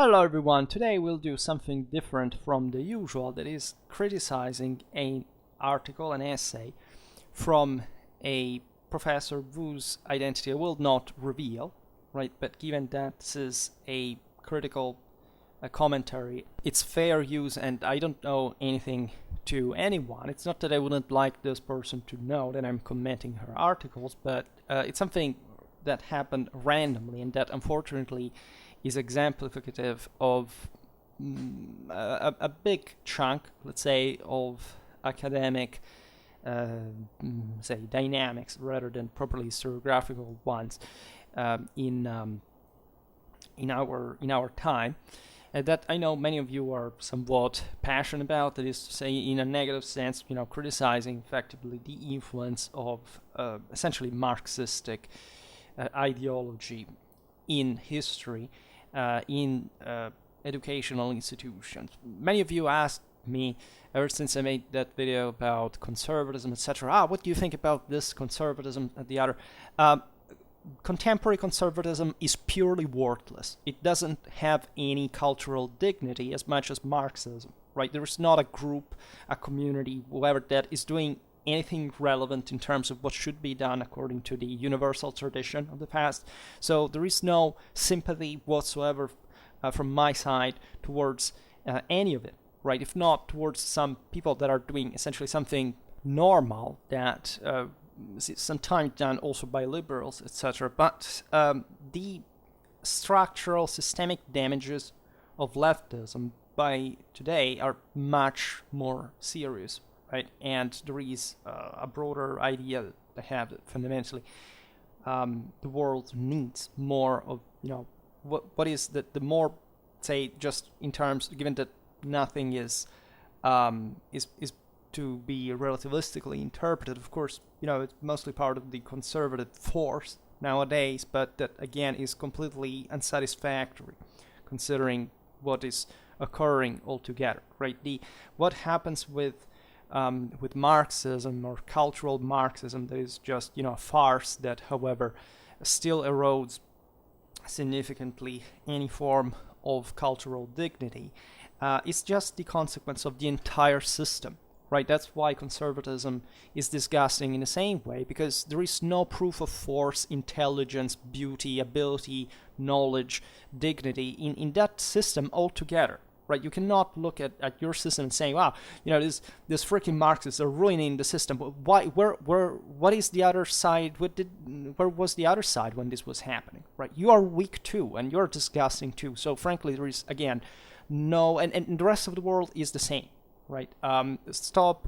Hello everyone, today we'll do something different from the usual, that is criticizing an article, an essay from a professor whose identity I will not reveal, right? But given that this is a critical commentary, it's fair use and I don't know anything to anyone. It's not that I wouldn't like this person to know that I'm commenting her articles, but it's something that happened randomly and that unfortunately is exemplificative of a big chunk, let's say, of academic, say, dynamics rather than properly historiographical ones in our time. That I know many of you are somewhat passionate about. That is to say, in a negative sense, criticizing effectively the influence of essentially Marxistic ideology in history. In educational institutions. Many of you asked me ever since I made that video about conservatism, etc. What do you think about this conservatism and the other? Contemporary conservatism is purely worthless. It doesn't have any cultural dignity as much as Marxism, right? There is not a group, a community, whoever that is doing anything relevant in terms of what should be done according to the universal tradition of the past. So there is no sympathy whatsoever from my side towards any of it, right? If not towards some people that are doing essentially something normal that sometimes done also by liberals, etc. But the structural systemic damages of leftism by today are much more serious. Right, and there is a broader idea that I have that fundamentally the world needs more of, what is the more, say, just in terms, given that nothing is to be relativistically interpreted. Of course, it's mostly part of the conservative force nowadays, but that again is completely unsatisfactory, considering what is occurring altogether. Right, what happens with Marxism or cultural Marxism, that is just a farce that, however, still erodes significantly any form of cultural dignity. It's just the consequence of the entire system, right? That's why conservatism is disgusting in the same way, because there is no proof of force, intelligence, beauty, ability, knowledge, dignity in that system altogether. Right, you cannot look at your system and say, "Wow, this freaking Marxists are ruining the system." Why? What is the other side? Where was the other side when this was happening? Right, you are weak too, and you're disgusting too. So frankly, there is again no, and the rest of the world is the same. Right, stop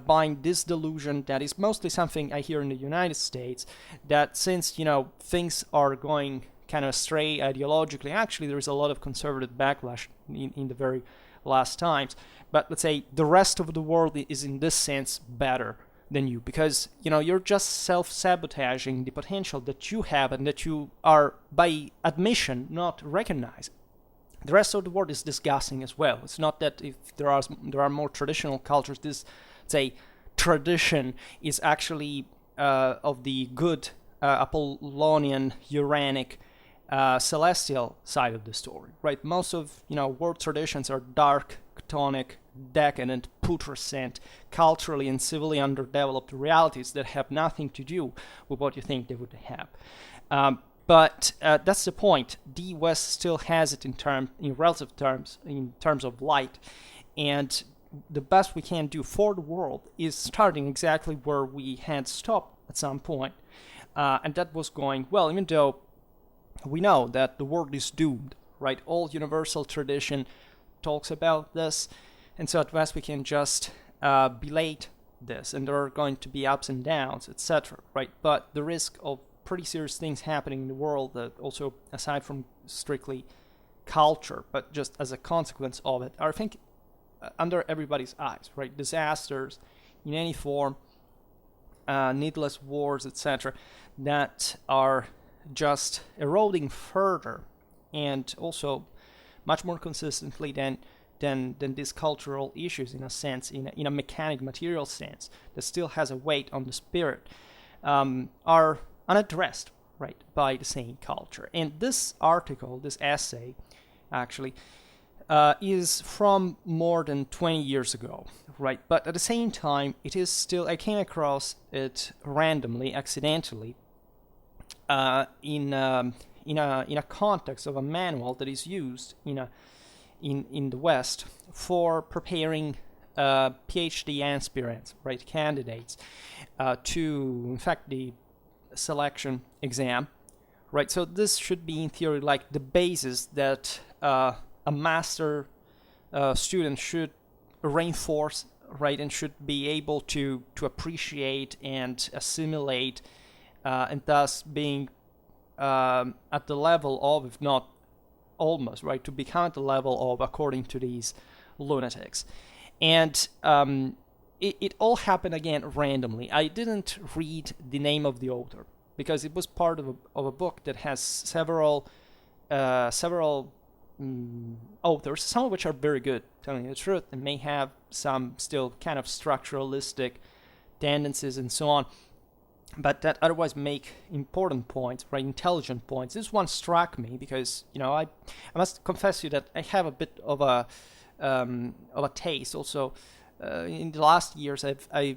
buying this delusion that is mostly something I hear in the United States. That since things are going kind of astray ideologically, actually there is a lot of conservative backlash in the very last times, but let's say the rest of the world is in this sense better than you, because you're just self-sabotaging the potential that you have and that you are by admission not recognizing. The rest of the world is disgusting as well. It's not that if there are more traditional cultures, this, say, tradition is actually of the good Apollonian, Uranic, celestial side of the story, right? Most of world traditions are dark, chthonic, decadent, putrescent, culturally and civilly underdeveloped realities that have nothing to do with what you think they would have. But that's the point. The West still has it in relative terms, in terms of light, and the best we can do for the world is starting exactly where we had stopped at some point, and that was going well, even though we know that the world is doomed, right? All universal tradition talks about this, and so at best we can just belate this, and there are going to be ups and downs, etc., right? But the risk of pretty serious things happening in the world, that also aside from strictly culture, but just as a consequence of it, are, I think, under everybody's eyes, right? Disasters in any form, needless wars, etc., that are just eroding further and also much more consistently than these cultural issues, in a sense, in a mechanic material sense, that still has a weight on the spirit, are unaddressed, right, by the same culture. And this article, this essay, actually, is from more than 20 years ago, right? But at the same time, it is still, I came across it randomly, accidentally, in a context of a manual that is used in the West for preparing PhD aspirants, right, candidates, to, in fact, the selection exam, right? So this should be, in theory, like the basis that a master student should reinforce, right, and should be able to appreciate and assimilate, and thus being at the level of, if not almost, right, to become at the level of, according to these lunatics. And it all happened, again, randomly. I didn't read the name of the author because it was part of a book that has several authors, some of which are very good, telling you the truth, and may have some still kind of structuralistic tendencies and so on, but that otherwise make important points, right, intelligent points. This one struck me because, I must confess to you that I have a bit of a taste also. In the last years, I've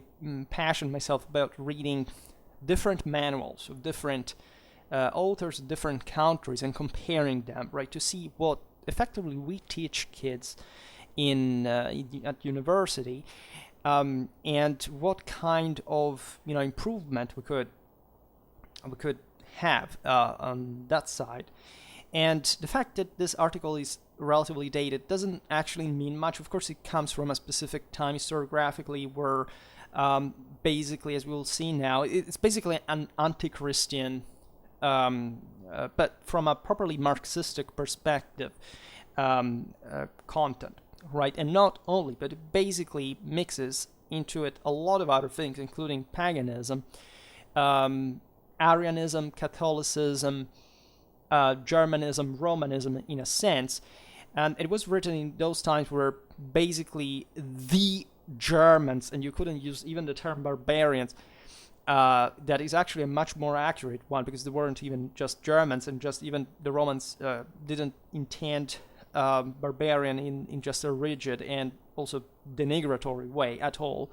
passioned myself about reading different manuals of different authors, different countries, and comparing them, right, to see what effectively we teach kids at university, and what kind of improvement we could have on that side. And the fact that this article is relatively dated doesn't actually mean much. Of course, it comes from a specific time historiographically where basically, as we will see now, it's basically an anti-Christian, but from a properly Marxistic perspective, content, right? And not only, but it basically mixes into it a lot of other things, including paganism, Arianism, Catholicism, Germanism, Romanism, in a sense. And it was written in those times where basically the Germans, and you couldn't use even the term barbarians, that is actually a much more accurate one, because they weren't even just Germans, and just even the Romans didn't intend barbarian in just a rigid and also denigratory way at all,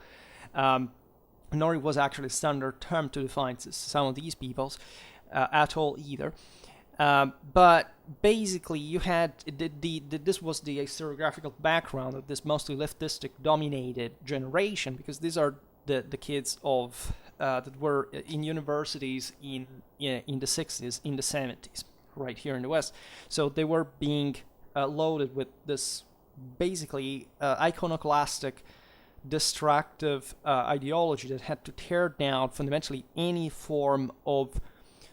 nor it was actually a standard term to define some of these peoples at all either. But basically, you had this was the historiographical background of this mostly leftistic dominated generation, because these are the kids of that were in universities in the 60s, in the 70s, right here in the West. So they were being loaded with this basically iconoclastic, destructive ideology that had to tear down fundamentally any form of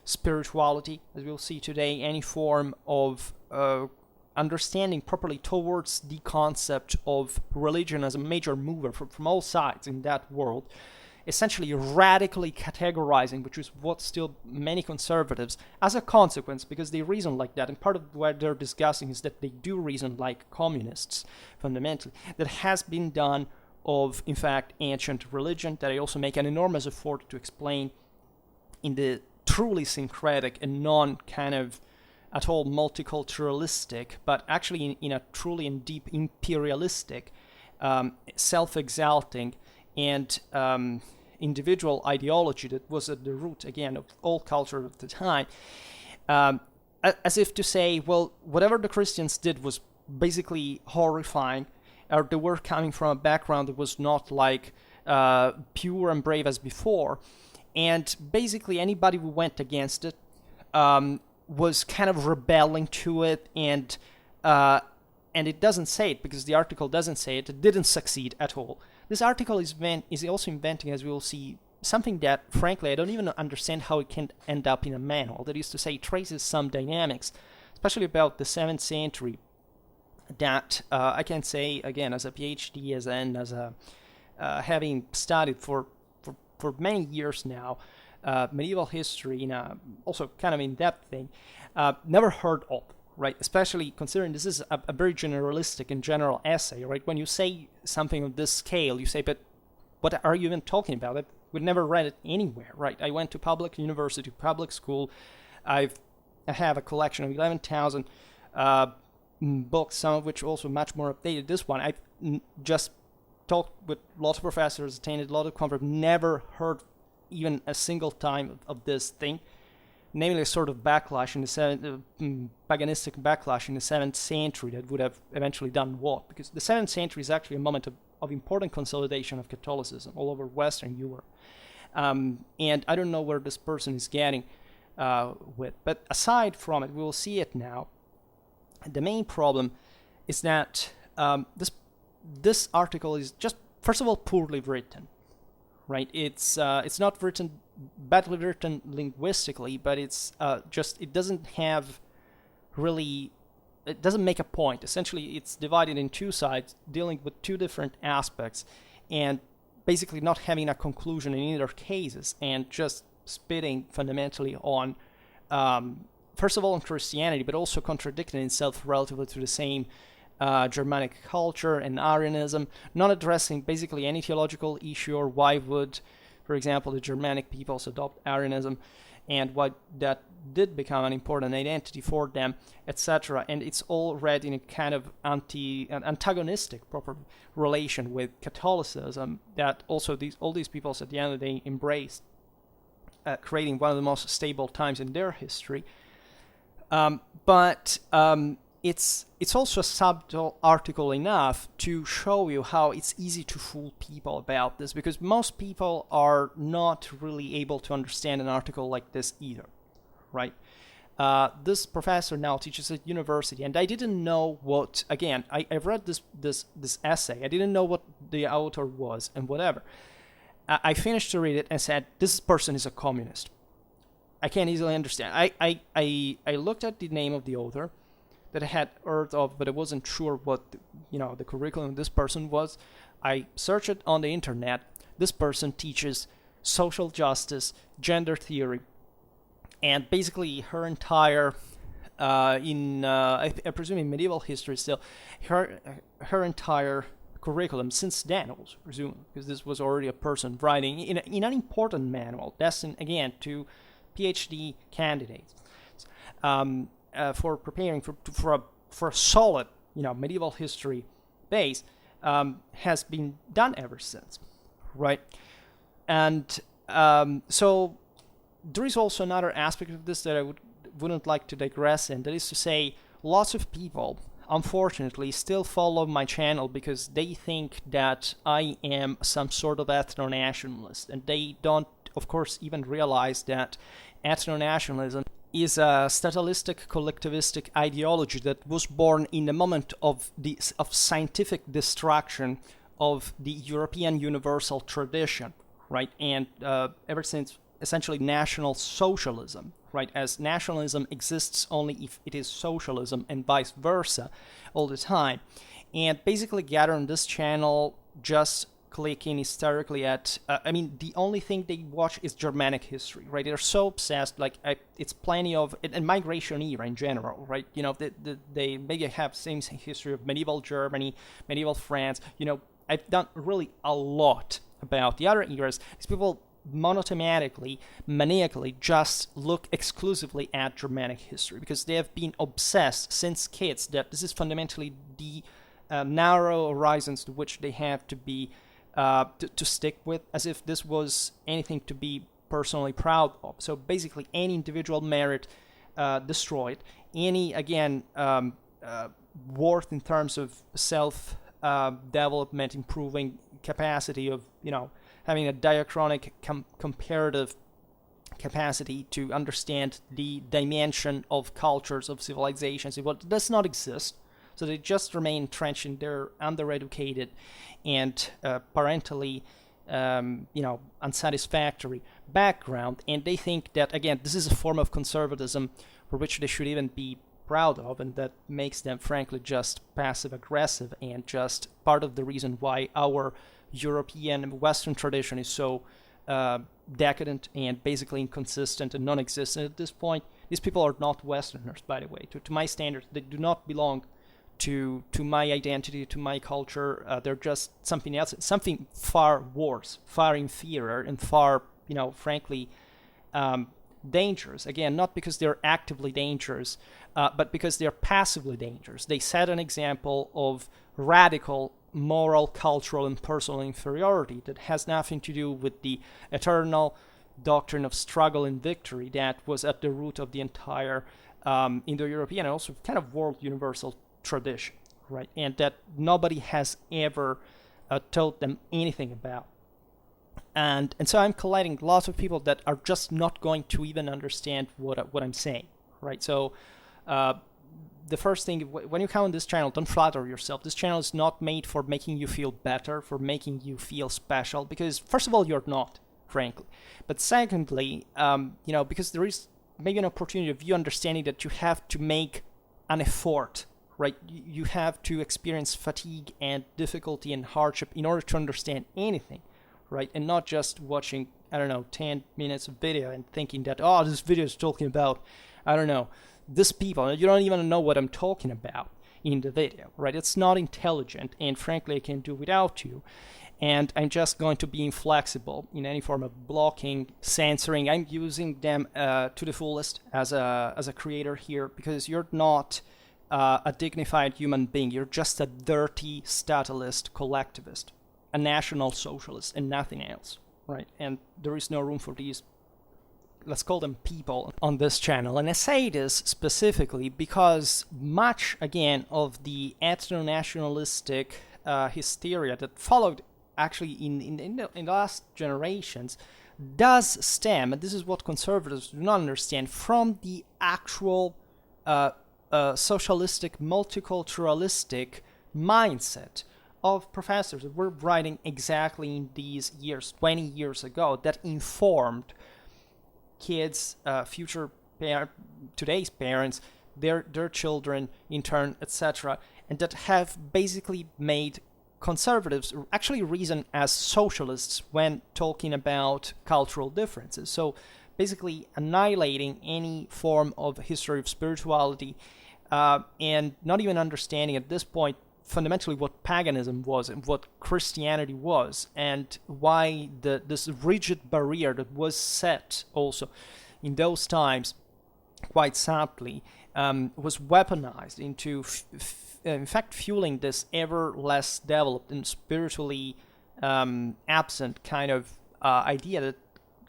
spirituality, as we'll see today, any form of understanding properly towards the concept of religion as a major mover from all sides in that world, essentially radically categorizing, which is what still many conservatives, as a consequence, because they reason like that, and part of what they're discussing is that they do reason like communists, fundamentally, that has been done of, in fact, ancient religion, that I also make an enormous effort to explain in the truly syncretic and non kind of at all multiculturalistic, but actually in a truly and deep imperialistic, self-exalting, and individual ideology that was at the root, again, of all culture of the time, as if to say, well, whatever the Christians did was basically horrifying, or they were coming from a background that was not like pure and brave as before, and basically anybody who went against it was kind of rebelling to it, and it doesn't say it, because the article doesn't say it. It didn't succeed at all. This article is also inventing, as we will see, something that, frankly, I don't even understand how it can end up in a manual. That is to say, it traces some dynamics, especially about the 7th century, that I can say, again, as a PhD, as a having studied for many years now, medieval history, in a also kind of in-depth thing, never heard of, right? Especially considering this is a very generalistic and general essay, right? When you say something of this scale, you say, but what are you even talking about? We've never read it anywhere, right? I went to public university, public school. I have a collection of 11,000 books, some of which also much more updated. This one, I've just talked with lots of professors, attended a lot of conferences, never heard even a single time of this thing, namely a sort of backlash in the paganistic backlash in the 7th century that would have eventually done what? Because the 7th century is actually a moment of important consolidation of Catholicism all over Western Europe. And I don't know where this person is getting with. But aside from it, we will see it now. The main problem is that this article is just, first of all, poorly written, right? It's not badly written linguistically, but it doesn't have really, it doesn't make a point. Essentially, it's divided in two sides, dealing with two different aspects, and basically not having a conclusion in either cases, and just spitting fundamentally on, first of all, on Christianity, but also contradicting itself relatively to the same Germanic culture and Arianism, not addressing basically any theological issue or why would, for example, the Germanic peoples adopt Arianism, and why that did become an important identity for them, etc. And it's all read in a kind of antagonistic proper relation with Catholicism that also all these peoples at the end of the day embraced, creating one of the most stable times in their history. But it's also a subtle article enough to show you how it's easy to fool people about this, because most people are not really able to understand an article like this either, right? This professor now teaches at university, and I didn't know what, again, I've read this essay, I didn't know what the author was and whatever. I finished to read it and said, this person is a communist. I can't easily understand. I looked at the name of the author that I had heard of, but I wasn't sure what the curriculum of this person was. I searched it on the internet. This person teaches social justice, gender theory, and basically her entire, I presume in medieval history still, her entire curriculum since then, I was presuming, because this was already a person writing in an important manual destined again to PhD candidates, for preparing for a solid medieval history base, has been done ever since, right? And so there is also another aspect of this that I wouldn't like to digress in. That is to say, lots of people, unfortunately, still follow my channel because they think that I am some sort of ethno-nationalist, and they don't, of course, even realize that ethno-nationalism is a statalistic, collectivistic ideology that was born in the moment of scientific destruction of the European universal tradition, right? And ever since, essentially, National Socialism, right? As nationalism exists only if it is socialism and vice versa all the time. And basically gather on this channel, just clicking hysterically at, the only thing they watch is Germanic history, right? They're so obsessed, it's plenty of, and migration era in general, right? They maybe have same history of medieval Germany, medieval France, I've done really a lot about the other eras. These people monothematically, maniacally just look exclusively at Germanic history because they have been obsessed since kids that this is fundamentally the narrow horizons to which they have to be to stick with, as if this was anything to be personally proud of. So basically any individual merit destroyed, any, again, worth in terms of self development, improving capacity of, having a diachronic comparative capacity to understand the dimension of cultures, of civilizations, it does not exist. So they just remain entrenched in their undereducated and parentally, unsatisfactory background. And they think that, again, this is a form of conservatism for which they should even be proud of, and that makes them, frankly, just passive-aggressive and just part of the reason why our European Western tradition is so decadent and basically inconsistent and non-existent at this point. These people are not Westerners, by the way. To my standards, they do not belong to my identity, to my culture. They're just something else, something far worse, far inferior, and far, frankly, dangerous. Again, not because they're actively dangerous, but because they're passively dangerous. They set an example of radical moral, cultural, and personal inferiority that has nothing to do with the eternal doctrine of struggle and victory that was at the root of the entire Indo-European and also kind of world universal tradition, right? And that nobody has ever told them anything about. And so I'm collating lots of people that are just not going to even understand what I'm saying, right? So the first thing, when you come on this channel, don't flatter yourself. This channel is not made for making you feel better, for making you feel special, because first of all, you're not, frankly. But secondly, because there is maybe an opportunity of you understanding that you have to make an effort, right? You have to experience fatigue and difficulty and hardship in order to understand anything, right? And not just watching, 10 minutes of video and thinking that, this video is talking about, this people. You don't even know what I'm talking about in the video, right? It's not intelligent, and frankly, I can do without you. And I'm just going to be inflexible in any form of blocking, censoring. I'm using them to the fullest as a creator here, because you're not a dignified human being. You're just a dirty statalist collectivist, a national socialist, and nothing else, right? And there is no room for these, let's call them people, on this channel. And I say this specifically because much, again, of the ethno-nationalistic hysteria that followed actually in the last generations does stem, and this is what conservatives do not understand, from the actual socialistic, multiculturalistic mindset of professors that were writing exactly in these years, 20 years ago, that informed kids, today's parents, their children, in turn, etc., and that have basically made conservatives actually reason as socialists when talking about cultural differences. So basically annihilating any form of history of spirituality and not even understanding at this point fundamentally what paganism was and what Christianity was, and why this rigid barrier that was set also in those times, quite sadly, was weaponized into, in fact, fueling this ever less developed and spiritually absent kind of idea that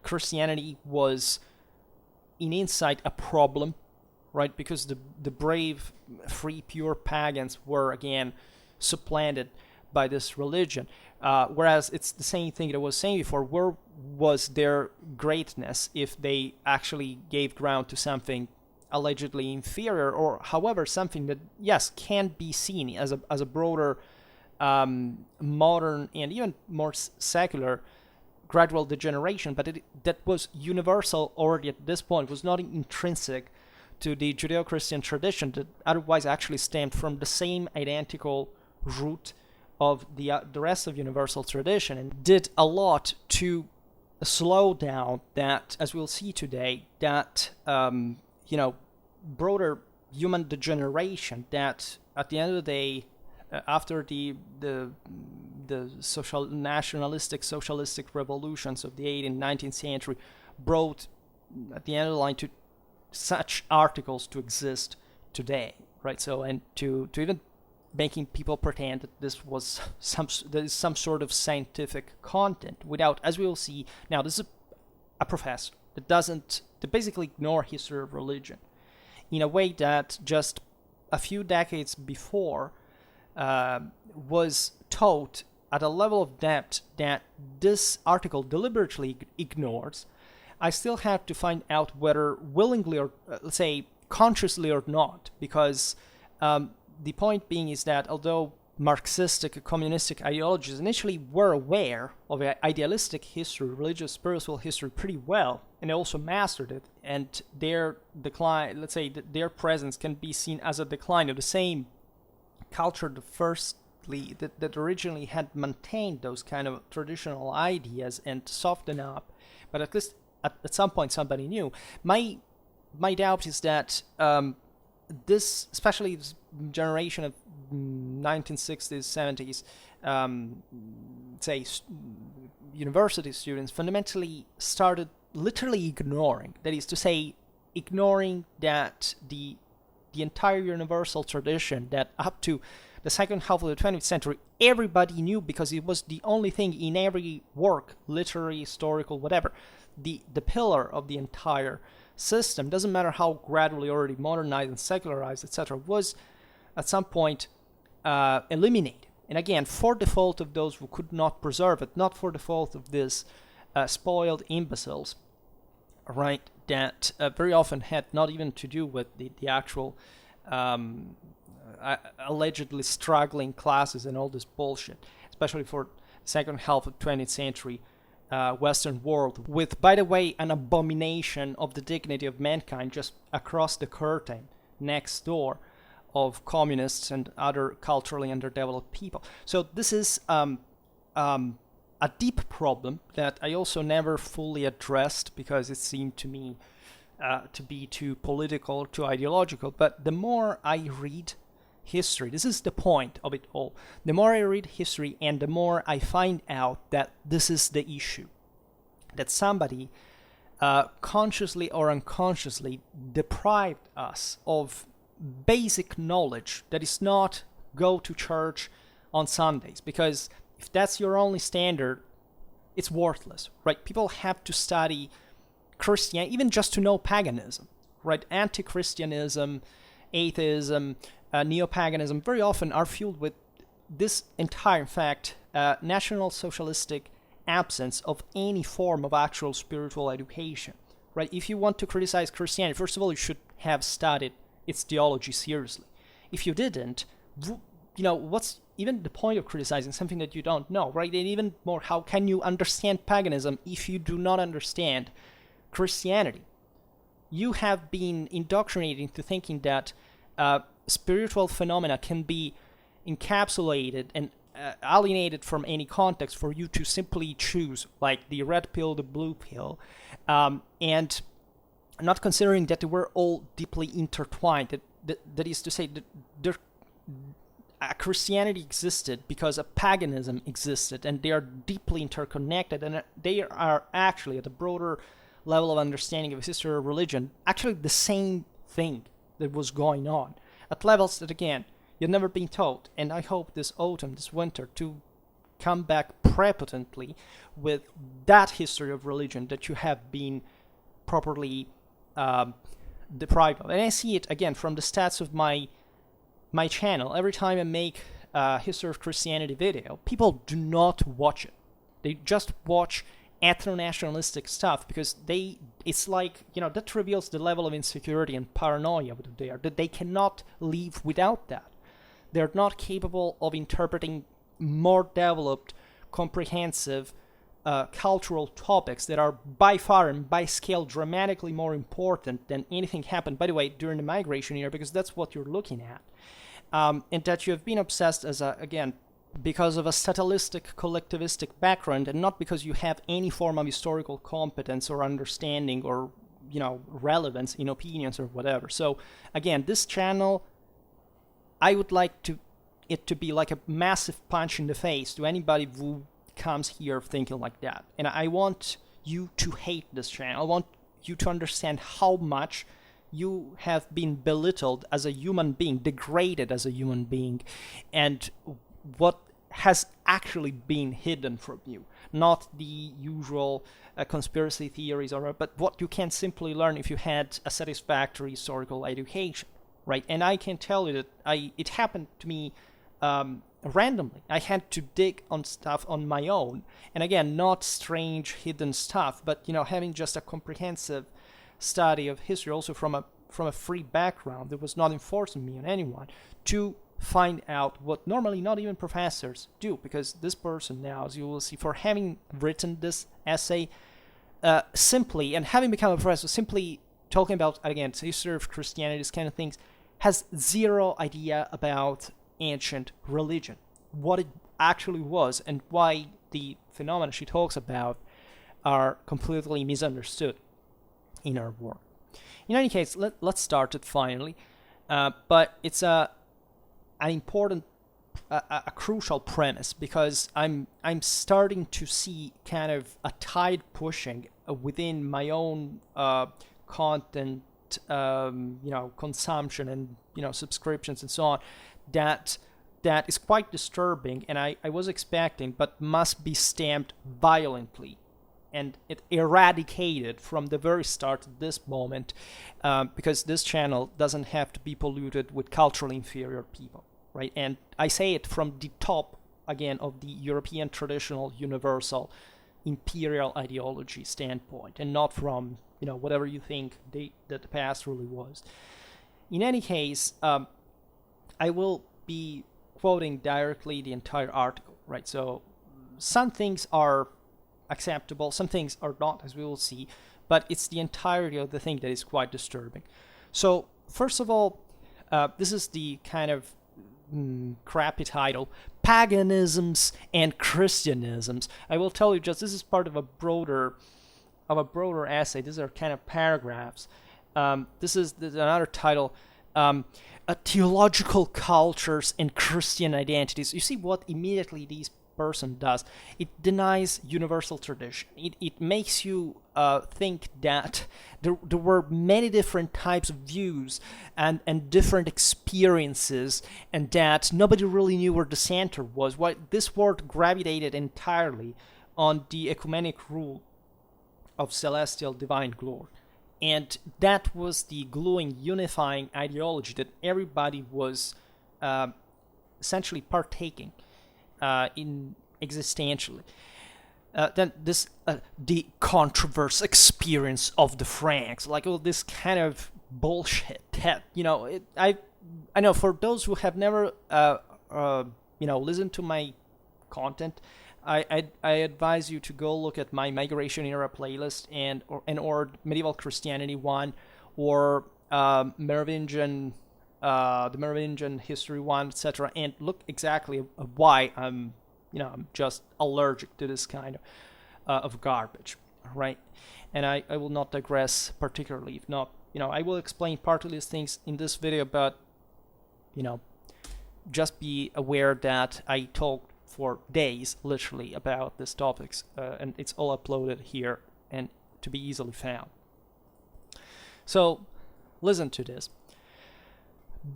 Christianity was, in insight, a problem, right? Because the brave, free, pure pagans were, again, supplanted by this religion. Whereas it's the same thing that I was saying before. Where was their greatness if they actually gave ground to something allegedly inferior, or however something that, yes, can be seen as a broader, modern, and even more secular gradual degeneration, but that was universal already at this point, was not intrinsic to the Judeo-Christian tradition that otherwise actually stemmed from the same identical root of the rest of universal tradition, and did a lot to slow down that, as we'll see today, that broader human degeneration that at the end of the day, after the social nationalistic socialistic revolutions of the 18th and 19th century brought at the end of the line to such articles to exist today, right? So, and to even making people pretend that this was some sort of scientific content without, as we will see now, this is a professor that basically ignore history of religion in a way that just a few decades before was taught at a level of depth that this article deliberately ignores. I still have to find out whether willingly or, let's say, consciously or not, because the point being is that although Marxistic, communistic ideologies initially were aware of idealistic history, religious, spiritual history pretty well, and they also mastered it, and their decline, let's say, their presence can be seen as a decline of the same culture that originally had maintained those kind of traditional ideas and softened up, but at least at some point somebody knew. My doubt is that this, especially this generation of 1960s, 70s, say, university students fundamentally started literally ignoring. That is to say, ignoring that the entire universal tradition that up to the second half of the 20th century everybody knew, because it was the only thing in every work, literary, historical, whatever, the pillar of the entire system, doesn't matter how gradually already modernized and secularized, etc., was at some point eliminated. And again, for the fault of those who could not preserve it, not for the fault of these spoiled imbeciles, right, that very often had not even to do with the actual allegedly struggling classes and all this bullshit, especially for the second half of 20th century Western world, with, by the way, an abomination of the dignity of mankind just across the curtain next door of communists and other culturally underdeveloped people. So this is a deep problem that I also never fully addressed because it seemed to me to be too political, too ideological. But the more I read history, this is the point of it all, the more I read history and the more I find out that this is the issue, that somebody consciously or unconsciously deprived us of basic knowledge that is not go to church on Sundays, because if that's your only standard, it's worthless, right? People have to study Christianity, even just to know paganism, right? Anti-Christianism, atheism, neo-paganism very often are fueled with this entire, in fact, national socialistic absence of any form of actual spiritual education, right? If you want to criticize Christianity, first of all, you should have studied its theology seriously. If you didn't, what's even the point of criticizing something that you don't know, right? And even more, how can you understand paganism if you do not understand Christianity? You have been indoctrinated into thinking that spiritual phenomena can be encapsulated and alienated from any context for you to simply choose, like the red pill, the blue pill, and not considering that they were all deeply intertwined. That is to say, that Christianity existed because a paganism existed, and they are deeply interconnected, and they are actually, at a broader level of understanding of history of religion, actually the same thing that was going on, at levels that, again, you've never been told. And I hope this autumn, this winter, to come back prepotently with that history of religion that you have been properly deprived of. And I see it, again, from the stats of my channel. Every time I make a history of Christianity video, people do not watch it. They just watch ethno-nationalistic stuff because it's like, that reveals the level of insecurity and paranoia that they cannot live without that. They're not capable of interpreting more developed, comprehensive cultural topics that are by far and by scale dramatically more important than anything happened, by the way, during the migration era, because that's what you're looking at. And that you have been obsessed because of a statalistic, collectivistic background, and not because you have any form of historical competence or understanding or, relevance in opinions or whatever. So, again, this channel, I would like it to be like a massive punch in the face to anybody who comes here thinking like that. And I want you to hate this channel. I want you to understand how much you have been belittled as a human being, degraded as a human being, and what has actually been hidden from you. Not the usual conspiracy theories, but what you can simply learn if you had a satisfactory historical education, right? And I can tell you that it happened to me randomly. I had to dig on stuff on my own, and again, not strange hidden stuff, but having just a comprehensive study of history, also from a free background that was not enforcing me on anyone, to find out what normally not even professors do, because this person now, as you will see, for having written this essay simply, and having become a professor, simply talking about, again, the history of Christianity, these kind of things, has zero idea about ancient religion, what it actually was, and why the phenomena she talks about are completely misunderstood in our work. In any case, let's start it finally, but it's an important, a crucial premise, because I'm starting to see kind of a tide pushing within my own content, consumption and subscriptions and so on, that is quite disturbing, and I was expecting, but must be stamped violently and it eradicated from the very start at this moment, because this channel doesn't have to be polluted with culturally inferior people, right? And I say it from the top, again, of the European traditional universal imperial ideology standpoint, and not from whatever you think that the past really was. In any case, I will be quoting directly the entire article, right? So some things are acceptable, some things are not, as we will see, but it's the entirety of the thing that is quite disturbing. So first of all, this is the kind of crappy title, Paganisms and Christianisms. I will tell you, just this is part of a broader essay. These are kind of paragraphs. This is another title, Theological Cultures and Christian Identities. You see what immediately these person does. It denies universal tradition. It makes you think that there were many different types of views and different experiences, and that nobody really knew where the center was. Why this world gravitated entirely on the ecumenic rule of celestial divine glory. And that was the gluing, unifying ideology that everybody was essentially partaking in existentially. Then this the controversial experience of the Franks, like all this kind of bullshit that I know for those who have never listened to my content, I advise you to go look at my Migration Era playlist or Medieval Christianity one, or Merovingian. The Merovingian history one, etc., and look exactly why I'm just allergic to this kind of garbage, right? And I will not digress particularly. If not, I will explain part of these things in this video, but just be aware that I talked for days, literally, about these topics, and it's all uploaded here and to be easily found. So, listen to this.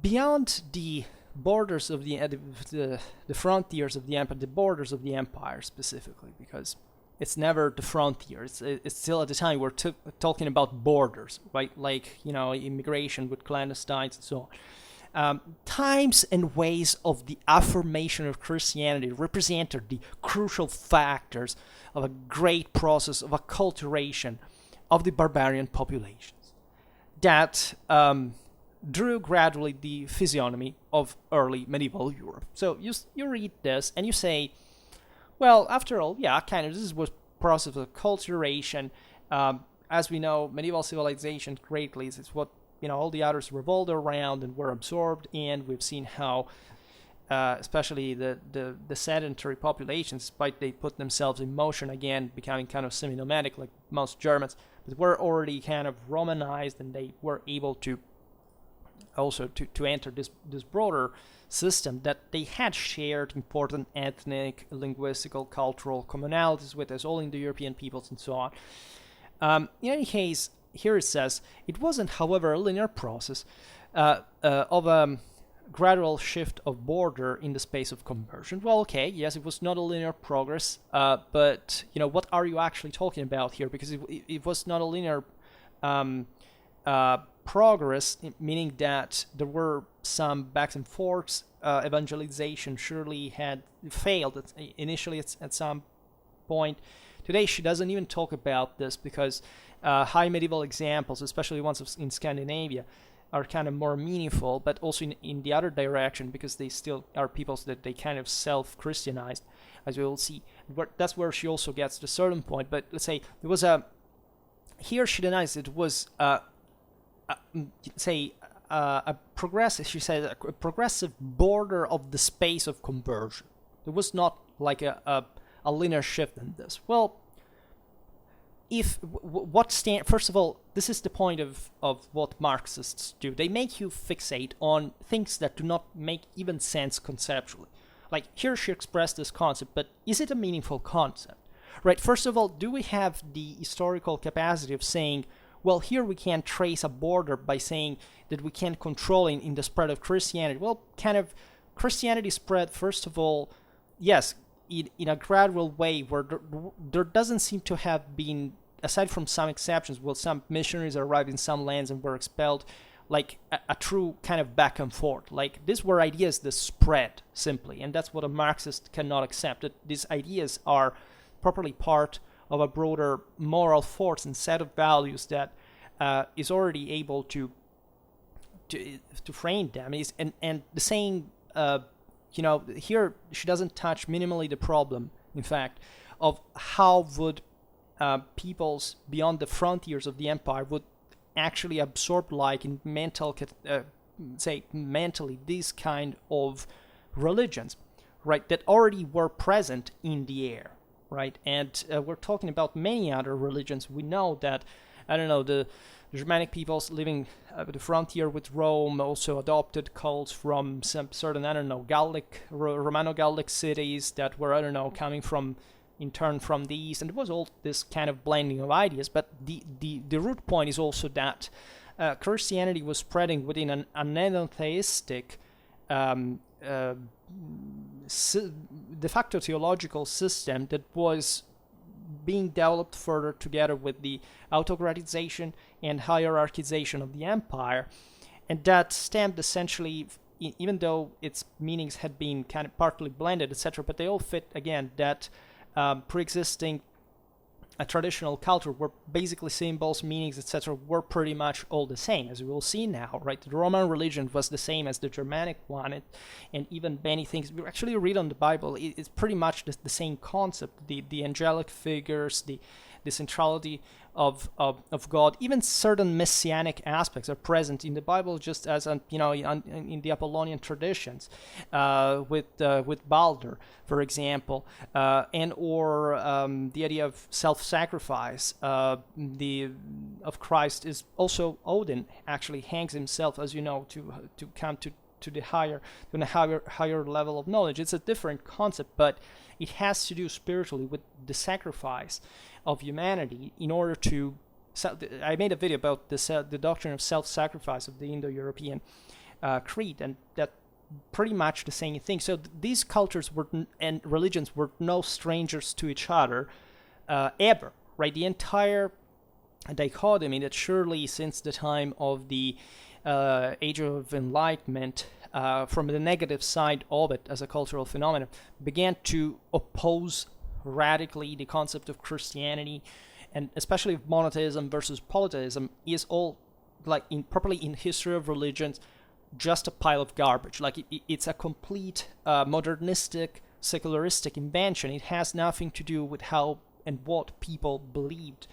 Beyond the borders of the frontiers of the empire, the borders of the empire specifically, because it's never the frontier. It's still at the time we're talking about borders, right? Like immigration with clandestines and so on. Times and ways of the affirmation of Christianity represented the crucial factors of a great process of acculturation of the barbarian populations that drew gradually the physiognomy of early medieval Europe. So you read this and you say, well, after all, yeah, kind of this was process of acculturation. As we know, medieval civilization greatly is what all the others revolved around and were absorbed in. We've seen how, especially the sedentary populations, despite they put themselves in motion again, becoming kind of semi-nomadic like most Germans, but were already kind of Romanized, and they were able to also to enter this broader system that they had shared important ethnic, linguistical, cultural commonalities with, as all Indo-European peoples and so on. In any case, here it says, it wasn't, however, a linear process of a gradual shift of border in the space of conversion. Well, okay, yes, it was not a linear progress, but what are you actually talking about here? Because it was not a linear progress, meaning that there were some backs and forths. Evangelization surely had failed initially at some point. Today she doesn't even talk about this because high medieval examples, especially ones in Scandinavia, are kind of more meaningful, but also in the other direction, because they still are peoples that they kind of self-Christianized, as we will see. That's where she also gets to a certain point. But let's say there was here she denies it was a progressive, she said, a progressive border of the space of conversion. There was not like a linear shift in this. Well, first of all, this is the point of what Marxists do. They make you fixate on things that do not make even sense conceptually. Like here she expressed this concept, but is it a meaningful concept? right? First of all, do we have the historical capacity of saying, well, here we can trace a border by saying that we can't control in the spread of Christianity? Well, kind of Christianity spread, first of all, yes, in a gradual way where there doesn't seem to have been, aside from some exceptions, well, some missionaries arrived in some lands and were expelled, like a true kind of back and forth. Like, these were ideas that spread simply, and that's what a Marxist cannot accept, that these ideas are properly part of a broader moral force and set of values that is already able to frame them. And the saying, here she doesn't touch minimally the problem, in fact, of how would peoples beyond the frontiers of the empire would actually absorb, like in mentally, these kind of religions, right, that already were present in the air, right? And we're talking about many other religions. We know that, the Germanic peoples living at the frontier with Rome also adopted cults from some certain, Gallic, Romano-Gallic cities that were, coming in turn from the east, and it was all this kind of blending of ideas. But the root point is also that Christianity was spreading within an monotheistic de facto theological system that was being developed further together with the autocratization and hierarchization of the empire, and that stemmed essentially, even though its meanings had been kind of partly blended, etc., but they all fit, again, that pre-existing traditional culture where basically symbols, meanings, etc. were pretty much all the same, as we will see now, right? The Roman religion was the same as the Germanic one, and even many things we actually read on the Bible, it's pretty much the same concept, the angelic figures, the centrality of God. Even certain messianic aspects are present in the Bible, just as in the Apollonian traditions, with Balder, for example, and or the idea of self-sacrifice. Of Christ is also Odin actually hangs himself, as you know, to come to the higher level of knowledge. It's a different concept, but it has to do spiritually with the sacrifice of humanity in order to. I made a video about the doctrine of self-sacrifice of the Indo-European creed, and that pretty much the same thing. So these cultures and religions were no strangers to each other ever, right? The entire dichotomy that surely since the time of the Age of Enlightenment, from the negative side of it as a cultural phenomenon, began to oppose radically the concept of Christianity, and especially monotheism versus polytheism, is all, like, properly in history of religions, just a pile of garbage. Like, it's a complete modernistic, secularistic invention. It has nothing to do with how and what people believed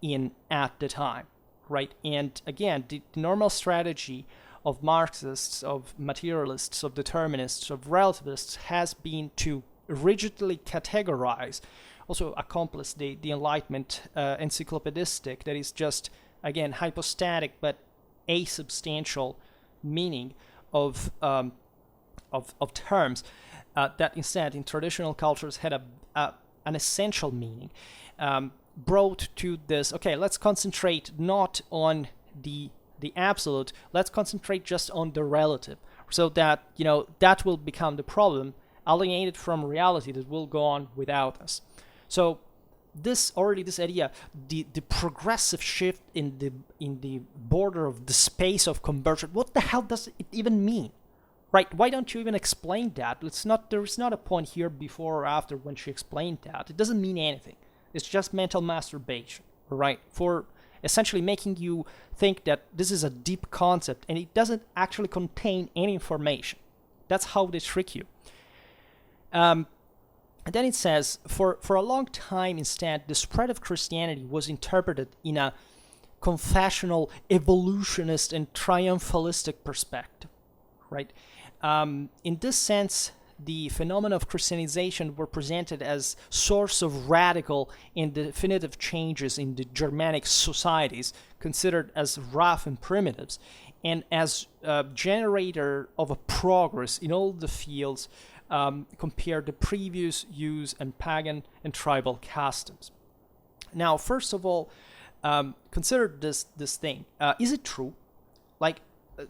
in at the time, right? And again, the normal strategy of Marxists, of materialists, of determinists, of relativists has been to rigidly categorize, also accomplish the Enlightenment encyclopedistic, that is just, again, hypostatic but asubstantial meaning of terms that instead in traditional cultures had an essential meaning, brought to this, okay, let's concentrate not on the absolute, let's concentrate just on the relative, so that, that will become the problem, alienated from reality that will go on without us. So this idea, the progressive shift in the border of the space of conversion, what the hell does it even mean? Right? Why don't you even explain that? There is not a point here before or after when she explained that. It doesn't mean anything. It's just mental masturbation, right? For essentially making you think that this is a deep concept and it doesn't actually contain any information. That's how they trick you. And then it says, for a long time instead, the spread of Christianity was interpreted in a confessional, evolutionist, and triumphalistic perspective, right? In this sense, the phenomena of Christianization were presented as source of radical and definitive changes in the Germanic societies, considered as rough and primitives, and as a generator of a progress in all the fields compare the previous use and pagan and tribal customs. Now, first of all, consider this thing. Is it true? Like,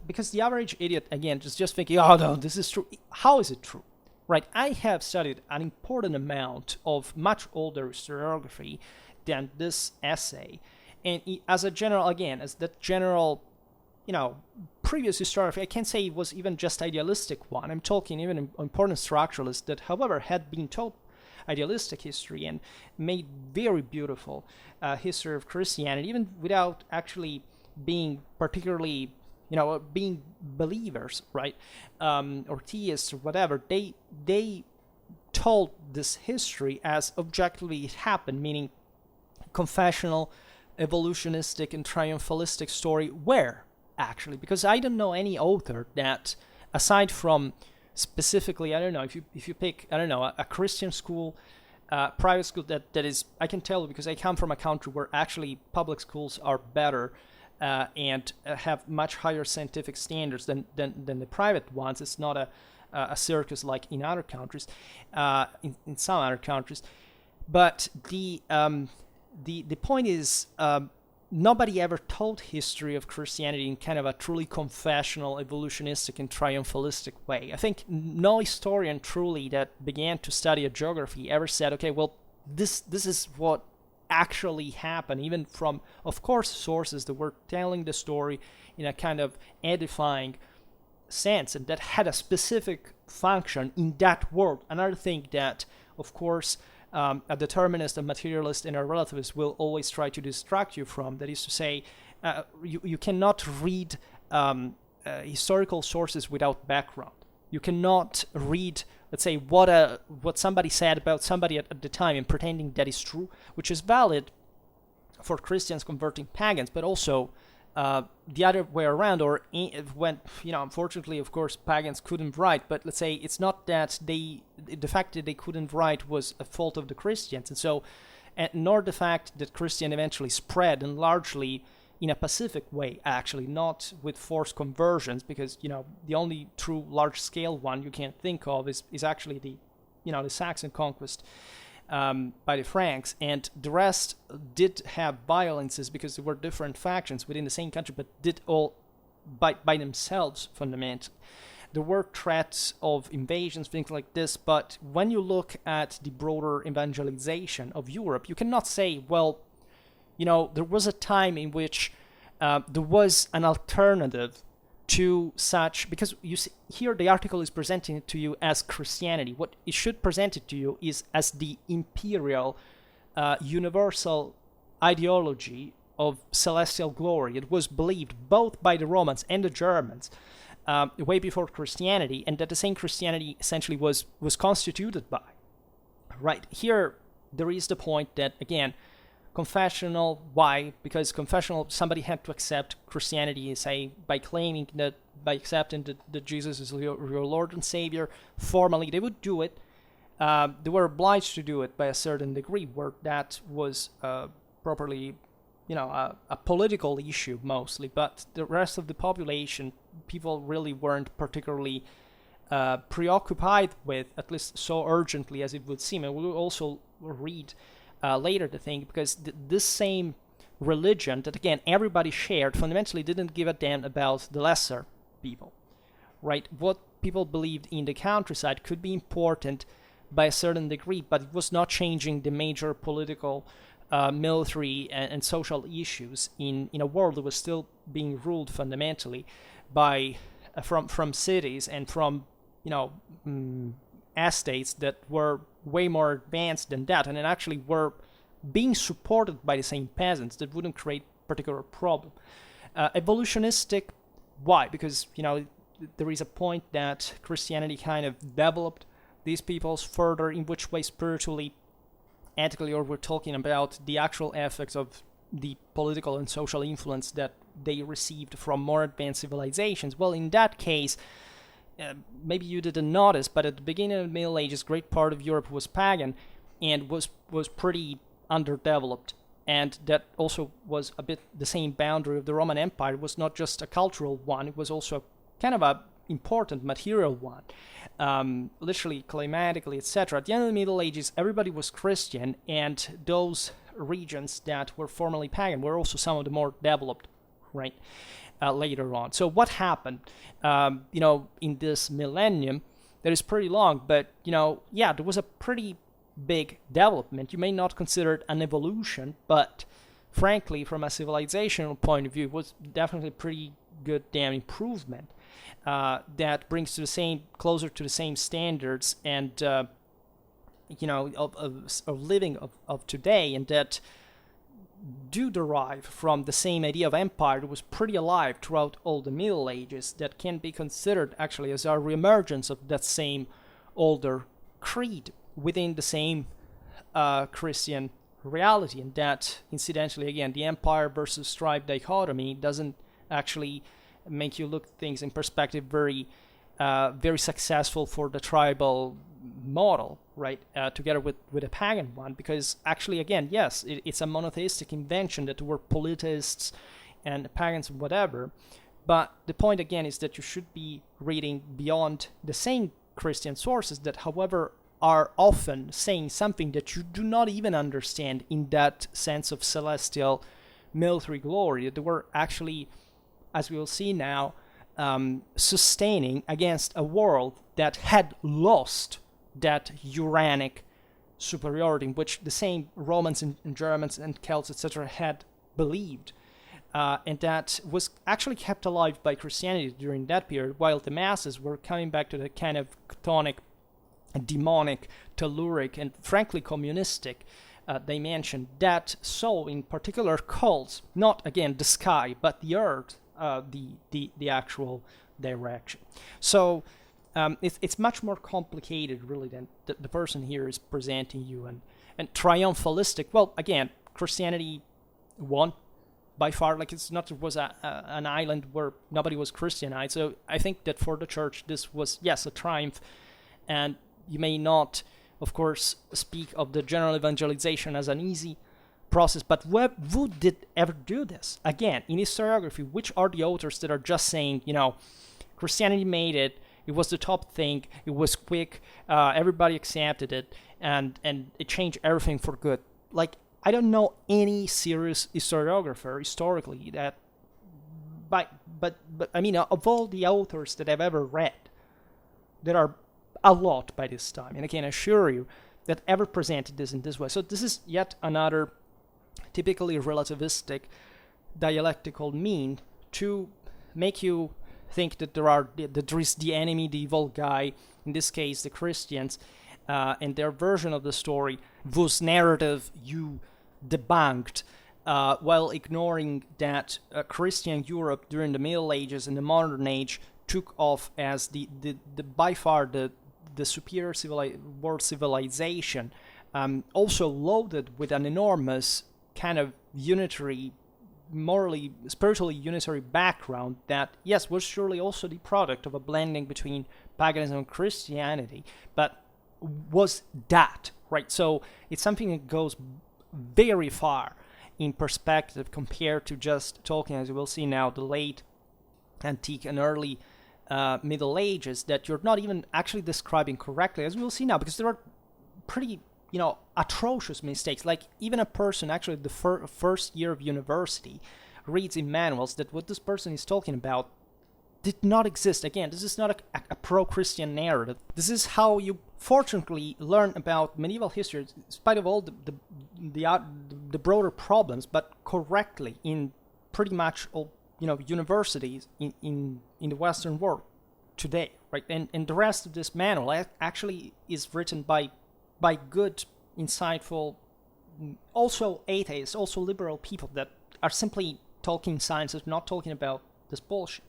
because the average idiot, again, is just thinking, oh no, this is true. How is it true? Right? I have studied an important amount of much older historiography than this essay. And as a general, again, as that general, previous historiography, I can't say it was even just idealistic one. I'm talking even important structuralists that, however, had been taught idealistic history and made very beautiful history of Christianity, even without actually being particularly, being believers, right, or theists or whatever. They told this history as objectively it happened, meaning confessional, evolutionistic, and triumphalistic story. Where actually? Because I don't know any author that, aside from specifically, I don't know, if you pick, I don't know, a Christian school, private school that is, I can tell because I come from a country where actually public schools are better and have much higher scientific standards than the private ones. It's not a circus like in other countries, in some other countries. But the point is, nobody ever told history of Christianity in kind of a truly confessional, evolutionistic, and triumphalistic way. I think no historian truly that began to study a geography ever said, okay, well, this is what actually happened, even from, of course, sources that were telling the story in a kind of edifying sense and that had a specific function in that world. Another thing that, of course, a determinist, a materialist, and a relativist will always try to distract you from. That is to say, you cannot read historical sources without background. You cannot read, let's say, what somebody said about somebody at the time and pretending that is true, which is valid for Christians converting pagans, but also the other way around, or when, unfortunately, of course, pagans couldn't write, but let's say it's not that the fact that they couldn't write was a fault of the Christians, and so, nor the fact that Christian eventually spread, and largely in a pacific way, actually, not with forced conversions, because, the only true large-scale one you can think of is actually the Saxon conquest by the Franks, and the rest did have violences because there were different factions within the same country, but did all by themselves fundamentally. There were threats of invasions, things like this, but when you look at the broader evangelization of Europe, you cannot say, well, there was a time in which there was an alternative to such, because you see, here the article is presenting it to you as Christianity. What it should present it to you is as the imperial, universal ideology of celestial glory. It was believed both by the Romans and the Germans way before Christianity, and that the same Christianity essentially was constituted by. Right, here there is the point that, again, confessional, why? Because confessional, somebody had to accept Christianity, say, by accepting that Jesus is your Lord and Savior. Formally, they would do it. They were obliged to do it by a certain degree, where that was properly, a political issue mostly. But the rest of the population, people really weren't particularly preoccupied with, at least so urgently as it would seem. And we'll also read later the thing, because this same religion that, again, everybody shared, fundamentally didn't give a damn about the lesser people, right? What people believed in the countryside could be important by a certain degree, but it was not changing the major political, military, and social issues in a world that was still being ruled fundamentally by from cities and from estates that were way more advanced than that, and then actually were being supported by the same peasants that wouldn't create particular problem. Evolutionistic, why? Because, there is a point that Christianity kind of developed these peoples further, in which way spiritually, ethically, or we're talking about the actual effects of the political and social influence that they received from more advanced civilizations. Well, in that case, maybe you didn't notice, but at the beginning of the Middle Ages, great part of Europe was pagan and was pretty underdeveloped. And that also was a bit the same boundary of the Roman Empire. It was not just a cultural one, it was also kind of a important material one, literally, climatically, etc. At the end of the Middle Ages, everybody was Christian, and those regions that were formerly pagan were also some of the more developed, right, later on. So what happened, in this millennium that is pretty long, but, there was a pretty big development. You may not consider it an evolution, but frankly, from a civilizational point of view, it was definitely a pretty good damn improvement that brings closer to the same standards and of living of today, and that do derive from the same idea of empire that was pretty alive throughout all the Middle Ages, that can be considered actually as a reemergence of that same older creed within the same Christian reality. And that, incidentally, again, the empire versus tribe dichotomy doesn't actually make you look things in perspective very successful for the tribal model, right, together with a pagan one, because actually, again, yes, it's a monotheistic invention that were politists and pagans and whatever, but the point, again, is that you should be reading beyond the same Christian sources that, however, are often saying something that you do not even understand in that sense of celestial military glory, that they were actually, as we will see now, sustaining against a world that had lost that Uranic superiority, in which the same Romans and Germans and Celts, etc., had believed, and that was actually kept alive by Christianity during that period, while the masses were coming back to the kind of chthonic, demonic, telluric, and frankly communistic dimension that saw in particular cults, not again the sky, but the earth, the actual direction. So it's much more complicated, really, than the person here is presenting you. And triumphalistic, well, again, Christianity won by far. Like, it's not, it was an island where nobody was Christianized. So I think that for the church, this was, yes, a triumph. And you may not, of course, speak of the general evangelization as an easy process, but who did ever do this? Again, in historiography, which are the authors that are just saying, Christianity made it, it was the top thing, it was quick, everybody accepted it, and it changed everything for good? Like, I don't know any serious historiographer historically that, but I mean, of all the authors that I've ever read, there are a lot by this time, and I can assure you that ever presented this in this way. So this is yet another typically relativistic dialectical mean to make you think that there is the enemy, the evil guy, in this case the Christians, and their version of the story, whose narrative you debunked, while ignoring that Christian Europe during the Middle Ages and the modern age took off as the by far the superior world civilization, also loaded with an enormous kind of unitary, morally, spiritually unitary background that, yes, was surely also the product of a blending between paganism and Christianity, but was that, right? So it's something that goes very far in perspective compared to just talking, as you will see now, the late antique and early Middle Ages, that you're not even actually describing correctly, as we will see now, because there are pretty, atrocious mistakes. Like, even a person, actually the first year of university, reads in manuals that what this person is talking about did not exist. Again, this is not a pro-Christian narrative. This is how you fortunately learn about medieval history, in spite of all the broader problems, but correctly in pretty much all universities in the Western world today, right? And the rest of this manual actually is written by good, insightful, also atheists, also liberal people that are simply talking science, not talking about this bullshit.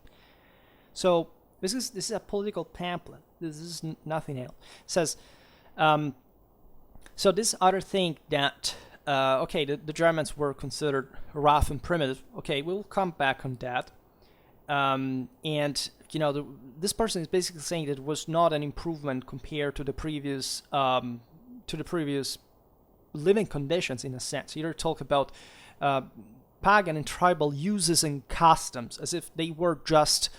So this is a political pamphlet. This is nothing else. It says, so this other thing that, the Germans were considered rough and primitive. Okay, we'll come back on that. And this person is basically saying that it was not an improvement compared to the previous living conditions, in a sense. Here talk about pagan and tribal uses and customs as if they were just,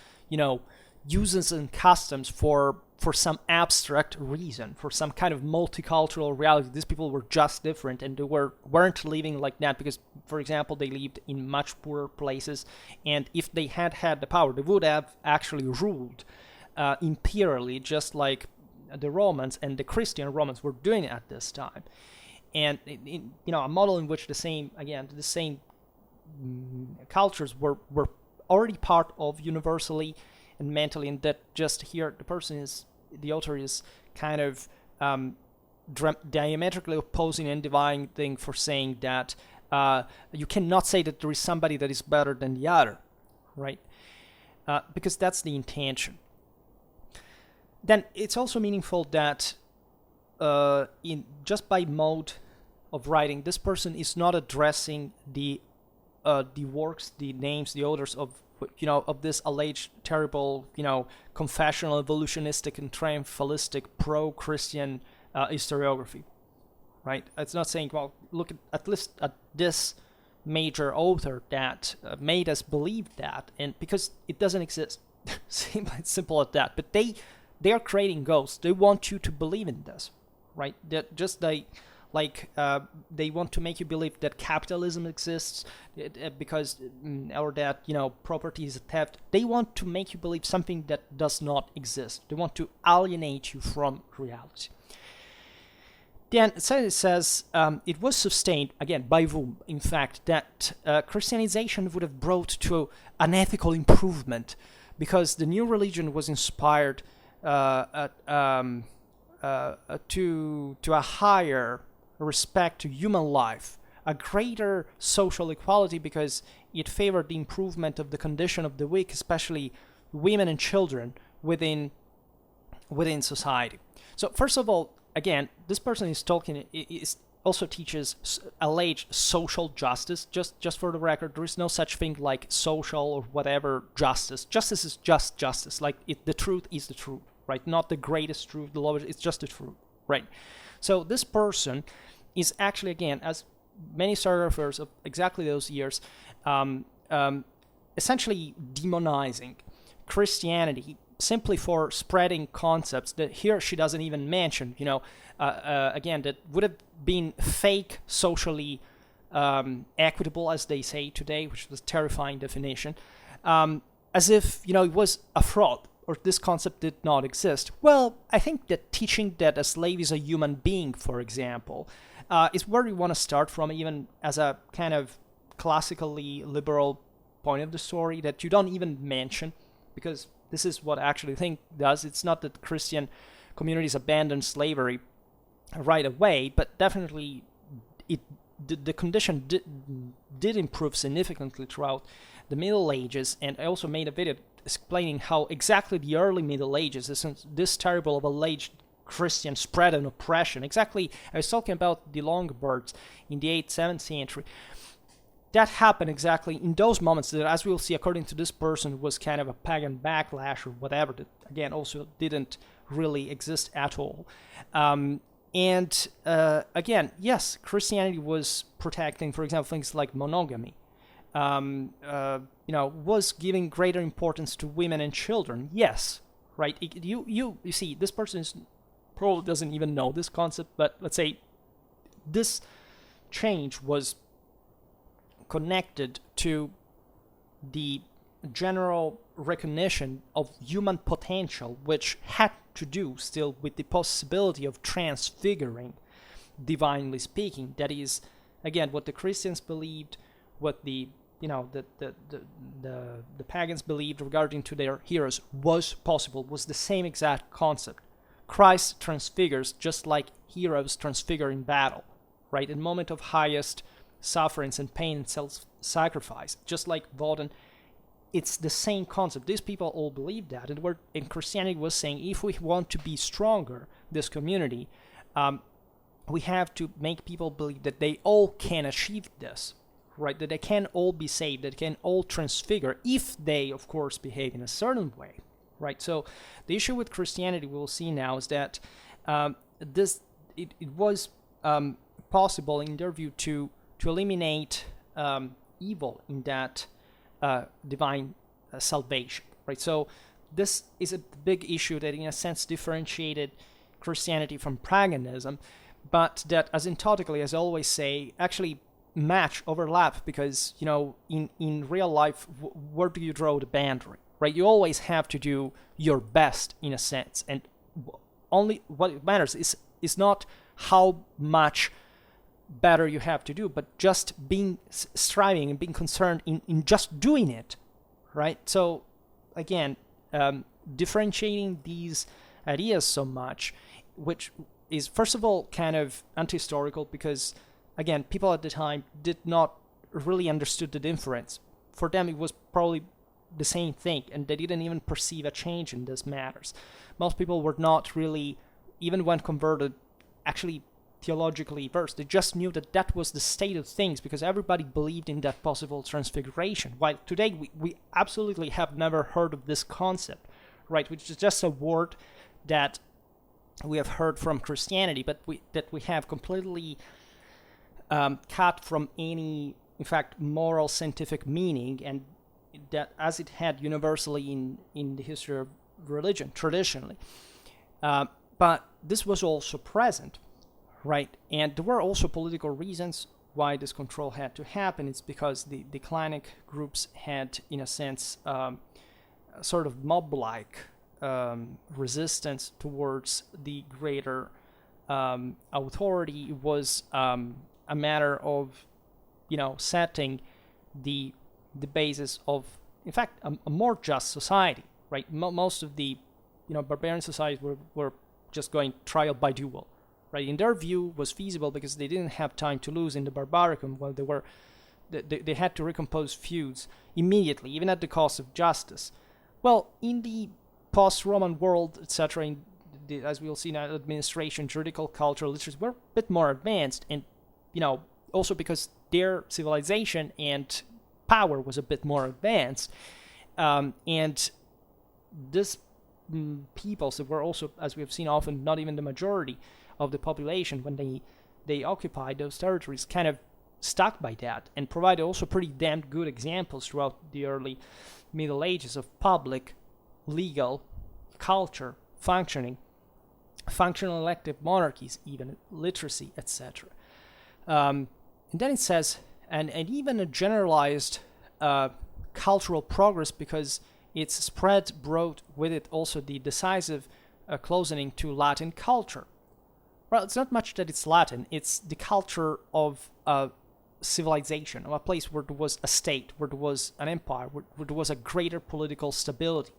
uses and customs for some abstract reason, for some kind of multicultural reality. These people were just different, and they weren't living like that because, for example, they lived in much poorer places, and if they had had the power, they would have actually ruled imperially, just like the Romans and the Christian Romans were doing at this time. And a model in which the same cultures were already part of universally and mentally, and that just here the author is kind of diametrically opposing and dividing for saying that you cannot say that there is somebody that is better than the other, right? Because that's the intention. Then it's also meaningful that just by mode of writing, this person is not addressing the works, the names, the authors of this alleged terrible, confessional, evolutionistic, and triumphalistic pro-Christian historiography, right? It's not saying, well, look at least at this major author that made us believe that, and because it doesn't exist, simple as that. But they are creating ghosts. They want you to believe in this, right? That just they want to make you believe that capitalism exists because, or that, property is a theft. They want to make you believe something that does not exist. They want to alienate you from reality. Then it says it was sustained, again, by whom, in fact, that Christianization would have brought to an ethical improvement because the new religion was inspired to a higher respect to human life, a greater social equality because it favored the improvement of the condition of the weak, especially women and children within society. So first of all, again, this person also teaches alleged social justice. Just for the record, there is no such thing like social or whatever justice. Justice is just justice. Like the truth is the truth, right? Not the greatest truth, the lowest. It's just the truth, right? So this person is actually, again, as many historiographers of exactly those years, essentially demonizing Christianity simply for spreading concepts that here she doesn't even mention, again, that would have been fake, socially equitable, as they say today, which is a terrifying definition, as if, it was a fraud, or this concept did not exist. Well, I think that teaching that a slave is a human being, for example, is where you want to start from, even as a kind of classically liberal point of the story that you don't even mention, because this is what actually the thing does. It's not that Christian communities abandoned slavery right away, but definitely the condition did improve significantly throughout the Middle Ages, and I also made a video explaining how exactly the early Middle Ages, this terrible of alleged Christian spread and oppression, exactly, I was talking about the Longobards in the 8th, 7th century, that happened exactly in those moments that, as we'll see, according to this person, was kind of a pagan backlash or whatever, that, again, also didn't really exist at all. Again, yes, Christianity was protecting, for example, things like monogamy, was giving greater importance to women and children. Yes, right? You see, this person probably doesn't even know this concept, but let's say this change was connected to the general recognition of human potential, which had to do still with the possibility of transfiguring, divinely speaking. That is, again, what the Christians believed, what the pagans believed regarding to their heroes was possible, was the same exact concept. Christ transfigures just like heroes transfigure in battle, right? In moment of highest sufferings and pain and self-sacrifice, just like Woden. It's the same concept. These people all believe that, and Christianity was saying, if we want to be stronger, this community, we have to make people believe that they all can achieve this, right? That they can all be saved, that they can all transfigure, if they, of course, behave in a certain way, right? So the issue with Christianity we'll see now is that it was possible, in their view, to eliminate evil in that divine salvation, right? So this is a big issue that in a sense differentiated Christianity from paganism, but that asymptotically, as I always say, actually overlap, because, in real life, where do you draw the boundary, right? You always have to do your best in a sense, and only what matters is not how much better you have to do, but just being striving and being concerned in just doing it, right? So again, differentiating these ideas so much, which is first of all kind of anti-historical, because again, people at the time did not really understood the difference. For them, it was probably the same thing, and they didn't even perceive a change in these matters. Most people were not really, even when converted, actually theologically versed. They just knew that that was the state of things, because everybody believed in that possible transfiguration. While today we absolutely have never heard of this concept, right? Which is just a word that we have heard from Christianity, but that we have completely cut from any, in fact, moral scientific meaning, and that as it had universally in the history of religion traditionally. But this was also present, right? And there were also political reasons why this control had to happen. It's because the clinic groups had, in a sense, sort of mob-like resistance towards the greater authority. It was a matter of, setting the basis of, in fact, a more just society, right? Most of the, barbarian societies were just going trial by duel, right? In their view, was feasible because they didn't have time to lose in the barbaricum while they had to recompose feuds immediately, even at the cost of justice. Well, in the post-Roman world, etc., as we'll see now, administration, juridical, cultural, literature were a bit more advanced, and also because their civilization and power was a bit more advanced, and this peoples that were also, as we have seen, often not even the majority of the population when they occupied those territories, kind of stuck by that, and provided also pretty damn good examples throughout the early Middle Ages of public, legal, culture, functional elective monarchies, even literacy, etc. And then it says, and even a generalized cultural progress, because its spread brought with it also the decisive closing to Latin culture. Well, it's not much that it's Latin, it's the culture of civilization, of a place where there was a state, where there was an empire, where there was a greater political stability.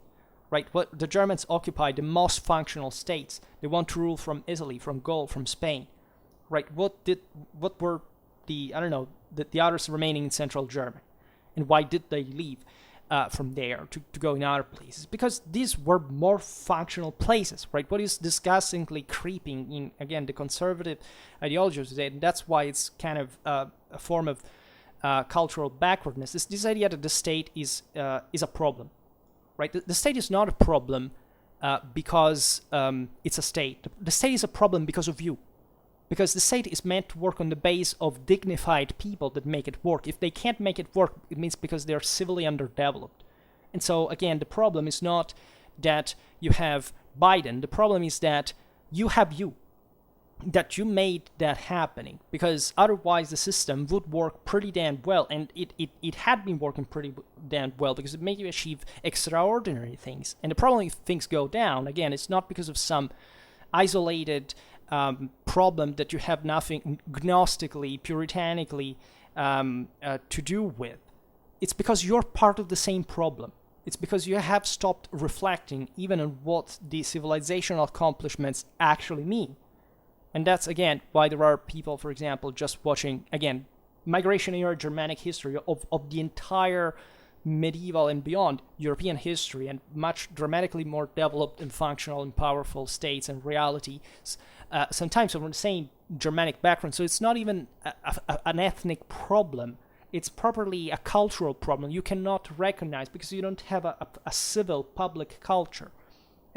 Right, what the Germans occupied the most functional states. They want to rule from Italy, from Gaul, from Spain. Right, what were the others remaining in Central Germany, and why did they leave from there to go in other places? Because these were more functional places, right? What is disgustingly creeping in, again, the conservative ideology of today, and that's why it's kind of a form of cultural backwardness, is this idea that the state is a problem. Right, the state is not a problem because it's a state. The state is a problem because of you. Because the state is meant to work on the base of dignified people that make it work. If they can't make it work, it means because they're civilly underdeveloped. And so, again, the problem is not that you have Biden. The problem is that you have you. That you made that happening, because otherwise the system would work pretty damn well, and it had been working pretty damn well, because it made you achieve extraordinary things. And the problem if things go down, again, it's not because of some isolated problem that you have nothing gnostically, puritanically to do with. It's because you're part of the same problem. It's because you have stopped reflecting even on what the civilizational accomplishments actually mean. And that's, again, why there are people, for example, just watching, again, migration era Germanic history of the entire medieval and beyond European history, and much dramatically more developed and functional and powerful states and realities, sometimes from the same Germanic background. So it's not even an ethnic problem. It's properly a cultural problem you cannot recognize because you don't have a civil public culture.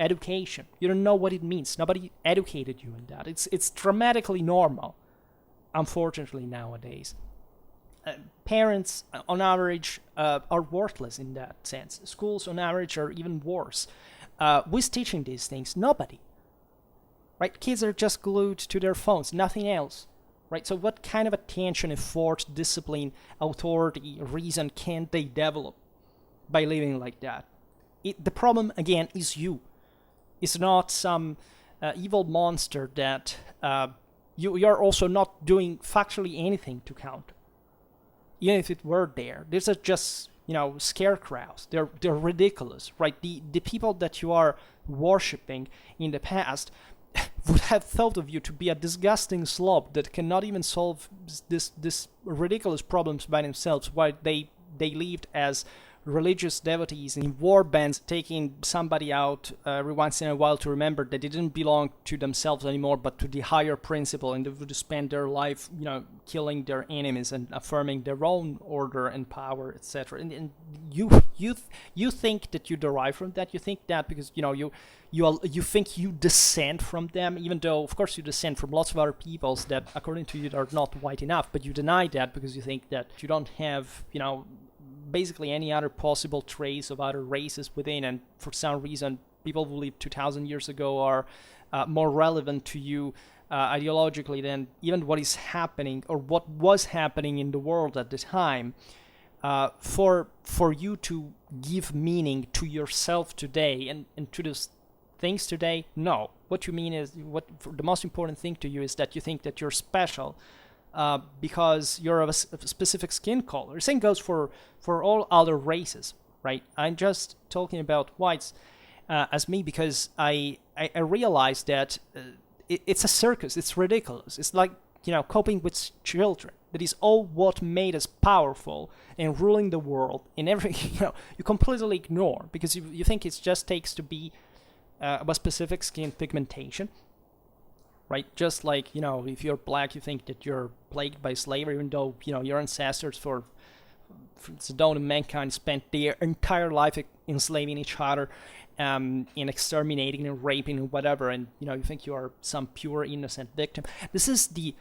Education. You don't know what it means. Nobody educated you in that. It's dramatically normal, unfortunately, nowadays. Parents, on average, are worthless in that sense. Schools, on average, are even worse. Who's teaching these things? Nobody. Right? Kids are just glued to their phones, nothing else. Right? So what kind of attention, effort, discipline, authority, reason can they develop by living like that? The problem, again, is you. It's not some evil monster that you're also not doing factually anything to counter. Even if it were there, these are just scarecrows. They're ridiculous, right? The people that you are worshipping in the past would have thought of you to be a disgusting slob that cannot even solve this ridiculous problems by themselves, while they lived as religious devotees in war bands, taking somebody out every once in a while to remember that they didn't belong to themselves anymore, but to the higher principle, and they would spend their life, killing their enemies and affirming their own order and power, etc. And you think that you derive from that. You think that because you think you descend from them, even though of course you descend from lots of other peoples that, according to you, are not white enough. But you deny that because you think that you don't have basically any other possible trace of other races within, and for some reason people who lived 2,000 years ago are more relevant to you ideologically than even what is happening or what was happening in the world at the time. For you to give meaning to yourself today and to those things today, no. What you mean is, the most important thing to you is that you think that you're special because you're of a specific skin color. The same goes for all other races, right? I'm just talking about whites as me because I realized that it's a circus. It's ridiculous. It's like coping with children. That is all what made us powerful and ruling the world. And everything you completely ignore because you think it just takes to be of a specific skin pigmentation. Right, just like if you're black, you think that you're plagued by slavery, even though your ancestors for the dawn of mankind spent their entire life enslaving each other, and exterminating and raping and whatever, and you think you are some pure innocent victim. This is the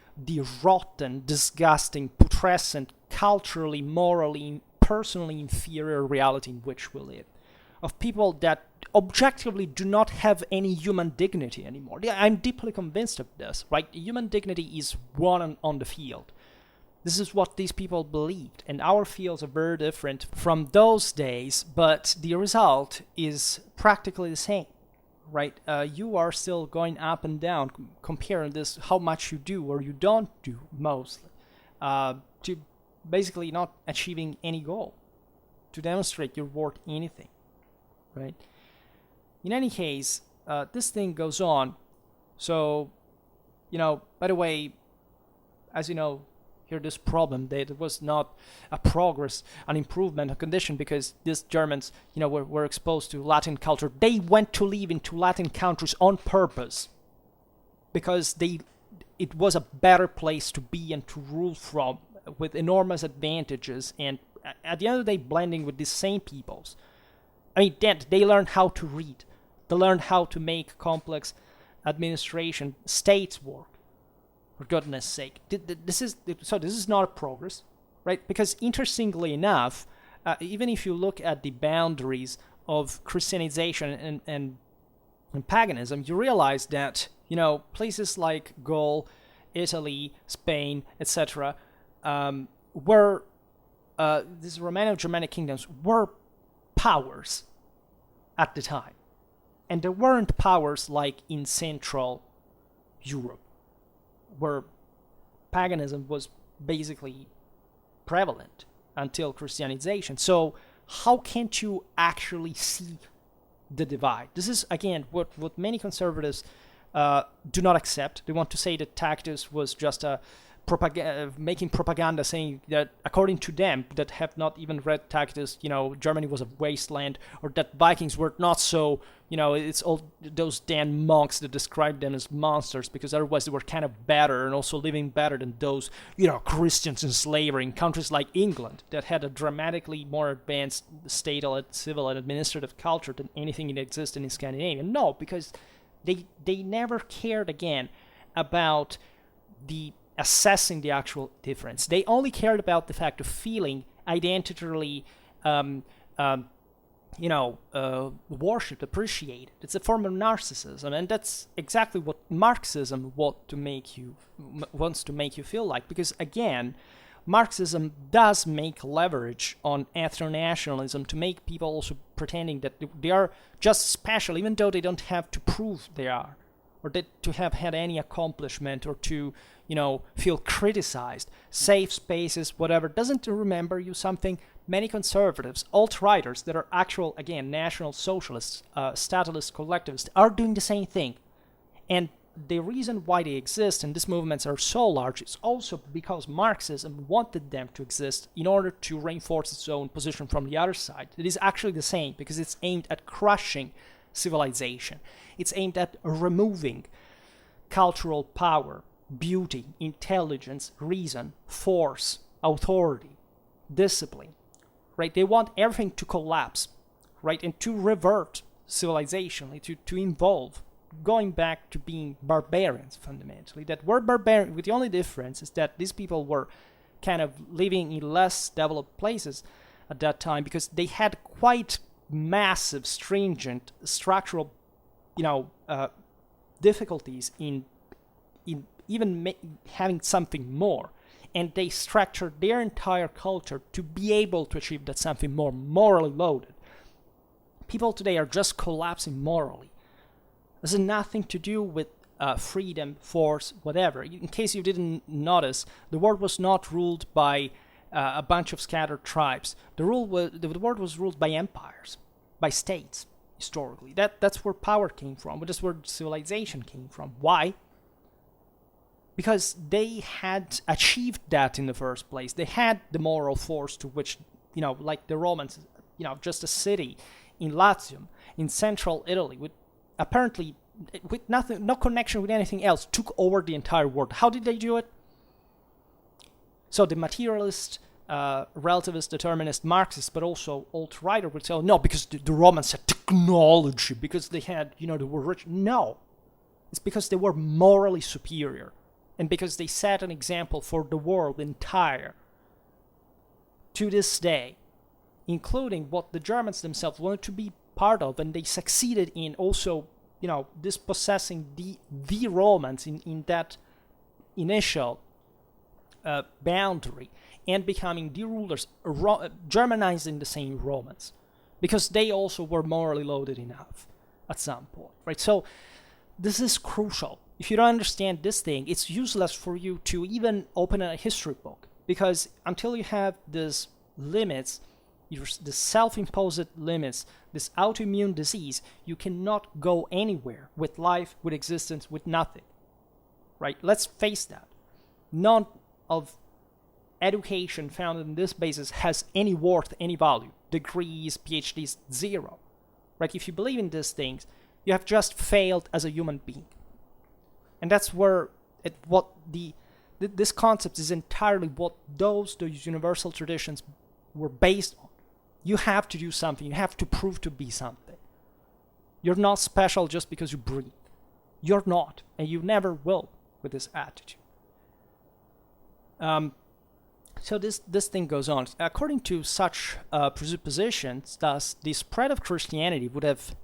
rotten, disgusting, putrescent, culturally, morally, personally inferior reality in which we live, of people that objectively do not have any human dignity anymore. I'm deeply convinced of this, right? Human dignity is won on the field. This is what these people believed, and our fields are very different from those days, but the result is practically the same, right? You are still going up and down, comparing this, how much you do or you don't do, mostly, to basically not achieving any goal, to demonstrate you're worth anything, right? In any case, this thing goes on. So, by the way, as you know, here this problem, that it was not a progress, an improvement, a condition, because these Germans, were exposed to Latin culture. They went to live into Latin countries on purpose because it was a better place to be and to rule from, with enormous advantages, and at the end of the day, blending with these same peoples. I mean, they learned how to read. They learned how to make complex administration states work. For goodness sake, this is not a progress, right? Because interestingly enough, even if you look at the boundaries of Christianization and paganism, you realize that places like Gaul, Italy, Spain, etc., were these Romano-Germanic kingdoms were powers at the time, and there weren't powers like in Central Europe, where paganism was basically prevalent until Christianization. So how can't you actually see the divide? This is, again, what many conservatives do not accept. They want to say that Tacitus was just making propaganda, saying that, according to them, that have not even read Tacitus, Germany was a wasteland, or that Vikings were not so, it's all those damn monks that described them as monsters, because otherwise they were kind of better and also living better than those, Christians in slavery in countries like England that had a dramatically more advanced state, civil, and administrative culture than anything that existed in Scandinavia. No, because they never cared, again, about the assessing the actual difference. They only cared about the fact of feeling identitarily, worshipped, appreciated. It's a form of narcissism, and that's exactly what Marxism wants to make you feel like. Because again, Marxism does make leverage on ethno-nationalism to make people also pretending that they are just special, even though they don't have to prove they are, or that to have had any accomplishment, or to, feel criticized. Safe spaces, whatever. Doesn't remember you something? Many conservatives, alt-righters that are actual, again, national socialists, statalist collectivists, are doing the same thing. And the reason why they exist and these movements are so large is also because Marxism wanted them to exist in order to reinforce its own position from the other side. It is actually the same, because it's aimed at crushing civilization. It's aimed at removing cultural power, beauty, intelligence, reason, force, authority, discipline. Right? They want everything to collapse, right? And to revert civilization, to evolve, going back to being barbarians, fundamentally. That were barbarian, with the only difference is that these people were kind of living in less developed places at that time, because they had quite massive, stringent, structural, difficulties in even having something more. And they structured their entire culture to be able to achieve that something more morally loaded. People today are just collapsing morally. This has nothing to do with freedom, force, whatever. In case you didn't notice, the world was not ruled by a bunch of scattered tribes. The world was ruled by empires, by states, historically. That's where power came from. That's where civilization came from. Why? Because they had achieved that in the first place. They had the moral force to which, like the Romans, just a city in Latium, in central Italy, with nothing, no connection with anything else, took over the entire world. How did they do it? So the materialist, relativist, determinist, Marxist, but also alt-righter would say, oh, no, because the Romans had technology, because they had, they were rich. No, it's because they were morally superior. And because they set an example for the world entire to this day, including what the Germans themselves wanted to be part of, and they succeeded in also, dispossessing the Romans in that initial boundary, and becoming the rulers, Germanizing the same Romans, because they also were morally loaded enough at some point, right? So this is crucial. If you don't understand this thing, it's useless for you to even open a history book, because until you have these limits, the self-imposed limits, this autoimmune disease, you cannot go anywhere with life, with existence, with nothing, right? Let's face that. None of education founded on this basis has any worth, any value. Degrees, PhDs, zero, right? If you believe in these things, you have just failed as a human being. And that's where this concept is entirely what those universal traditions were based on. You have to do something. You have to prove to be something. You're not special just because you breathe. You're not, and you never will with this attitude. So this thing goes on. According to such presuppositions, thus, the spread of Christianity would have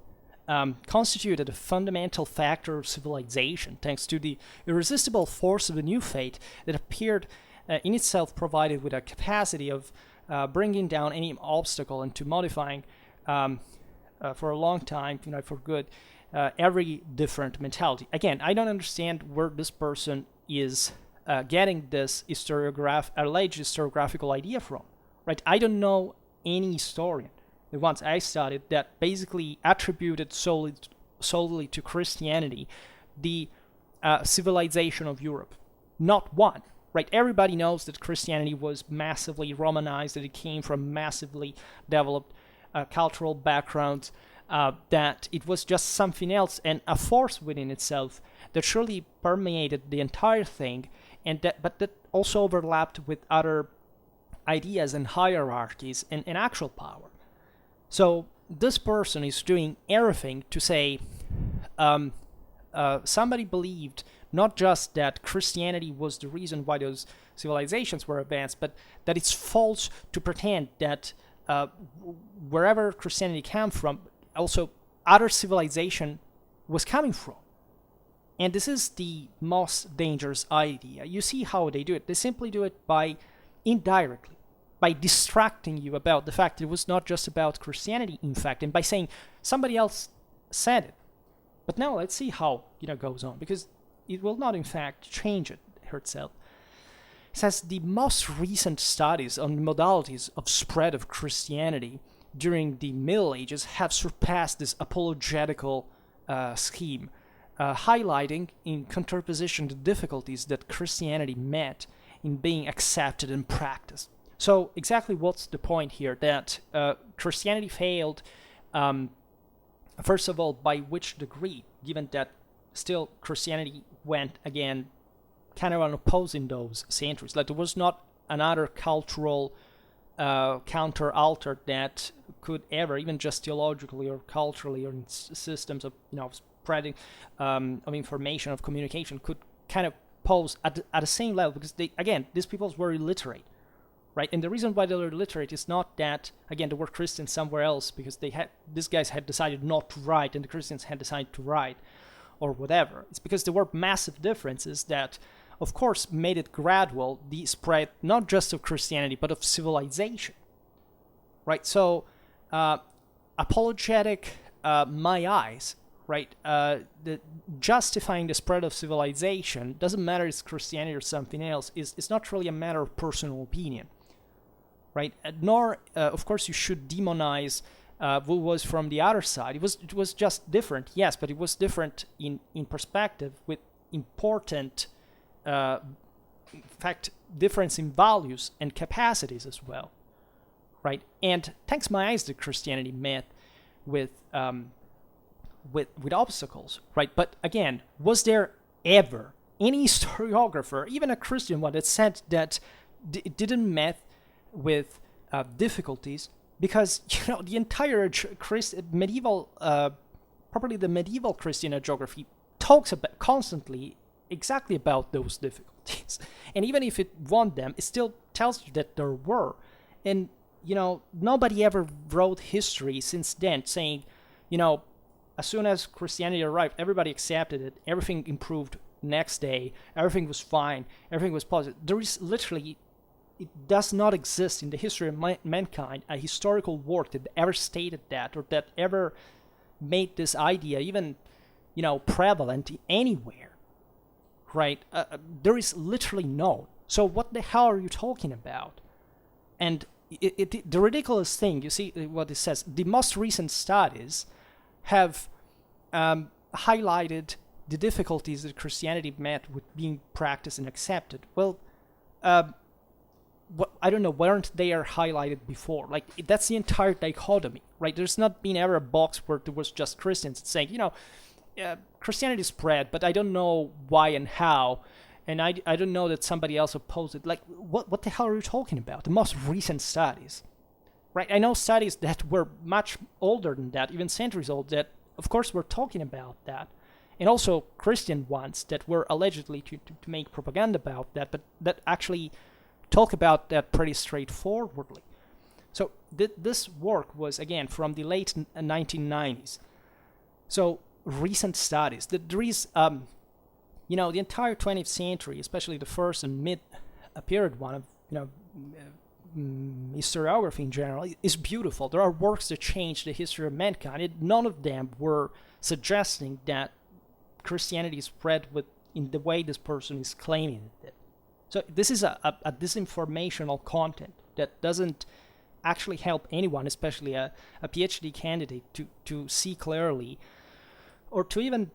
constituted a fundamental factor of civilization, thanks to the irresistible force of a new faith that appeared in itself provided with a capacity of bringing down any obstacle and to modifying for a long time, for good, every different mentality. Again, I don't understand where this person is getting this alleged historiographical idea from, right? I don't know any historian, the ones I studied, that basically attributed solely to Christianity the civilization of Europe. Not one, right? Everybody knows that Christianity was massively Romanized, that it came from massively developed cultural backgrounds, that it was just something else and a force within itself that surely permeated the entire thing, but that also overlapped with other ideas and hierarchies and actual power. So this person is doing everything to say somebody believed not just that Christianity was the reason why those civilizations were advanced, but that it's false to pretend that wherever Christianity came from, also other civilization was coming from. And this is the most dangerous idea. You see how they do it. They simply do it by indirectly, by distracting you about the fact that it was not just about Christianity, in fact, and by saying somebody else said it. But now let's see how goes on, because it will not, in fact, change it itself. It says the most recent studies on modalities of spread of Christianity during the Middle Ages have surpassed this apologetical scheme, highlighting in contraposition the difficulties that Christianity met in being accepted and practiced. So exactly what's the point here? That Christianity failed, first of all, by which degree, given that still Christianity went, again, kind of unopposed in those centuries. Like there was not another cultural counter-altar that could ever, even just theologically or culturally or in systems of spreading of information, of communication, could kind of pose at the same level, because these peoples were illiterate, right? And the reason why they were illiterate is not that, again, they were Christians somewhere else because these guys had decided not to write and the Christians had decided to write or whatever. It's because there were massive differences that, of course, made it gradual, the spread not just of Christianity but of civilization, right? So apologetic my eyes, right? Justifying the spread of civilization doesn't matter if it's Christianity or something else. It's not really a matter of personal opinion, right? Nor, of course, you should demonize who was from the other side. It was just different, yes, but it was different in perspective with important, in fact, difference in values and capacities as well, right? And thanks my eyes that Christianity met with obstacles, right? But again, was there ever any historiographer, even a Christian one, that said that it didn't met with difficulties? Because the entire medieval, probably the medieval Christian hagiography talks about constantly exactly about those difficulties, and even if it won them, it still tells you that there were. And nobody ever wrote history since then saying, as soon as Christianity arrived, everybody accepted it, everything improved next day, everything was fine, everything was positive. There is literally, it does not exist in the history of mankind a historical work that ever stated that, or that ever made this idea even, prevalent anywhere, right? There is literally no. So what the hell are you talking about? And the ridiculous thing, you see what it says, the most recent studies have highlighted the difficulties that Christianity met with being practiced and accepted. Well, I don't know, weren't they highlighted before? Like, that's the entire dichotomy, right? There's not been ever a box where there was just Christians saying, Christianity spread, but I don't know why and how, and I don't know that somebody else opposed it. Like, what the hell are you talking about? The most recent studies, right? I know studies that were much older than that, even centuries old, that, of course, were talking about that. And also Christian ones that were allegedly to make propaganda about that, but that actually talk about that pretty straightforwardly. So this work was, again, from the late 1990s. So recent studies. There is, the entire 20th century, especially the first and mid period one of, historiography in general, is beautiful. There are works that change the history of mankind. None of them were suggesting that Christianity spread in the way this person is claiming it did. So this is a disinformational content that doesn't actually help anyone, especially a PhD candidate, to see clearly, or to even,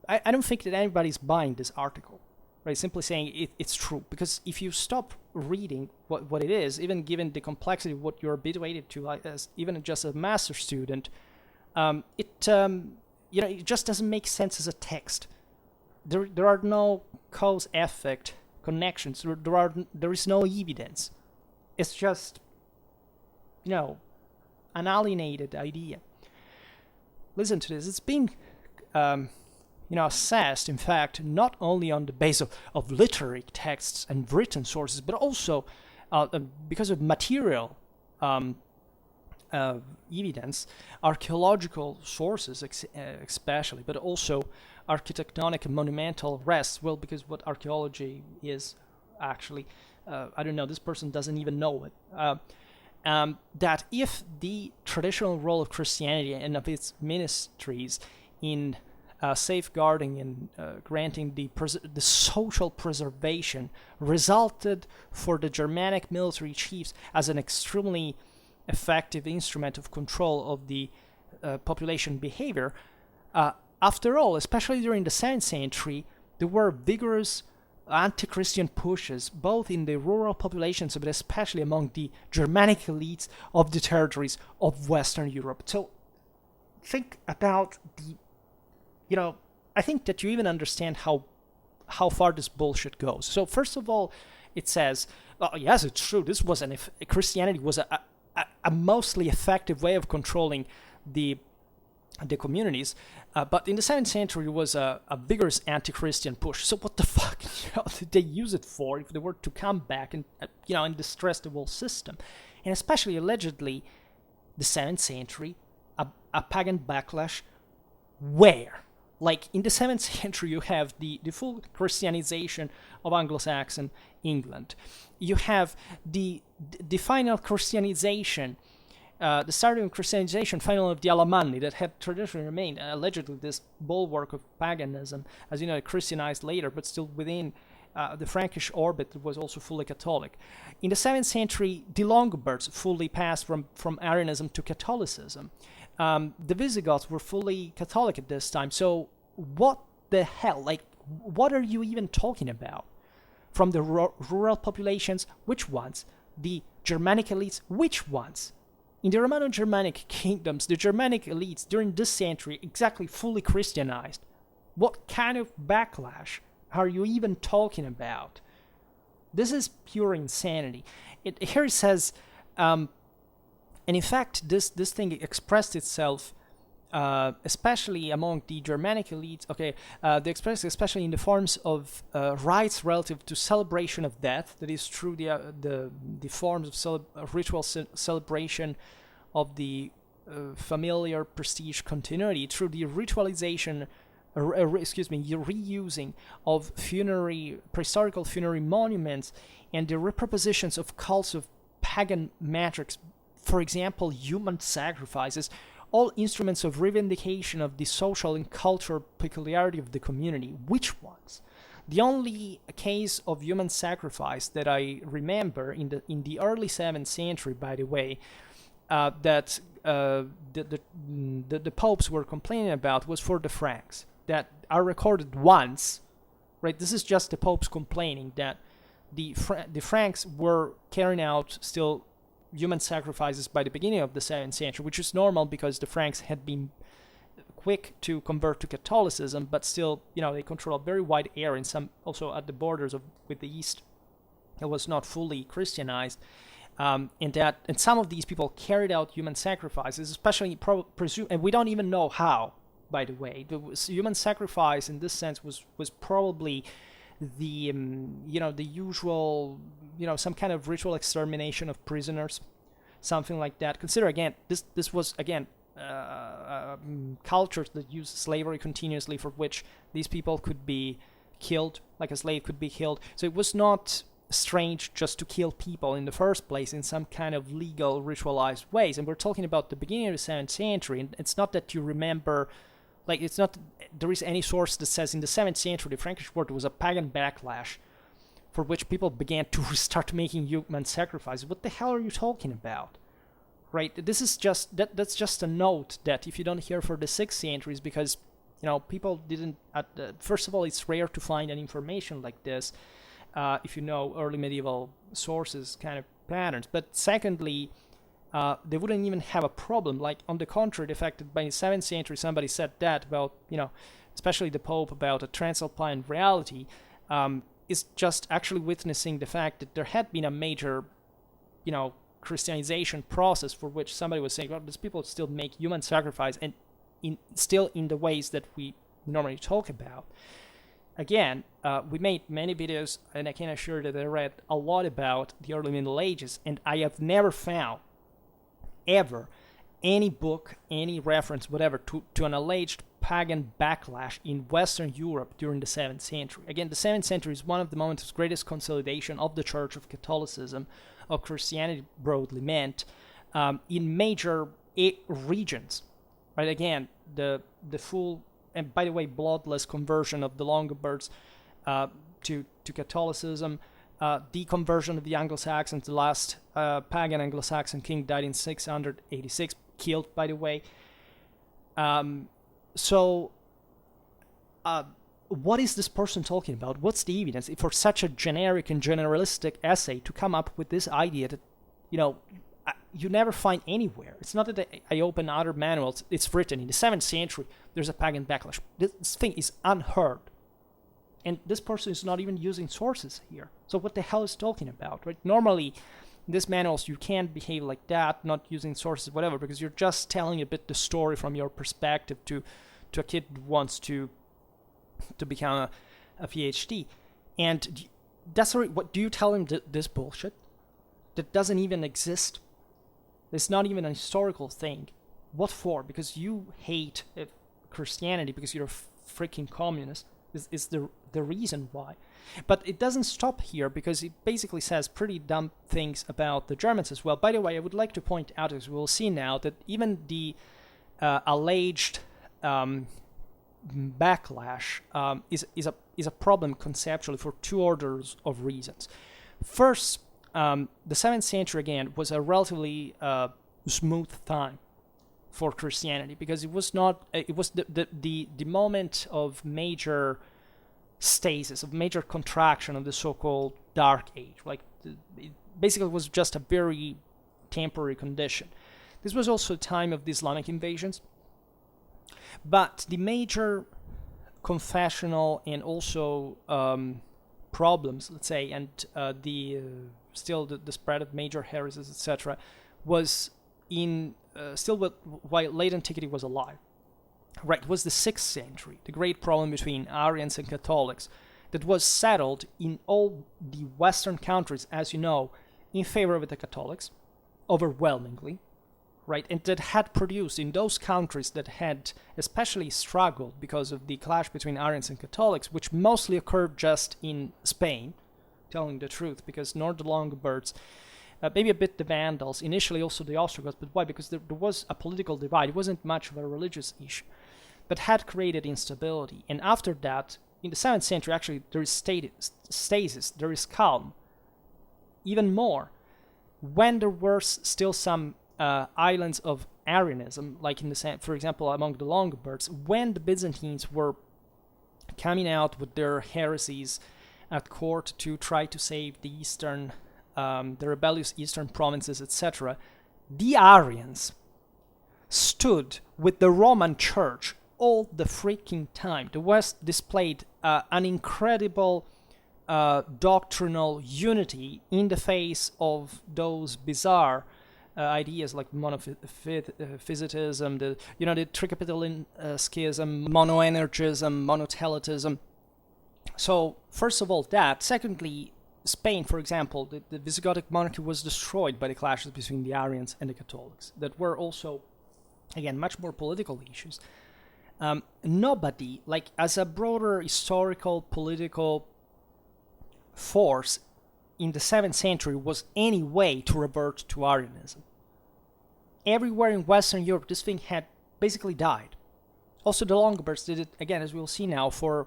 I don't think that anybody's buying this article, right? Simply saying it's true. Because if you stop reading what it is, even given the complexity of what you're habituated to, like as even just a master's student, it just doesn't make sense as a text. There are no cause-effect connections. There is no evidence. It's just, an alienated idea. Listen to this. It's been assessed, in fact, not only on the basis of literary texts and written sources, but also because of material evidence, archaeological sources especially, but also architectonic and monumental rests. Well, because what archaeology is actually, I don't know, this person doesn't even know it. That if the traditional role of Christianity and of its ministries in safeguarding and granting the social preservation resulted for the Germanic military chiefs as an extremely effective instrument of control of the population behavior, after all, especially during the 7th century, there were vigorous anti-Christian pushes, both in the rural populations, but especially among the Germanic elites of the territories of Western Europe. So think about I think that you even understand how far this bullshit goes. So first of all, it says, yes, it's true, this was Christianity was a mostly effective way of controlling the communities, but in the 7th century it was a vigorous anti-Christian push. So what the fuck did they use it for if they were to come back and and distress the whole system? And especially allegedly the 7th century, a pagan backlash where? Like in the 7th century, you have the full Christianization of Anglo-Saxon England. You have the final Christianization, the starting of Christianization, final of the Alemanni that had traditionally remained allegedly this bulwark of paganism, as you know, Christianized later, but still within the Frankish orbit was also fully Catholic. In the 7th century, the Longobards fully passed from Arianism to Catholicism. The Visigoths were fully Catholic at this time. So what the hell? Like, what are you even talking about? From the rural populations, which ones? The Germanic elites, which ones? In the Romano-Germanic kingdoms, the Germanic elites during this century exactly fully Christianized. What kind of backlash are you even talking about? This is pure insanity. Here it says, and in fact, this thing expressed itself, especially among the Germanic elites. Okay, they expressed especially in the forms of rites relative to celebration of death. That is through the forms of ritual celebration of the familiar prestige continuity, through the ritualization. Reusing of prehistorical funerary monuments, and the repropositions of cults of pagan metrics, for example, human sacrifices, all instruments of revindication of the social and cultural peculiarity of the community. Which ones? The only case of human sacrifice that I remember in the early 7th century, by the way, that the popes were complaining about was for the Franks, that are recorded once, right? This is just the popes complaining that the Franks were carrying out still human sacrifices by the beginning of the 7th century, which is normal because the Franks had been quick to convert to Catholicism, but still, they control a very wide area, and some also at the borders with the East, it was not fully Christianized. And some of these people carried out human sacrifices, especially and we don't even know how. By the way, the human sacrifice in this sense was probably the the usual some kind of ritual extermination of prisoners, something like that. Consider again, this was again cultures that used slavery continuously, for which these people could be killed, like a slave could be killed. So it was not strange just to kill people in the first place in some kind of legal ritualized ways. And we're talking about the beginning of the 7th century, and it's not that you remember. Like, it's not, there is any source that says in the 7th century the Frankish war was a pagan backlash for which people began to start making human sacrifices. What the hell are you talking about? Right? This is just, that's just a note that if you don't hear for the 6th centuries, because, people didn't, first of all, it's rare to find any information like this, if you know early medieval sources kind of patterns. But secondly, they wouldn't even have a problem. Like, on the contrary, the fact that by the 7th century somebody said that about, especially the Pope, about a transalpine reality, is just actually witnessing the fact that there had been a major, Christianization process for which somebody was saying, well, these people still make human sacrifice, and still in the ways that we normally talk about. Again, we made many videos, and I can assure that I read a lot about the early Middle Ages, and I have never found, ever, any book, any reference, whatever, to an alleged pagan backlash in Western Europe during the 7th century. Again, the 7th century is one of the moments of greatest consolidation of the Church, of Catholicism, of Christianity broadly meant, in major regions. Right? Again, the full, and by the way, bloodless conversion of the Longobards to Catholicism, the conversion of the Anglo-Saxons. The last pagan Anglo-Saxon king died in 686, killed, by the way. So, what is this person talking about? What's the evidence for such a generic and generalistic essay to come up with this idea that, you never find anywhere? It's not that I open other manuals. It's written in the 7th century, there's a pagan backlash. This thing is unheard. And this person is not even using sources here. So what the hell is talking about, right? Normally, in these manuals, you can't behave like that, not using sources, whatever, because you're just telling a bit the story from your perspective to a kid who wants to become a PhD. And that's what do you tell him this bullshit that doesn't even exist? It's not even a historical thing. What for? Because you hate Christianity because you're a freaking communist is the reason why. But it doesn't stop here, because it basically says pretty dumb things about the Germans as well. By the way, I would like to point out, as we'll see now, that even the alleged backlash is a problem conceptually for two orders of reasons. First, the 7th century, again, was a relatively smooth time for Christianity, because it was the moment of major stasis, of major contraction of the so-called Dark Age. Like, it basically was just a very temporary condition. This was also a time of the Islamic invasions, but the major confessional and also problems, let's say, and the spread of major heresies, etc., was in while late antiquity was alive. Right, it was the 6th century, the great problem between Arians and Catholics, that was settled in all the Western countries, as you know, in favor of the Catholics, overwhelmingly, right, and that had produced in those countries that had especially struggled because of the clash between Arians and Catholics, which mostly occurred just in Spain, telling the truth, because nor the Longobards, maybe a bit the Vandals, initially also the Ostrogoths, but why? Because there was a political divide. It wasn't much of a religious issue, but had created instability. And after that, in the 7th century, actually, there is stasis, there is calm. Even more, when there were still some islands of Arianism, like for example, among the Longobards, when the Byzantines were coming out with their heresies at court to try to save the the rebellious eastern provinces, etc., the Arians stood with the Roman Church all the freaking time. The West displayed an incredible doctrinal unity in the face of those bizarre ideas like monophysitism, the Tricapitolin schism, monoenergism, monotelitism. So, first of all, that. Secondly, Spain, for example, the Visigothic monarchy was destroyed by the clashes between the Arians and the Catholics, that were also, again, much more political issues. Nobody, like, as a broader historical, political force in the 7th century, was any way to revert to Arianism. Everywhere in Western Europe, this thing had basically died. Also, the Longobards did it, again, as we'll see now, for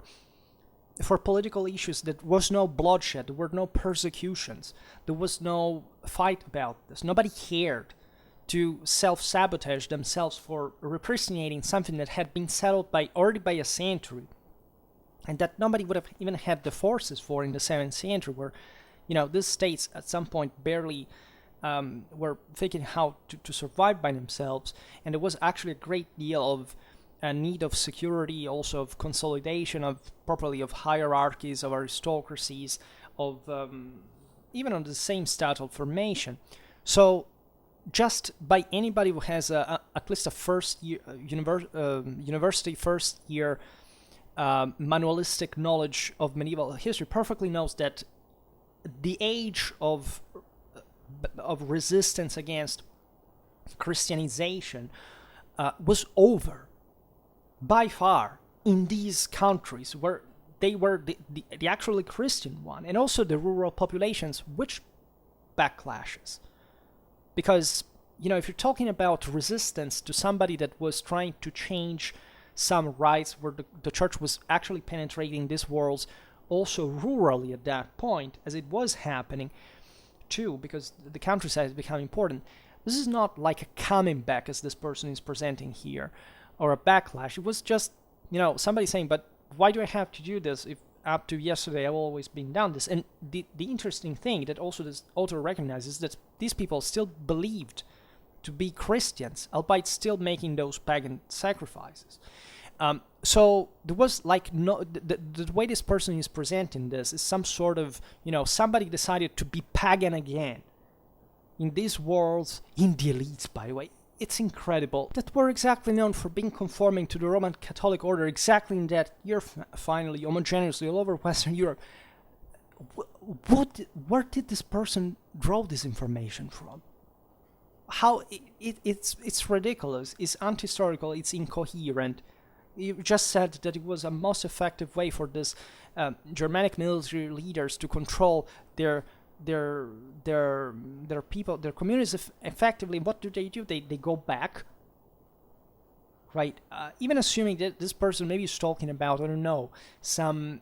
political issues. There was no bloodshed, there were no persecutions, there was no fight about this. Nobody cared to self-sabotage themselves for representating something that had been settled already by a century, and that nobody would have even had the forces for in the 7th century, where, these states at some point barely were thinking how to survive by themselves, and there was actually a great deal of a need of security, also of consolidation, of hierarchies, of aristocracies, of even on the same statal formation. So, just by anybody who has at least a first year university first year manualistic knowledge of medieval history perfectly knows that the age of resistance against Christianization was over by far in these countries where they were the actually Christian one, and also the rural populations, which backlashes. Because, if you're talking about resistance to somebody that was trying to change some rights where the church was actually penetrating these worlds also rurally at that point, as it was happening too, because the countryside has become important. This is not like a coming back as this person is presenting here, or a backlash. It was just, somebody saying, but why do I have to do this if up to yesterday I've always been down this? And the interesting thing that also this author recognizes is that these people still believed to be Christians, albeit still making those pagan sacrifices. So there was the way this person is presenting this is some sort of, somebody decided to be pagan again in these worlds, in the elites, by the way. It's incredible that we're exactly known for being conforming to the Roman Catholic order exactly in that year, finally, homogeneously all over Western Europe. Where did this person draw this information from? How it's ridiculous, it's anti-historical, it's incoherent. You just said that it was a most effective way for this Germanic military leaders to control their people, their communities effectively. What do? They go back, right? Even assuming that this person maybe is talking about, I don't know, some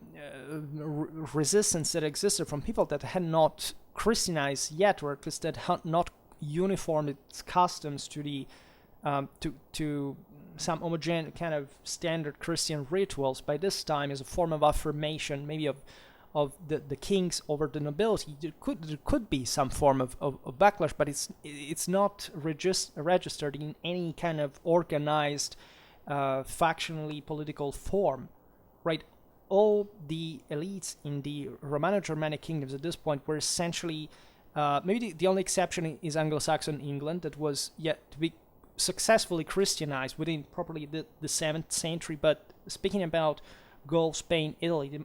resistance that existed from people that had not Christianized yet, or at least that had not uniformed its customs to the to some homogeneous kind of standard Christian rituals by this time as a form of affirmation, maybe of the kings over the nobility. There could be some form of backlash, but it's not registered in any kind of organized, factionally political form, right? All the elites in the Romano-Germanic kingdoms at this point were essentially, maybe the only exception is Anglo-Saxon England, that was yet to be successfully Christianized within probably the 7th century. But speaking about Gaul, Spain, Italy,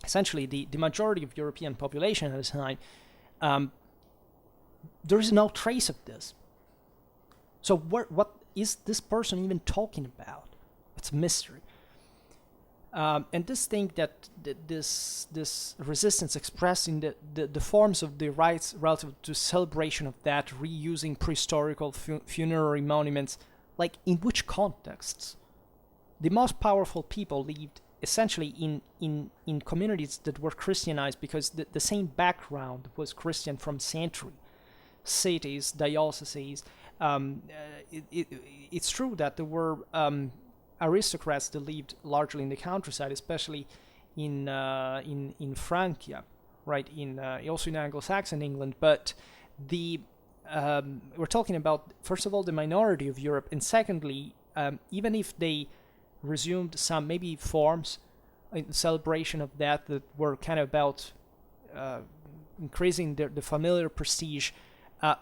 essentially the majority of European population at the time, there is no trace of this. So what is this person even talking about? It's a mystery. And this thing that this resistance expressed in the forms of the rites relative to celebration of that, reusing prehistorical funerary monuments, like in which contexts? The most powerful people lived essentially in communities that were Christianized because the same background was Christian from century. Cities, dioceses. It's true that there were aristocrats that lived largely in the countryside, especially in Francia, right? Also in Anglo-Saxon England. But we're talking about, first of all, the minority of Europe, and secondly, even if they resumed some maybe forms in celebration of that were kind of about increasing the familiar prestige,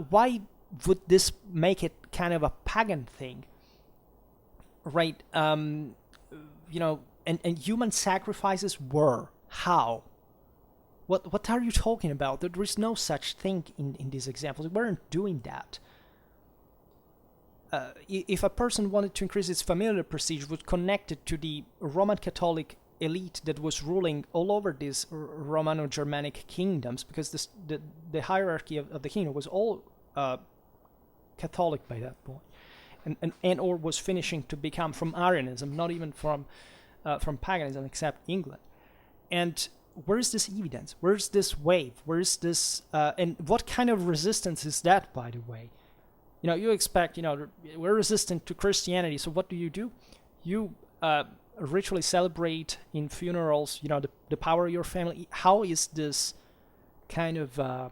why would this make it kind of a pagan thing? Right, and human sacrifices were how? What are you talking about? There is no such thing in these examples. We weren't doing that. If a person wanted to increase its familiar prestige, would connect it to the Roman Catholic elite that was ruling all over these Romano-Germanic kingdoms, because the hierarchy of the kingdom was all Catholic by that point. And or was finishing to become from Arianism, not even from paganism, except England. And where is this evidence? Where is this wave? Where is this? And what kind of resistance is that, by the way? You expect, we're resistant to Christianity, so what do? You ritually celebrate in funerals, the power of your family. How is this kind of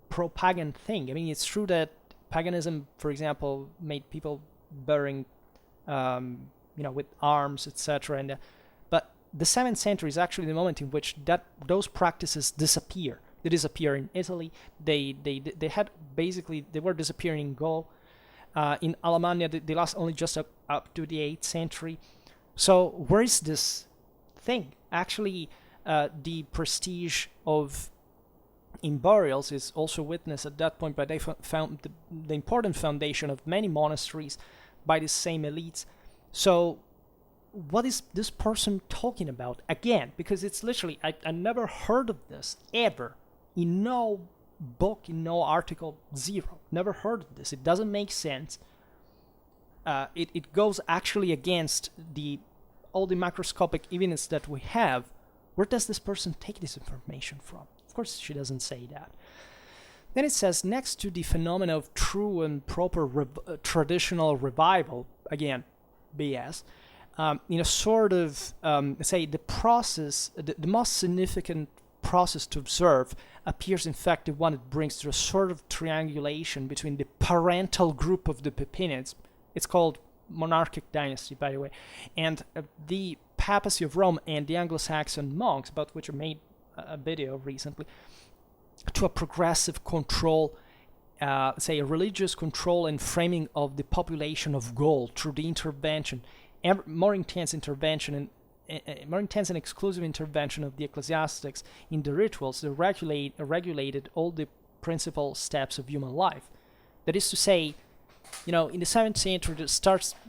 pro-pagan thing? I mean, it's true that paganism, for example, made people burying, with arms, etc. But the 7th century is actually the moment in which those practices disappear. They disappear in Italy. They were disappearing in Gaul. in Alemannia, they last only just up to the 8th century. So where is this thing? Actually, the prestige of in burials is also witnessed at that point, but they found the important foundation of many monasteries by the same elites. So what is this person talking about? Again, because it's literally, I never heard of this, ever. In no book, in no article, zero. Never heard of this. It doesn't make sense. It goes actually against all the macroscopic evidence that we have. Where does this person take this information from? Of course, she doesn't say that. Then it says, next to the phenomena of true and proper traditional revival, again, BS, in a sort of, say, the process, the most significant process to observe appears in fact the one that brings to a sort of triangulation between the parental group of the Pepinids, it's called monarchic dynasty, by the way, and the papacy of Rome and the Anglo-Saxon monks, about which I made a video recently, to a progressive control, say a religious control and framing of the population of Gaul through the intervention, more intense intervention and more intense and exclusive intervention of the ecclesiastics in the rituals that regulated all the principal steps of human life. That is to say, in the 7th century,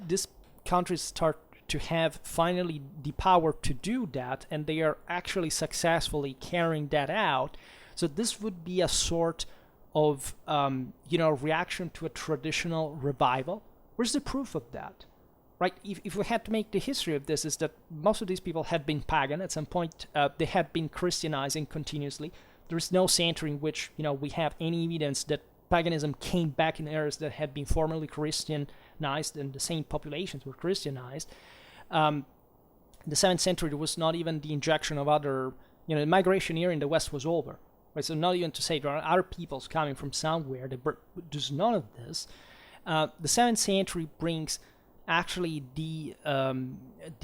these countries start to have finally the power to do that, and they are actually successfully carrying that out. So this would be a sort of, reaction to a traditional revival. Where's the proof of that? Right? If we had to make the history of this, is that most of these people had been pagan at some point. They had been Christianizing continuously. There is no century in which we have any evidence that paganism came back in areas that had been formerly Christianized, and the same populations were Christianized. The 7th century, there was not even the injection of other, the migration here in the West was over. Right? So not even to say there are other peoples coming from somewhere. There's none of this. The 7th century brings actually the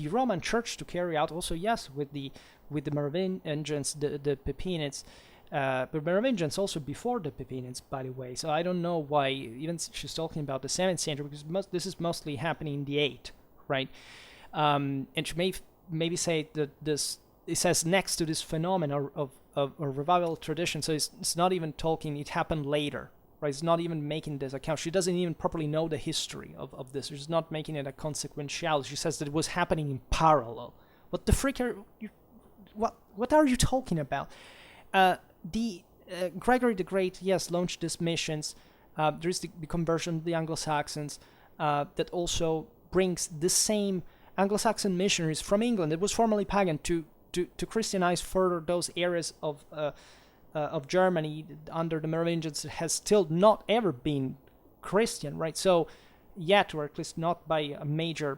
Roman Church to carry out also, yes, with the Merovingians, the Pepinids, but Merovingians also before the Pepinids, by the way. So I don't know why even she's talking about the 7th century, because this is mostly happening in the 8th, right? And she may maybe say that it says next to this phenomenon of a revival tradition, so it's not even talking, it happened later. Right, it's not even making this account. She doesn't even properly know the history of this. She's not making it a consequentiality. She says that it was happening in parallel. What the frick are you? What are you talking about? Gregory the Great, yes, launched these missions. There is the conversion of the Anglo-Saxons that also brings the same Anglo-Saxon missionaries from England that was formerly pagan to Christianize further those areas of Germany under the Merovingians has still not ever been Christian, right? So yet, or at least not by a major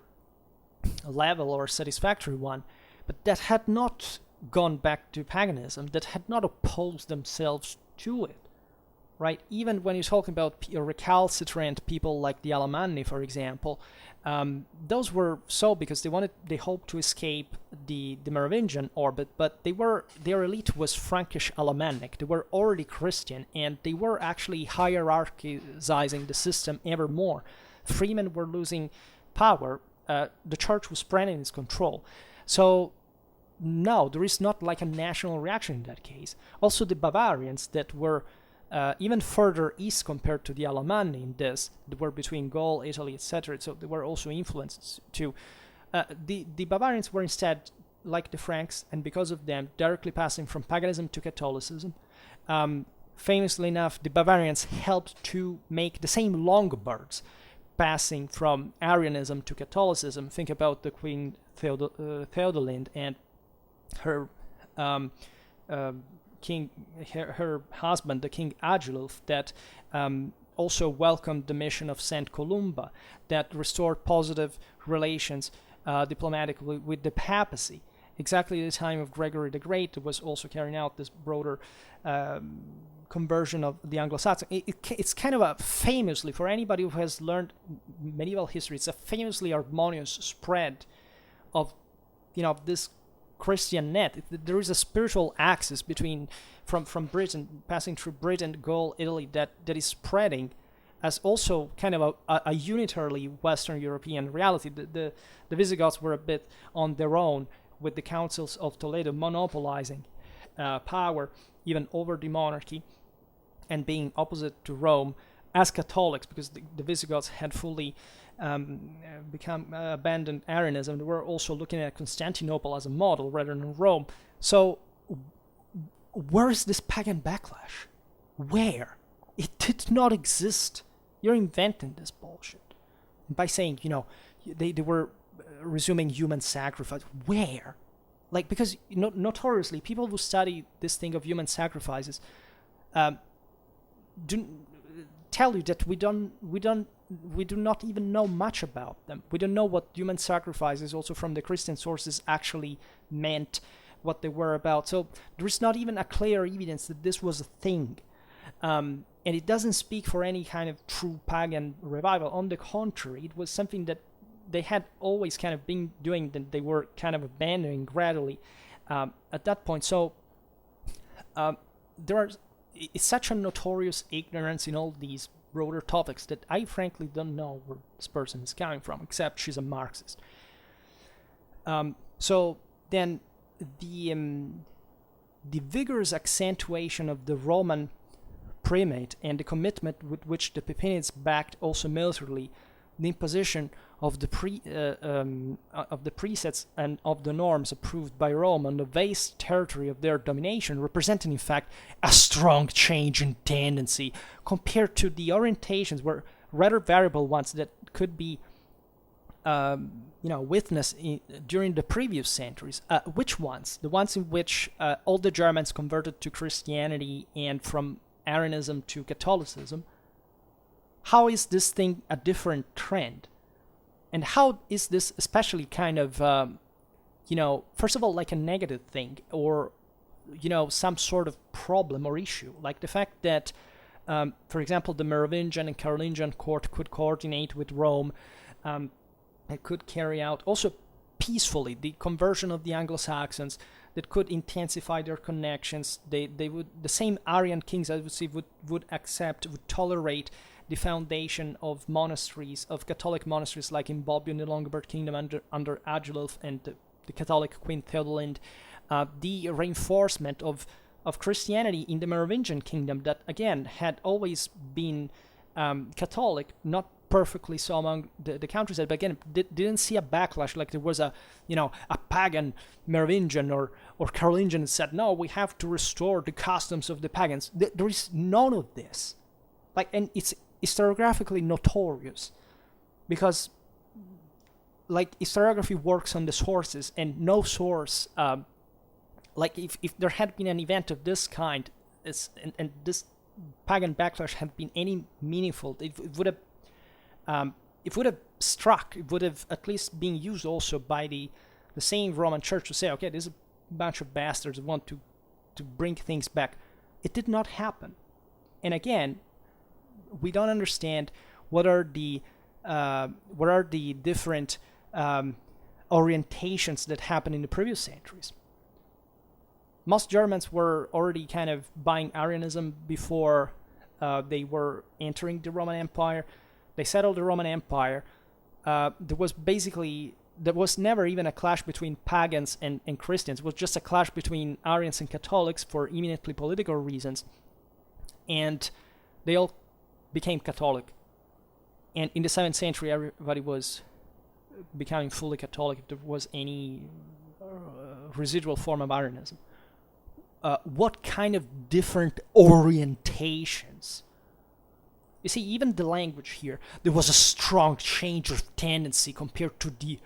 level or satisfactory one, but that had not gone back to paganism, that had not opposed themselves to it, right? Even when you're talking about recalcitrant people like the Alemanni, for example, those were so because they hoped to escape the Merovingian orbit, but their elite was Frankish Alemannic. They were already Christian, and they were actually hierarchizing the system ever more. Freemen were losing power. The church was spreading its control. So no, there is not like a national reaction in that case. Also, the Bavarians that were even further east compared to the Alemanni in this, they were between Gaul, Italy, etc. So they were also influenced too. The Bavarians were instead like the Franks, and because of them, directly passing from paganism to Catholicism. Famously enough, the Bavarians helped to make the same Longobards passing from Arianism to Catholicism. Think about the Queen Theodolind and her king, her husband, the King Agilulf, that also welcomed the mission of Saint Columba, that restored positive relations diplomatically with the papacy. Exactly at the time of Gregory the Great, was also carrying out this broader conversion of the Anglo-Saxon. It's kind of a famously, for anybody who has learned medieval history, it's a famously harmonious spread of this Christian net. There is a spiritual axis from Britain, passing through Britain, Gaul, Italy, that is spreading as also kind of a unitarily Western European reality. The Visigoths were a bit on their own, with the councils of Toledo monopolizing power even over the monarchy, and being opposite to Rome as Catholics, because the Visigoths had fully abandoned Arianism. They were also looking at Constantinople as a model rather than Rome. So where is this pagan backlash? Where? It did not exist. You're inventing this bullshit by saying, they were resuming human sacrifice. Where? Like, because notoriously, people who study this thing of human sacrifices do tell you that we do not even know much about them. We don't know what human sacrifices, also from the Christian sources, actually meant, what they were about. So there is not even a clear evidence that this was a thing. And it doesn't speak for any kind of true pagan revival. On the contrary, it was something that they had always kind of been doing, that they were kind of abandoning gradually at that point. So it's such a notorious ignorance in all these broader topics that I frankly don't know where this person is coming from, except she's a Marxist. So then the vigorous accentuation of the Roman primate and the commitment with which the Pepinids backed also militarily the imposition of the precepts and of the norms approved by Rome on the vast territory of their domination, representing in fact a strong change in tendency compared to the orientations, were rather variable ones that could be witnessed during the previous centuries. Which ones? The ones in which all the Germans converted to Christianity and from Arianism to Catholicism. How is this thing a different trend? And how is this especially kind of, first of all, like a negative thing, or, some sort of problem or issue? Like the fact that, for example, the Merovingian and Carolingian court could coordinate with Rome, and could carry out also peacefully the conversion of the Anglo-Saxons, that could intensify their connections. They would, the same Arian kings, I would say, would tolerate the foundation of monasteries, of Catholic monasteries, like in Bobbio in the Longobards kingdom under Agilulf and the Catholic Queen Theodolind, the reinforcement of Christianity in the Merovingian kingdom, that again had always been Catholic, not perfectly so among the countryside, but again didn't see a backlash, like there was a pagan Merovingian or Carolingian that said, no, we have to restore the customs of the pagans. There is none of this. And it's historiographically notorious, because historiography works on the sources, and no source, if there had been an event of this kind, and this pagan backlash had been any meaningful, it would have struck, it would have at least been used also by the same Roman Church to say, okay, there's a bunch of bastards who want to bring things back. It did not happen. And again, we don't understand what are the different orientations that happened in the previous centuries. Most Germans were already kind of buying Arianism before they were entering the Roman Empire. They settled the Roman Empire. There was never even a clash between pagans and Christians. It was just a clash between Arians and Catholics for eminently political reasons. And they all became Catholic. And in the 7th century, everybody was becoming fully Catholic if there was any residual form of Arianism. What kind of different orientations? You see, even the language here, there was a strong change of tendency compared to the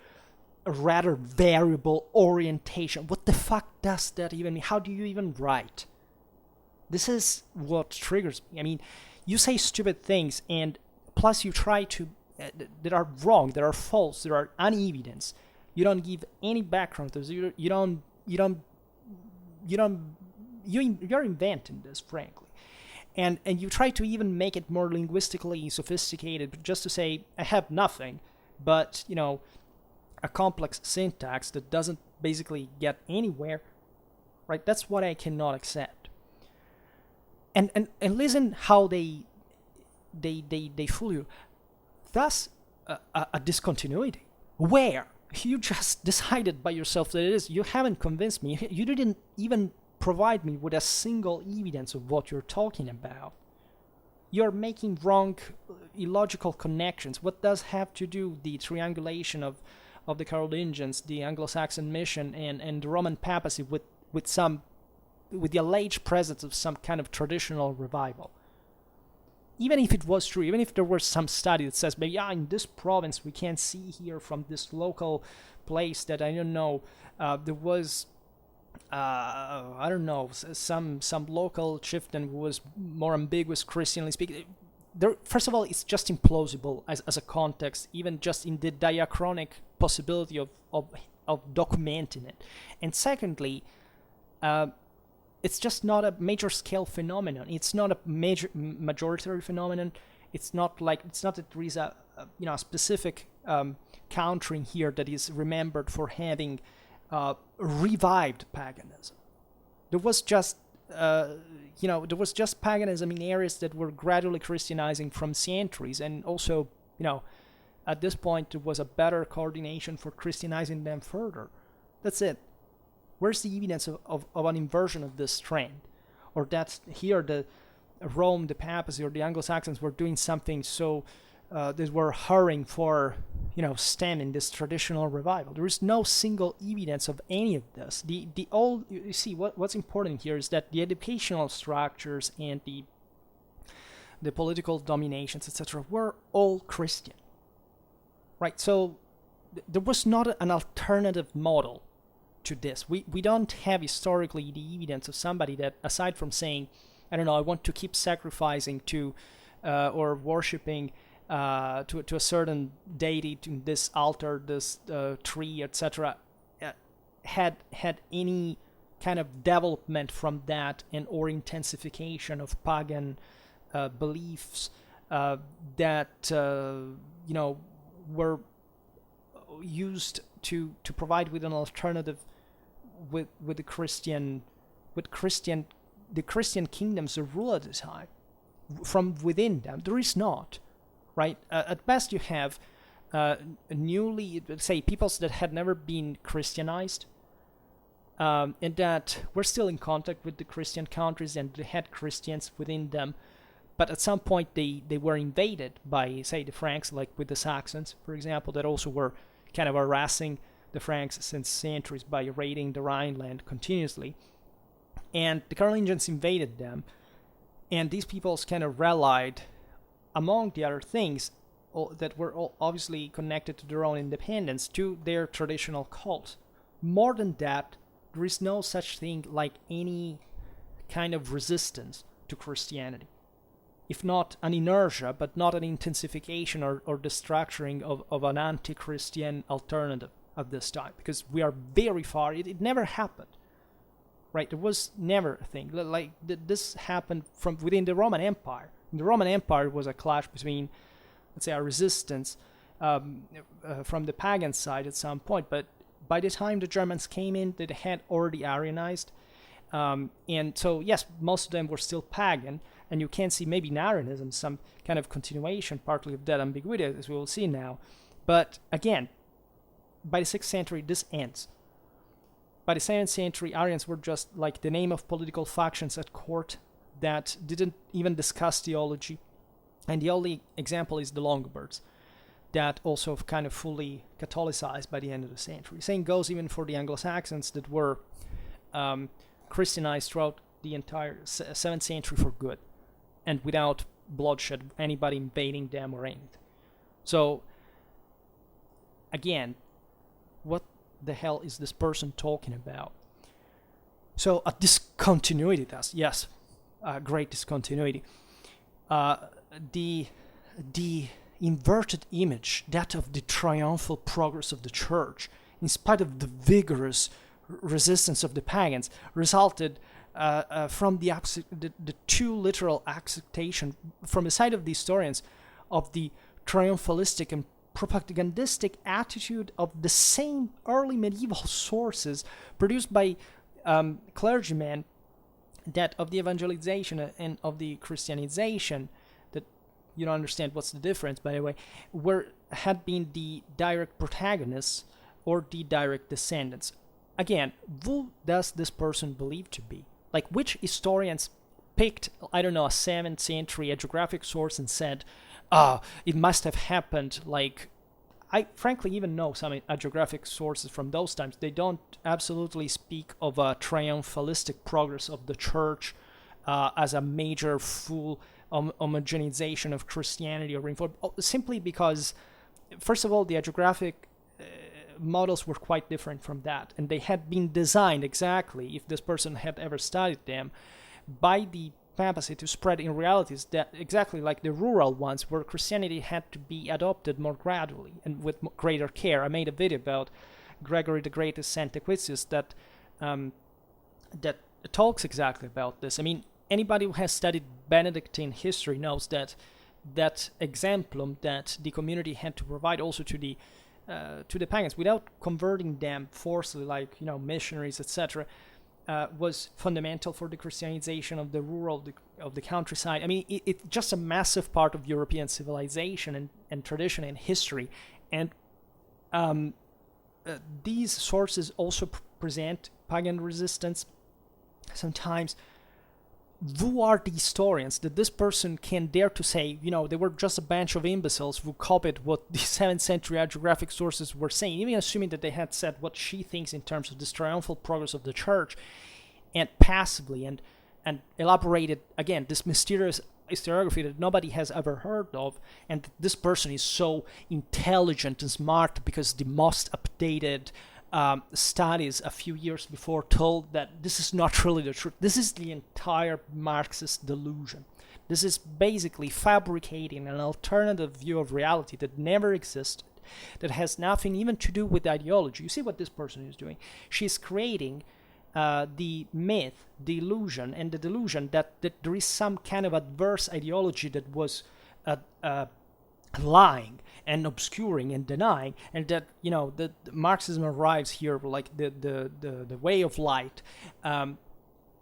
rather variable orientation. What the fuck does that even mean? How do you even write? This is what triggers me. I mean, you say stupid things, and plus you try to that are wrong, that are false, that are unevidence. You don't give any background. You're inventing this, frankly. And you try to even make it more linguistically sophisticated, just to say, I have nothing but, a complex syntax that doesn't basically get anywhere, right? That's what I cannot accept. And listen how they they fool you. Thus, a discontinuity. Where? You just decided by yourself that it is. You haven't convinced me. You didn't even provide me with a single evidence of what you're talking about. You're making wrong, illogical connections. What does have to do the triangulation of the Carolingians, the Anglo-Saxon mission, and the Roman papacy with the alleged presence of some kind of traditional revival? Even if it was true, even if there was some study that says, maybe in this province we can see here from this local place that I don't know, there was I don't know, some local chieftain who was more ambiguous Christianly speaking. There, first of all, it's just implausible as a context, even just in the diachronic possibility of documenting it. And secondly, it's just not a major scale phenomenon. It's not a majority phenomenon. It's not that there is a specific country in here that is remembered for having revived paganism. There was just paganism in areas that were gradually Christianizing from centuries, and also at this point there was a better coordination for Christianizing them further. That's it. Where's the evidence of an inversion of this trend? Or that here the Rome, the papacy, or the Anglo-Saxons were doing something so they were hurrying for, stemming this traditional revival. There is no single evidence of any of this. You see, what's important here is that the educational structures and the political dominations, etc., were all Christian. Right? So there was not an alternative model to this. We don't have historically the evidence of somebody that, aside from saying, I don't know, I want to keep sacrificing to or worshipping to a certain deity, to this altar, this tree, etc., had any kind of development from that, and or intensification of pagan beliefs that were used to provide with an alternative with the Christian kingdoms that rule at the time. From within them, there is not, right? At best, you have newly, say, peoples that had never been Christianized, and that were still in contact with the Christian countries, and they had Christians within them, but at some point they were invaded by, say, the Franks, like with the Saxons, for example, that also were kind of harassing the Franks since centuries by raiding the Rhineland continuously. And the Carolingians invaded them, and these peoples kind of rallied, among the other things that were all obviously connected to their own independence, to their traditional cult. More than that, there is no such thing like any kind of resistance to Christianity. If not an inertia, but not an intensification or the structuring of an anti-Christian alternative at this time, because we are very far. It never happened, right? There was never a thing like this happened from within the Roman Empire. In the Roman Empire was a clash between, let's say, a resistance from the pagan side at some point, but by the time the Germans came in, they had already Arianized, and so yes, most of them were still pagan. And you can see maybe in Arianism some kind of continuation, partly of that ambiguity, as we will see now. But again, by the 6th century, this ends. By the 7th century, Arians were just like the name of political factions at court that didn't even discuss theology. And the only example is the Longobards, that also kind of fully Catholicized by the end of the century. Same goes even for the Anglo-Saxons that were Christianized throughout the entire 7th century for good, and without bloodshed, anybody invading them or anything. So, again, what the hell is this person talking about? So, a discontinuity does, yes, a great discontinuity. The inverted image, that of the triumphal progress of the church, in spite of the vigorous resistance of the pagans, resulted from the too literal acceptation from the side of the historians of the triumphalistic and propagandistic attitude of the same early medieval sources produced by clergymen, that of the evangelization and of the Christianization, that you don't understand what's the difference, by the way, had been the direct protagonists or the direct descendants. Again, who does this person believe to be? Like, which historians picked, I don't know, a 7th century hagiographic source and said, it must have happened like... I frankly even know some hagiographic sources from those times. They don't absolutely speak of a triumphalistic progress of the church as a major full homogenization of Christianity or reform, simply because, first of all, the hagiographic models were quite different from that, and they had been designed exactly, if this person had ever studied them, by the papacy to spread in realities that exactly like the rural ones, where Christianity had to be adopted more gradually and with greater care. I made a video about Gregory the Great of St. Equitius that talks exactly about this. I mean, anybody who has studied Benedictine history knows that exemplum that the community had to provide also to the pagans without converting them forcibly, like missionaries, etc., was fundamental for the Christianization of the rural, of the countryside. I mean, it's just a massive part of European civilization and tradition and history. And these sources also present pagan resistance. Sometimes, who are the historians that this person can dare to say, they were just a bunch of imbeciles who copied what the 7th century hagiographic sources were saying, even assuming that they had said what she thinks in terms of this triumphal progress of the church, and passively and elaborated, again, this mysterious historiography that nobody has ever heard of, and this person is so intelligent and smart because the most updated studies a few years before told that this is not really the truth. This is the entire Marxist delusion. This is basically fabricating an alternative view of reality that never existed, that has nothing even to do with ideology. You see what this person is doing? She's creating the myth, the illusion, and the delusion that there is some kind of adverse ideology that was lying and obscuring and denying, and that that Marxism arrives here like the way of light,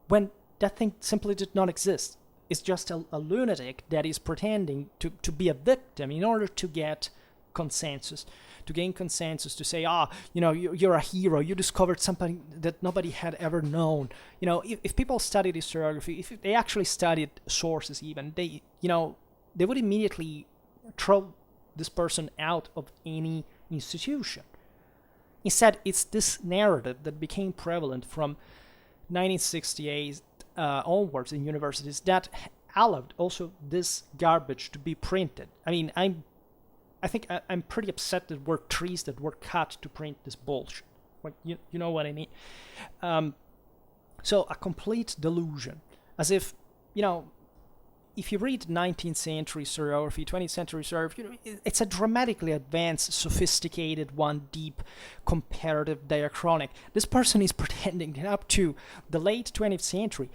when that thing simply did not exist. It's just a lunatic that is pretending to be a victim in order to get consensus, to gain consensus, to say, you're a hero, you discovered something that nobody had ever known. If people studied historiography, if they actually studied sources even, they would immediately throw this person out of any institution. Instead, it's this narrative that became prevalent from 1968 onwards in universities that allowed also this garbage to be printed. I mean, I think I'm pretty upset that we're trees that were cut to print this bullshit. Like, you know what I mean? So a complete delusion, as if if you read 19th century historiography, 20th century historiography, it's a dramatically advanced, sophisticated one, deep, comparative, diachronic. This person is pretending that up to the late 20th century,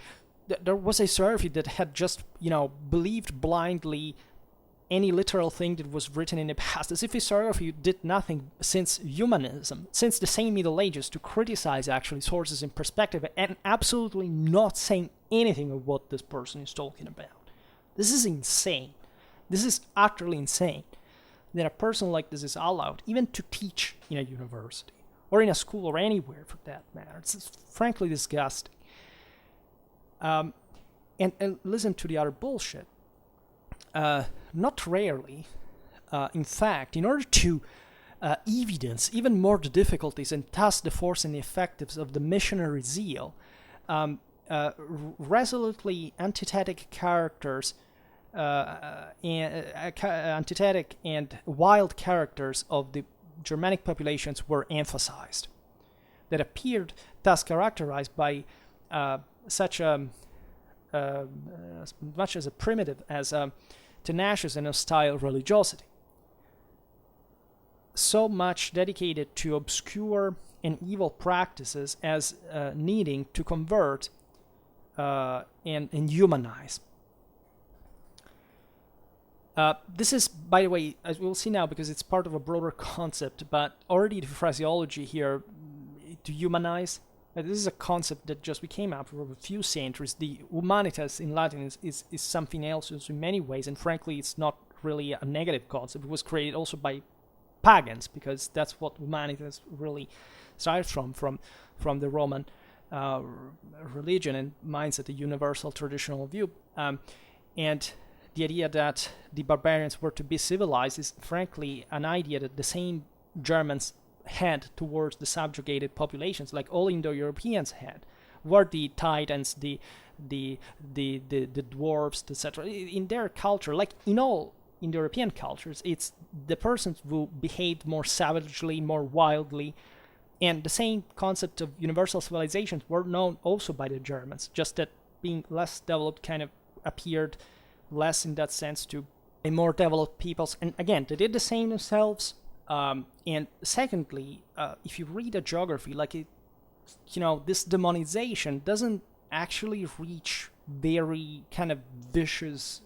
there was a historiography that had just, believed blindly any literal thing that was written in the past, as if historiography did nothing since humanism, since the same Middle Ages, to criticize actually sources in perspective, and absolutely not saying anything of what this person is talking about. This is insane. This is utterly insane that a person like this is allowed even to teach in a university or in a school or anywhere for that matter. It's frankly disgusting. And listen to the other bullshit. Not rarely, in fact, in order to evidence even more the difficulties and thus the force and the effectiveness of the missionary zeal, resolutely antithetic characters, antithetic and wild characters of the Germanic populations were emphasized, that appeared thus characterized by such a as much as a primitive as a tenacious and hostile religiosity, so much dedicated to obscure and evil practices as needing to convert and humanize. This is, by the way, as we'll see now, because it's part of a broader concept, but already the phraseology here, to humanize, this is a concept that just became after a few centuries. The humanitas in Latin is something else in many ways, and frankly, it's not really a negative concept. It was created also by pagans, because that's what humanity has really started from the Roman religion and mindset, the universal traditional view. And the idea that the barbarians were to be civilized is frankly an idea that the same Germans had towards the subjugated populations, like all Indo-Europeans had, were the Titans, the dwarves, etc. In their culture, like in all Indo-European cultures, it's the persons who behaved more savagely, more wildly, and the same concept of universal civilizations were known also by the Germans, just that being less developed kind of appeared less in that sense to a more developed peoples. And again, they did the same themselves. And secondly, if you read a geography, like it, this demonization doesn't actually reach very kind of vicious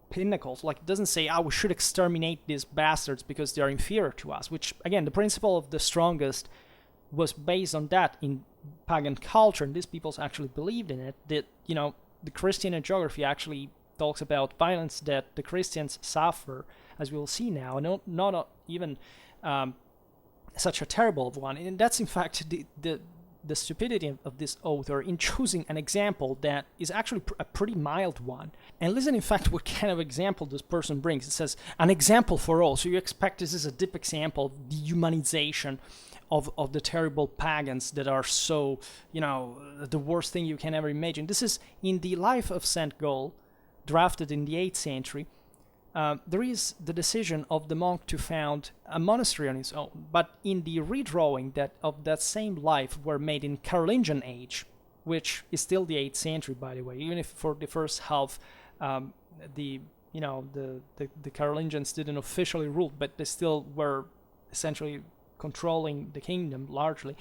pinnacles. Like, it doesn't say, we should exterminate these bastards because they are inferior to us, which, again, the principle of the strongest was based on that in pagan culture, and these peoples actually believed in it, that, the Christian geography actually talks about violence that the Christians suffer, as we will see now, and not even such a terrible one. And that's, in fact, the stupidity of this author in choosing an example that is actually a pretty mild one. And listen, in fact, what kind of example this person brings. It says, an example for all. So you expect this is a deep example of dehumanization of the terrible pagans that are so, the worst thing you can ever imagine. This is in the life of Saint Gall, drafted in the 8th century. There is the decision of the monk to found a monastery on his own, but in the redrawing of that same life were made in Carolingian age, which is still the 8th century, by the way. Even if for the first half, the Carolingians didn't officially rule, but they still were essentially controlling the kingdom largely.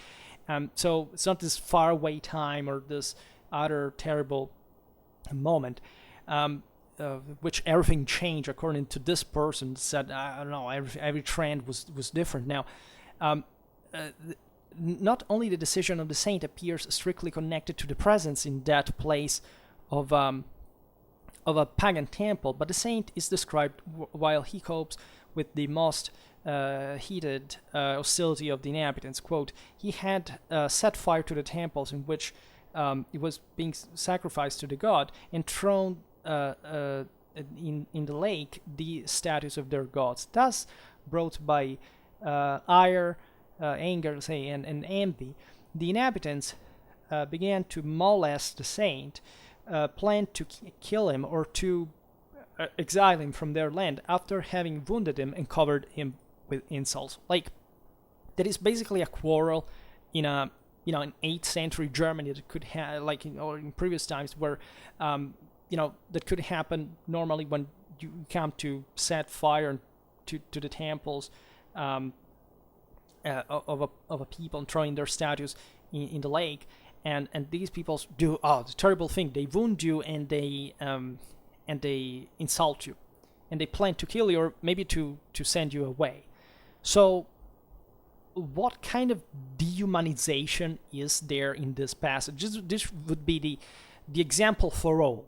So it's not this faraway time or this other terrible moment. Which everything changed according to this person. Said, I don't know, every trend was different. Now, not only the decision of the saint appears strictly connected to the presence in that place of a pagan temple, but the saint is described while he copes with the most heated hostility of the inhabitants. Quote, he had set fire to the temples in which it was being sacrificed to the god, and thrown in the lake the statues of their gods. Thus, brought by ire, anger, say, and envy, the inhabitants began to molest the saint, planned to kill him or to exile him from their land after having wounded him and covered him with insults. Like, that is basically a quarrel in a in 8th century Germany that could have, or in previous times where that could happen normally when you come to set fire to the temples of a people and throwing their statues in the lake, and these people do the terrible thing. They wound you and they insult you, and they plan to kill you or maybe to send you away. So, what kind of dehumanization is there in this passage? This would be the example for all.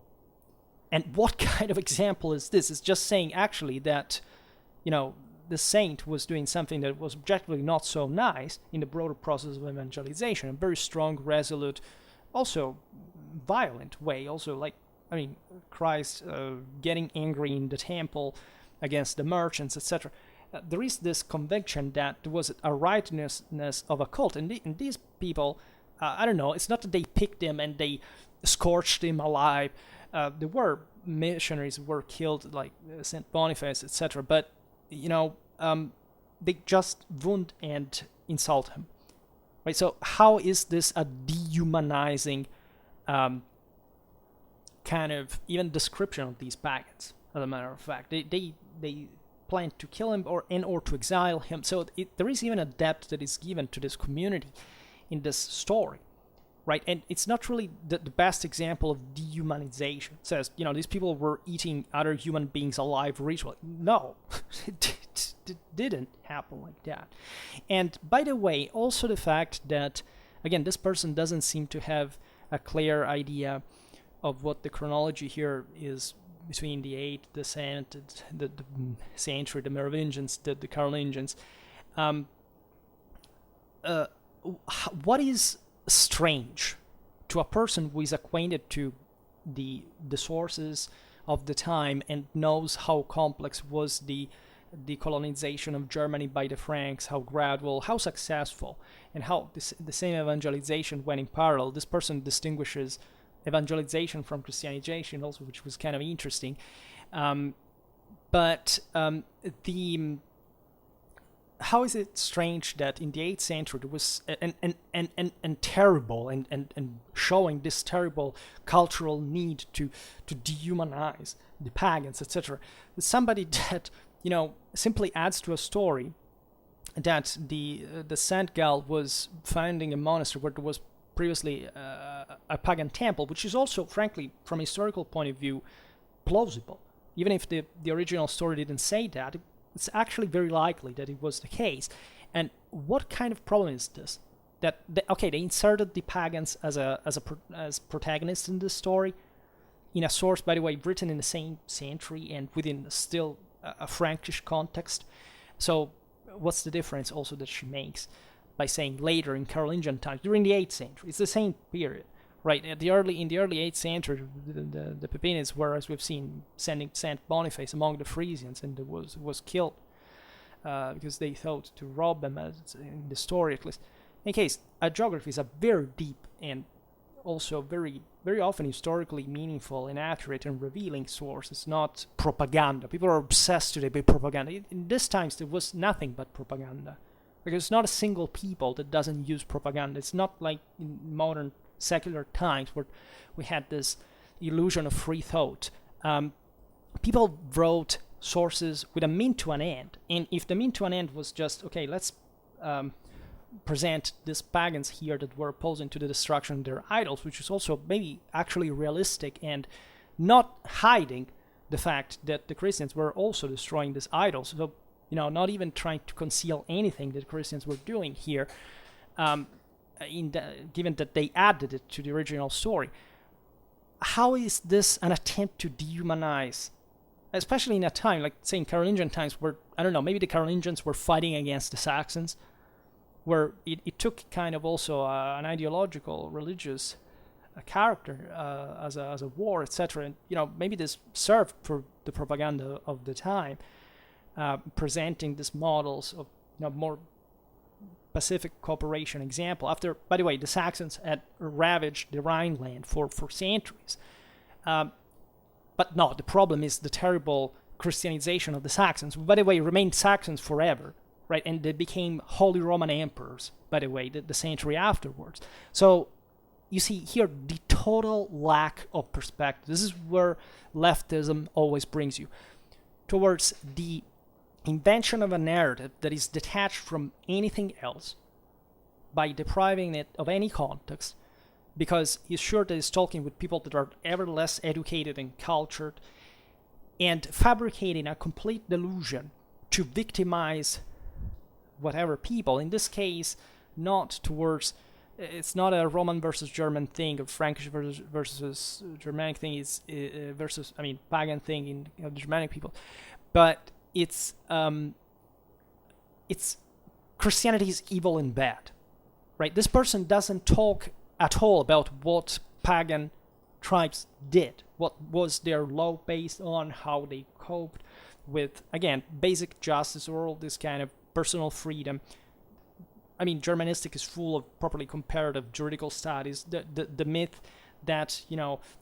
And what kind of example is this? It's just saying actually that, the saint was doing something that was objectively not so nice in the broader process of evangelization, a very strong, resolute, also violent way. Also, Christ getting angry in the temple against the merchants, etc. There is this conviction that there was a righteousness of a cult, and these people, I don't know, it's not that they picked him and they scorched him alive. There were missionaries who were killed, like Saint Boniface, etc. But they just wound and insult him, right? So how is this a dehumanizing kind of even description of these pagans? As a matter of fact, they plan to kill him or to exile him. So there is even a depth that is given to this community in this story. Right, and it's not really the best example of dehumanization. It says, these people were eating other human beings alive ritually. No, it didn't happen like that. And by the way, also the fact that, again, this person doesn't seem to have a clear idea of what the chronology here is between the 8th, the 7th, the century, the Merovingians, the Carolingians. What is strange to a person who is acquainted to the sources of the time and knows how complex was the colonization of Germany by the Franks, how gradual, how successful, and how the same evangelization went in parallel. This person distinguishes evangelization from Christianization also, which was kind of interesting. But how is it strange that in the 8th century there was and terrible and showing this terrible cultural need to dehumanize the pagans, etc. Somebody that simply adds to a story that the Saint Gal was founding a monastery where there was previously a pagan temple, which is also, frankly, from a historical point of view, plausible. Even if the original story didn't say that, it's actually very likely that it was the case. And what kind of problem is this? That they inserted the pagans as protagonists in this story, in a source, by the way, written in the same century and within still a Frankish context. So what's the difference also that she makes by saying later in Carolingian times, during the 8th century? It's the same period, right? In the early 8th century, the Pepinids were, as we've seen, sending Saint Boniface among the Frisians, and was killed because they thought to rob them, as in the story at least. In case, geography is a very deep and also very, very often historically meaningful and accurate and revealing source. It's not propaganda. People are obsessed today by propaganda. In these times, there was nothing but propaganda. Because it's not a single people that doesn't use propaganda. It's not like in modern secular times where we had this illusion of free thought. People wrote sources with a mean to an end. And if the mean to an end was just, okay, let's present these pagans here that were opposing to the destruction of their idols, which is also maybe actually realistic and not hiding the fact that the Christians were also destroying these idols. So, not even trying to conceal anything that Christians were doing here, given that they added it to the original story. How is this an attempt to dehumanize, especially in a time, like, say, in Carolingian times, where, I don't know, maybe the Carolingians were fighting against the Saxons, where it took kind of also an ideological, religious character as a war, etc. And, maybe this served for the propaganda of the time, presenting these models of more Pacific cooperation example. After, by the way, the Saxons had ravaged the Rhineland for centuries. But no, the problem is the terrible Christianization of the Saxons, who, by the way, remained Saxons forever, right? And they became Holy Roman Emperors, by the way, the century afterwards. So you see here the total lack of perspective. This is where leftism always brings you, towards the invention of a narrative that is detached from anything else by depriving it of any context, because he's sure that he's talking with people that are ever less educated and cultured, and fabricating a complete delusion to victimize whatever people. In this case, it's not a Roman versus German thing, a Frankish versus Germanic thing, is versus, pagan thing in the Germanic people, but it's Christianity is evil and bad, right? This person doesn't talk at all about what pagan tribes did, what was their law based on, how they coped with, again, basic justice or all this kind of personal freedom. Germanistic is full of properly comparative juridical studies. The myth that,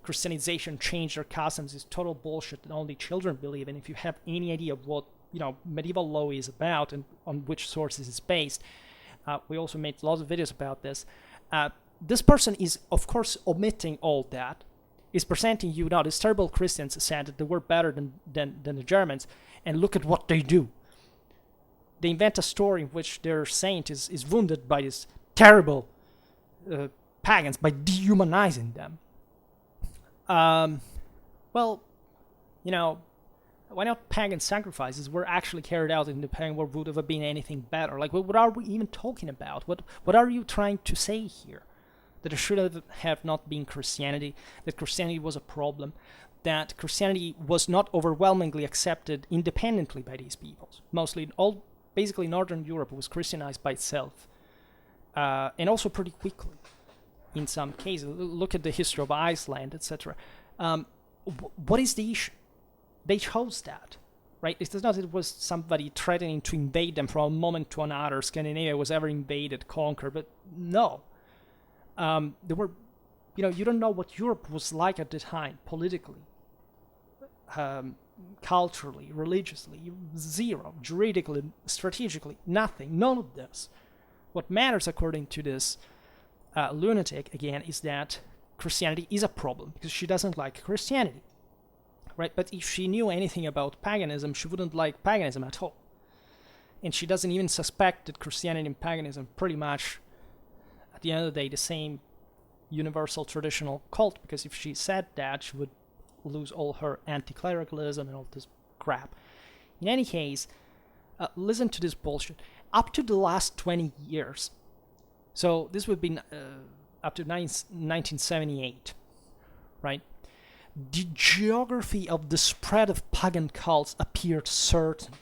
Christianization changed their customs is total bullshit that only children believe in. If you have any idea of what, medieval law is about and on which sources it's based, we also made lots of videos about this. This person is, of course, omitting all that, is presenting you, these terrible Christians said that they were better than the Germans, and look at what they do. They invent a story in which their saint is wounded by these terrible pagans by dehumanizing them. Why not pagan sacrifices were actually carried out in the pagan world would have been anything better? Like, what are we even talking about? What are you trying to say here? that it should have not been Christianity, that Christianity was a problem, that Christianity was not overwhelmingly accepted independently by these peoples. Mostly, basically Northern Europe was Christianized by itself, and also pretty quickly in some cases. Look at the history of Iceland, etc. What is the issue? They chose that, right? It is not that it was somebody threatening to invade them from a moment to another. Scandinavia was ever invaded, conquered, but no. There were, you don't know what Europe was like at the time, politically, culturally, religiously, zero, juridically, strategically, nothing, none of this. What matters, according to this lunatic, again, is that Christianity is a problem, because she doesn't like Christianity, right? But if she knew anything about paganism, she wouldn't like paganism at all. And she doesn't even suspect that Christianity and paganism pretty much, at the end of the day, the same universal traditional cult, because if she said that, she would lose all her anti-clericalism and all this crap. In any case, listen to this bullshit. Up to the last 20 years, so this would be up to 1978, right? The geography of the spread of pagan cults appeared certain.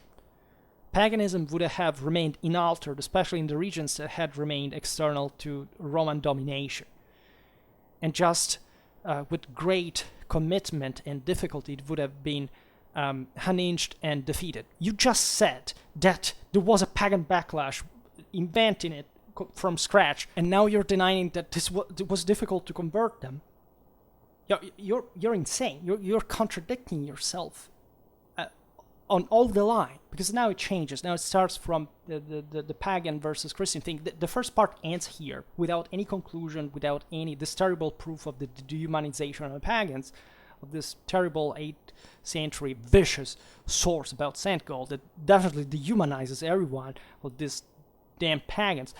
Paganism would have remained unaltered, especially in the regions that had remained external to Roman domination. And just with great commitment and difficulty, it would have been unhinged and defeated. You just said that there was a pagan backlash, inventing it from scratch, and now you're denying that it was difficult to convert them. You're insane. You're contradicting yourself on all the line, because now it changes. Now it starts from the pagan versus Christian thing. The first part ends here without any conclusion, without this terrible proof of the dehumanization of the pagans, of this terrible 8th century vicious source about Saint Gall that definitely dehumanizes everyone of these damn pagans.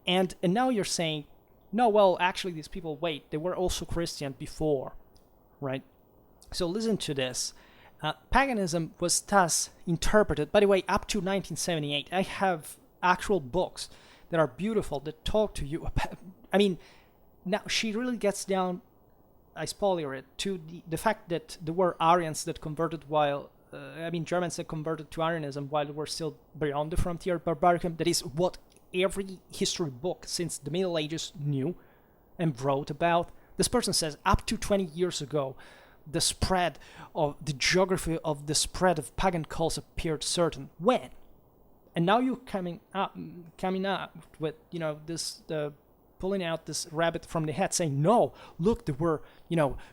And now you're saying, no, well, actually these people, wait, they were also Christian before, right? So listen to this. Paganism was thus interpreted, by the way, up to 1978. I have actual books that are beautiful, that talk to you about, now she really gets down, I spoiler it, to the fact that there were Aryans that converted Germans that converted to Arianism while they were still beyond the frontier of barbarism. That is what every history book since the Middle Ages knew and wrote about. This person says up to 20 years ago, the geography of the spread of pagan cults appeared certain. When? And now you're coming up with, this, pulling out this rabbit from the hat, saying, no, look, there were,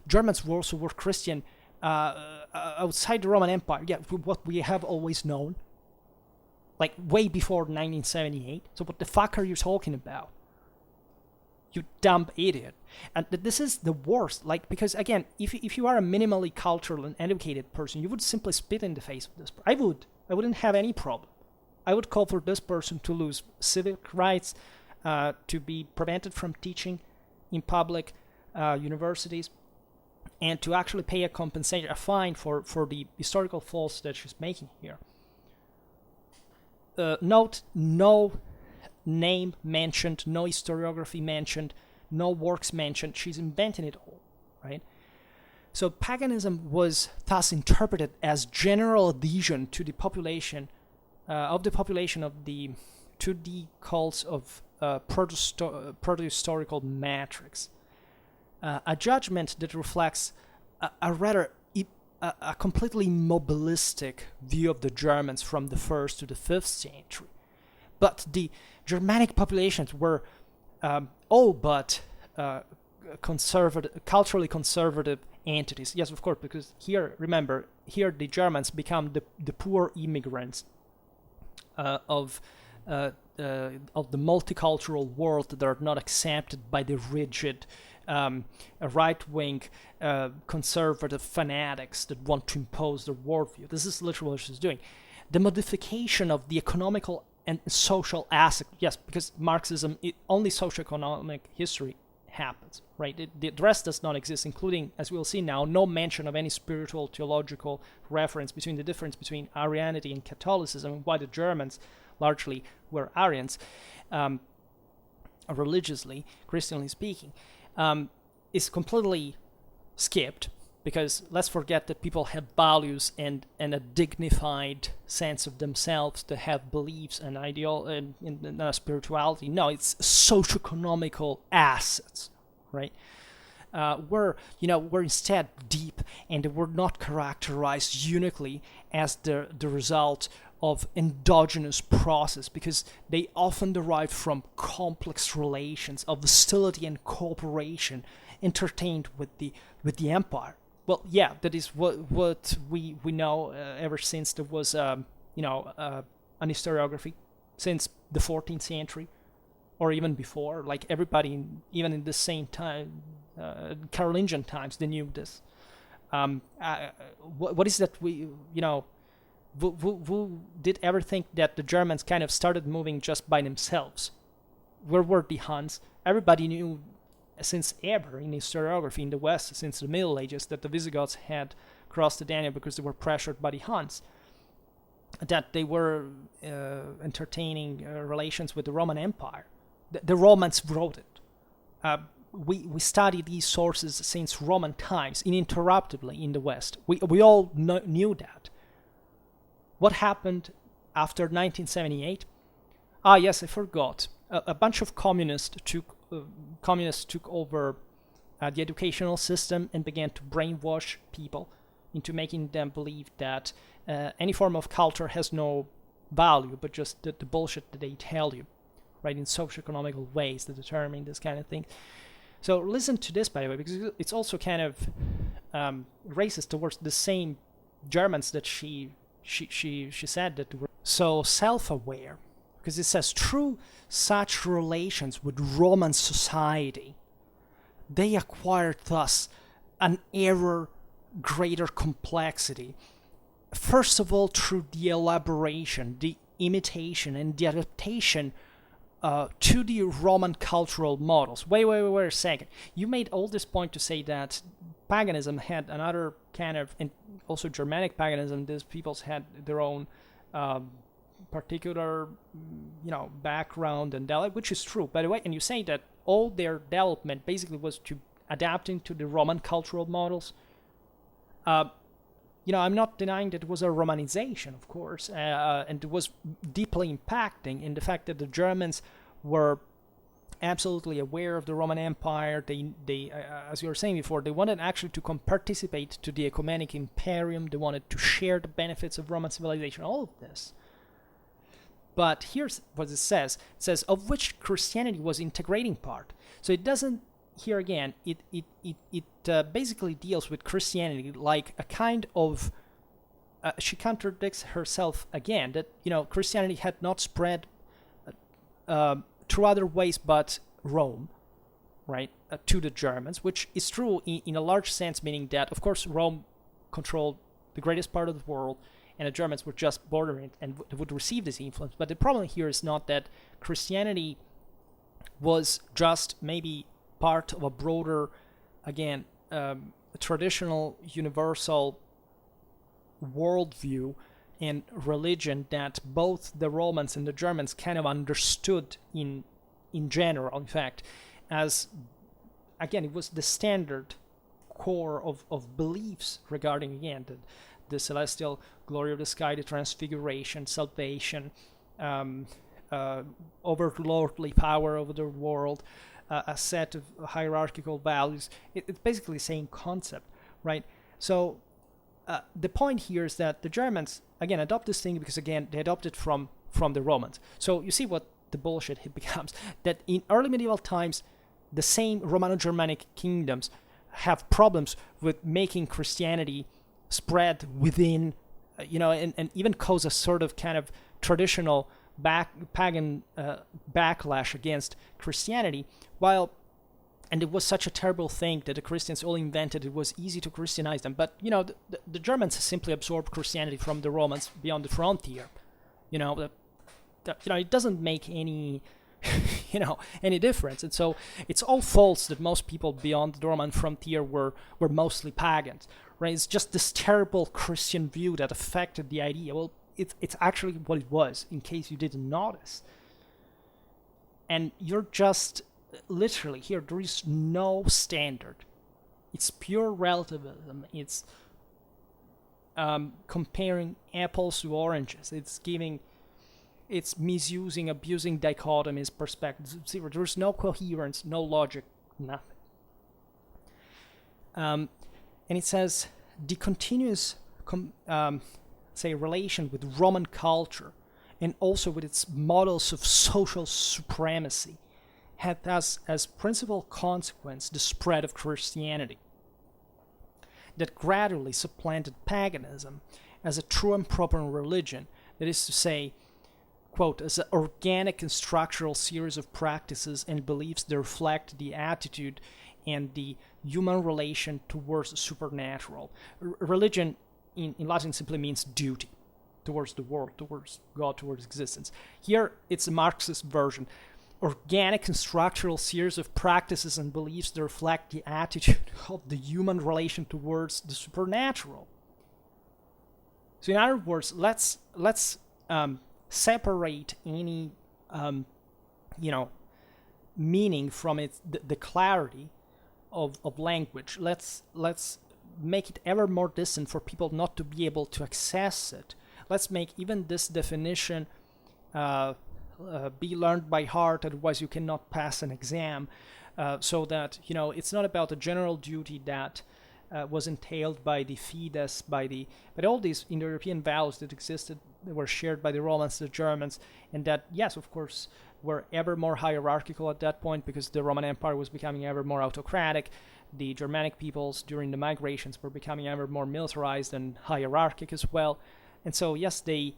Germans also were Christian outside the Roman Empire. Yeah, what we have always known. Like, way before 1978. So what the fuck are you talking about? You dumb idiot. And this is the worst. Because, again, if you are a minimally cultural and educated person, you would simply spit in the face of this. I wouldn't have any problem. I would call for this person to lose civic rights, to be prevented from teaching in public universities, and to actually pay a fine for the historical faults that she's making here. Note, no name mentioned, no historiography mentioned, no works mentioned. She's inventing it all, right? So paganism was thus interpreted as general adhesion to the population to the cults of proto-historical matrix, a judgment that reflects a completely mobilistic view of the Germans from the 1st to the 5th century. But the Germanic populations were culturally conservative entities. Yes, of course, because here the Germans become the poor immigrants of the multicultural world that are not accepted by the rigid right-wing conservative fanatics that want to impose their worldview. This is literally what she's doing. The modification of the economical and social aspect, yes, because Marxism, only socioeconomic history happens, right? The rest does not exist, including, as we'll see now, no mention of any spiritual, theological reference between the difference between Arianity and Catholicism, and why the Germans largely were Arians. religiously, Christianly speaking, is completely skipped, because let's forget that people have values and a dignified sense of themselves, to have beliefs and in spirituality. No, it's socio-economical assets, right? Were instead deep, and were not characterized uniquely as the result of endogenous process, because they often derive from complex relations of hostility and cooperation entertained with the empire. Well, yeah, that is what we know ever since there was an historiography, since the 14th century, or even before. Like everybody, even in the same time, Carolingian times, they knew this. What is that who did ever think that the Germans kind of started moving just by themselves? Where were the Huns? Everybody knew since ever in historiography in the West, since the Middle Ages, that the Visigoths had crossed the Danube because they were pressured by the Huns, that they were entertaining relations with the Roman Empire. The Romans wrote it. We study these sources since Roman times, uninterruptedly in the West. We all knew that. What happened after 1978? Ah, yes, I forgot. A bunch of communists took over the educational system and began to brainwash people into making them believe that any form of culture has no value, but just the bullshit that they tell you, right, in socio-economical ways that determine this kind of thing. So listen to this, by the way, because it's also kind of racist towards the same Germans that she said that were so self-aware, because it says, through such relations with Roman society, they acquired thus an ever greater complexity. First of all, through the elaboration, the imitation, and the adaptation to the Roman cultural models. Wait a second. You made all this point to say that paganism had another kind of, and also Germanic paganism, these peoples had their own particular, background and which is true, by the way. And you say that all their development basically was to adapting to the Roman cultural models. I'm not denying that it was a Romanization, of course, and it was deeply impacting in the fact that the Germans were absolutely aware of the Roman Empire. They as you were saying before, they wanted actually to participate to the ecumenic imperium. They wanted to share the benefits of Roman civilization, all of this. But here's what it says. It says, of which Christianity was integrating part. So it doesn't, here again, it basically deals with Christianity like a kind of, she contradicts herself again, that, Christianity had not spread through other ways but Rome, right, to the Germans, which is true in a large sense, meaning that, of course, Rome controlled the greatest part of the world, and the Germans were just bordering it and would receive this influence. But the problem here is not that Christianity was just maybe part of a broader, again, traditional, universal worldview and religion that both the Romans and the Germans kind of understood in general, in fact, as, again, it was the standard core of beliefs regarding, again, the celestial glory of the sky, the transfiguration, salvation, overlordly power over the world, a set of hierarchical values. It's basically the same concept, right? So the point here is that the Germans, again, adopt this thing because, again, they adopted from the Romans. So you see what the bullshit it becomes, that in early medieval times, the same Romano-Germanic kingdoms have problems with making Christianity spread within, and even cause a sort of kind of traditional pagan backlash against Christianity, and it was such a terrible thing that the Christians all invented. It was easy to Christianize them, but the Germans simply absorbed Christianity from the Romans beyond the frontier. It doesn't make any any difference, and so it's all false that most people beyond the Roman frontier were mostly pagans, right? It's just this terrible Christian view that affected the idea. Well, it's actually what it was, in case you didn't notice. and you're just literally here. There is no standard. It's pure relativism. It's comparing apples to oranges. It's misusing, abusing dichotomies, perspectives. There's no coherence, no logic, nothing. And it says the continuous, relation with Roman culture and also with its models of social supremacy had thus as principal consequence the spread of Christianity that gradually supplanted paganism as a true and proper religion, that is to say, quote, as an organic and structural series of practices and beliefs that reflect the attitude and the human relation towards the supernatural. Religion in Latin simply means duty towards the world, towards God, towards existence. Here it's a Marxist version. Organic and structural series of practices and beliefs that reflect the attitude of the human relation towards the supernatural. So in other words, let's separate any meaning from the clarity of language. Let's make it ever more distant for people not to be able to access it. Let's make even this definition be learned by heart, otherwise you cannot pass an exam, so that it's not about the general duty that was entailed by the fides, but all these Indo-European values that existed, that were shared by the Romans, the Germans, and that, yes, of course, were ever more hierarchical at that point because the Roman Empire was becoming ever more autocratic. The Germanic peoples during the migrations were becoming ever more militarized and hierarchic as well. And so, yes, they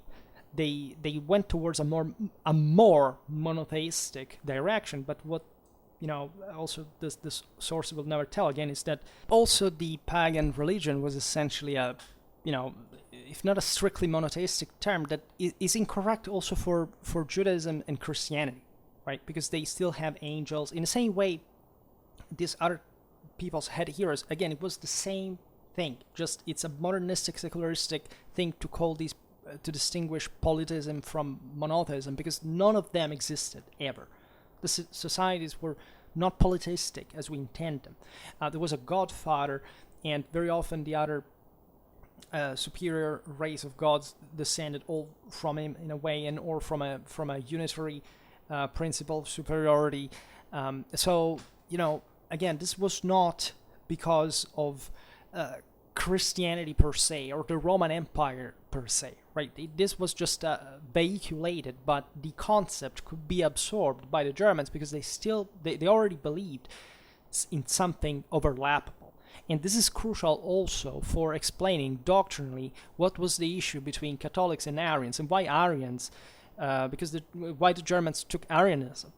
went towards a more monotheistic direction. But what also this source will never tell again is that also the pagan religion was essentially a if not a strictly monotheistic term, that is incorrect also for Judaism and Christianity, right? Because they still have angels in the same way these other peoples had heroes. Again, it was the same thing, just it's a modernistic, secularistic thing to call these to distinguish polytheism from monotheism, because none of them existed ever. The societies were not polytheistic as we intend them. There was a godfather, and very often the other superior race of gods descended all from him in a way, and or from a unitary principle of superiority. So again, this was not because of Christianity per se or the Roman Empire per se, right? This was just vehiculated, but the concept could be absorbed by the Germans because they already believed in something overlappable. And this is crucial also for explaining doctrinally what was the issue between Catholics and Arians, and why Arians, why the Germans took Arianism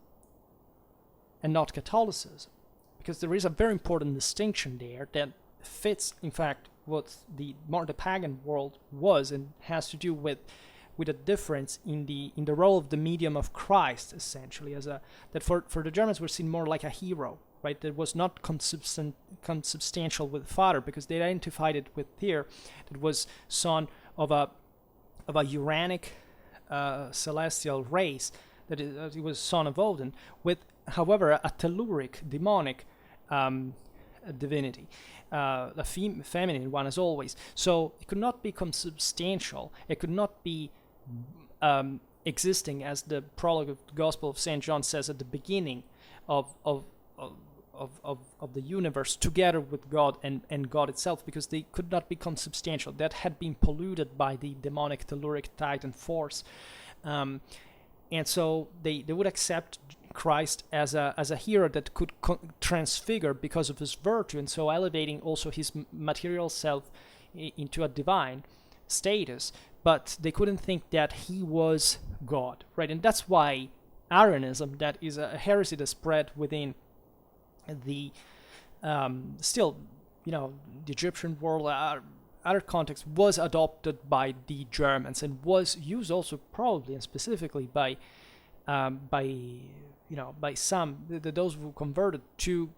and not Catholicism. Because there is a very important distinction there that fits, in fact, what the pagan world was, and has to do with a difference in the role of the medium of Christ, essentially, that for the Germans was seen more like a hero, right? That was not consubstantial with the Father, because they identified it with Tyr, that was son of a Uranic celestial race, that he was son of Odin, with, however, a telluric, demonic divinity, a feminine one as always. So it could not be consubstantial. It could not be existing, as the prologue of the Gospel of St. John says, at the beginning of the universe, together with God and God itself, because they could not be consubstantial. That had been polluted by the demonic telluric titan force. And so they would accept Christ as a hero that could transfigure because of his virtue, and so elevating also his material self into a divine status. But they couldn't think that he was God, right? And that's why Arianism, that is a heresy that spread within the the Egyptian world, other contexts, was adopted by the Germans and was used also probably and specifically by some those who converted to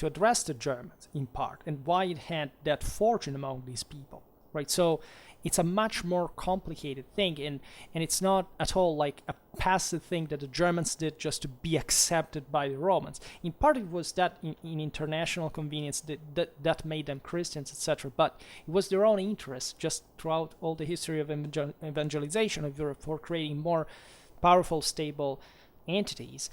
address the Germans in part, and why it had that fortune among these people, right? So it's a much more complicated thing, and it's not at all like a passive thing that the Germans did just to be accepted by the Romans. In part, it was that in international convenience that made them Christians, etc. But it was their own interest, just throughout all the history of evangelization of Europe, for creating more powerful, stable entities,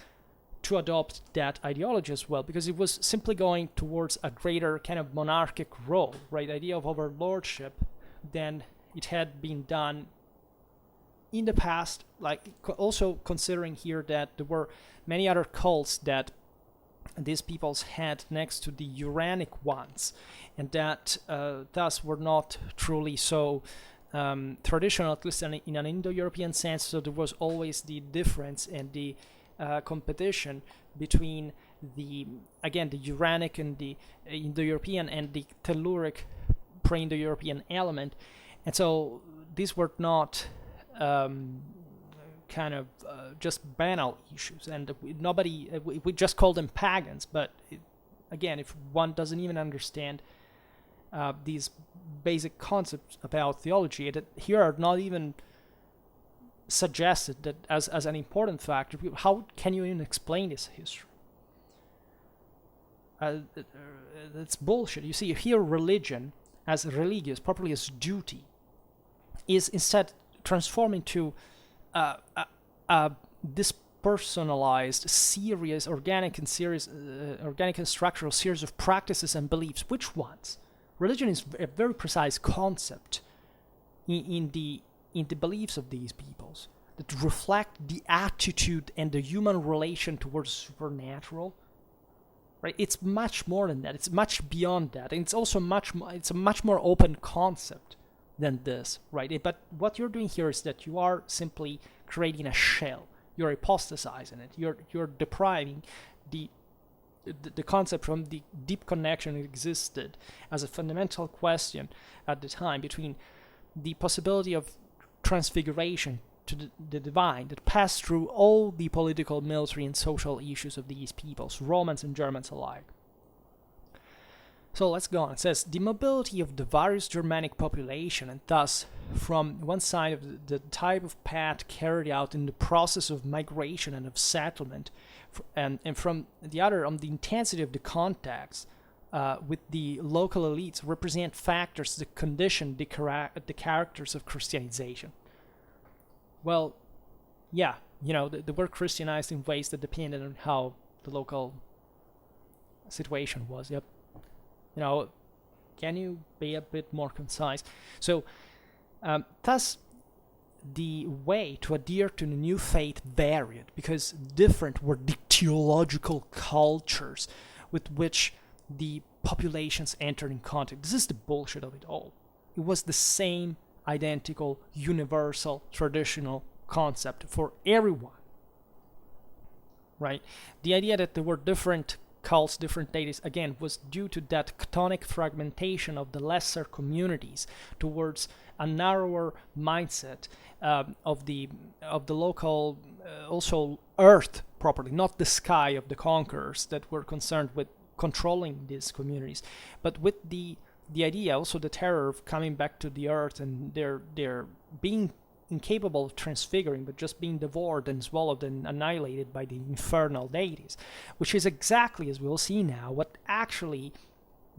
to adopt that ideology as well, because it was simply going towards a greater kind of monarchic role, right? Idea of overlordship than it had been done in the past. Like, also considering here that there were many other cults that these peoples had next to the Uranic ones, and that thus were not truly so traditional, at least in an Indo-European sense. So there was always the difference and the competition between the Uranic and the Indo-European and the Telluric pre-Indo-European element, and so these were not just banal issues, and we just call them pagans. But again, if one doesn't even understand these basic concepts about theology that here are not even suggested that as an important factor, how can you even explain this history? It's bullshit. You see, here religion as religious, properly as duty, is instead transformed into a dispersonalized, serious, organic and structural series of practices and beliefs. Which ones? Religion is a very precise concept in the beliefs of these peoples that reflect the attitude and the human relation towards supernatural. Right? It's much more than that. It's much beyond that, and it's also it's a much more open concept than this, right? But what you're doing here is that you are simply creating a shell. You're apostatizing it. You're depriving the concept from the deep connection that existed as a fundamental question at the time between the possibility of transfiguration to the divine that passed through all the political, military, and social issues of these peoples, Romans and Germans alike. So let's go on. It says, the mobility of the various Germanic population, and thus, from one side of the type of path carried out in the process of migration and of settlement, and from the other, on the intensity of the contacts with the local elites, represent factors that condition the characters of Christianization. Well, yeah, they were Christianized in ways that depended on how the local situation was. Yep. Can you be a bit more concise? So, thus, the way to adhere to the new faith varied, because different were the theological cultures with which the populations entered in contact. This is the bullshit of it all. It was the same identical, universal, traditional concept for everyone, right? The idea that there were different cults, different deities, again, was due to that chthonic fragmentation of the lesser communities towards a narrower mindset of the local, also earth properly, not the sky of the conquerors that were concerned with controlling these communities, but with the idea, also the terror of coming back to the earth and their being incapable of transfiguring, but just being devoured and swallowed and annihilated by the infernal deities, which is exactly, as we'll see now, what actually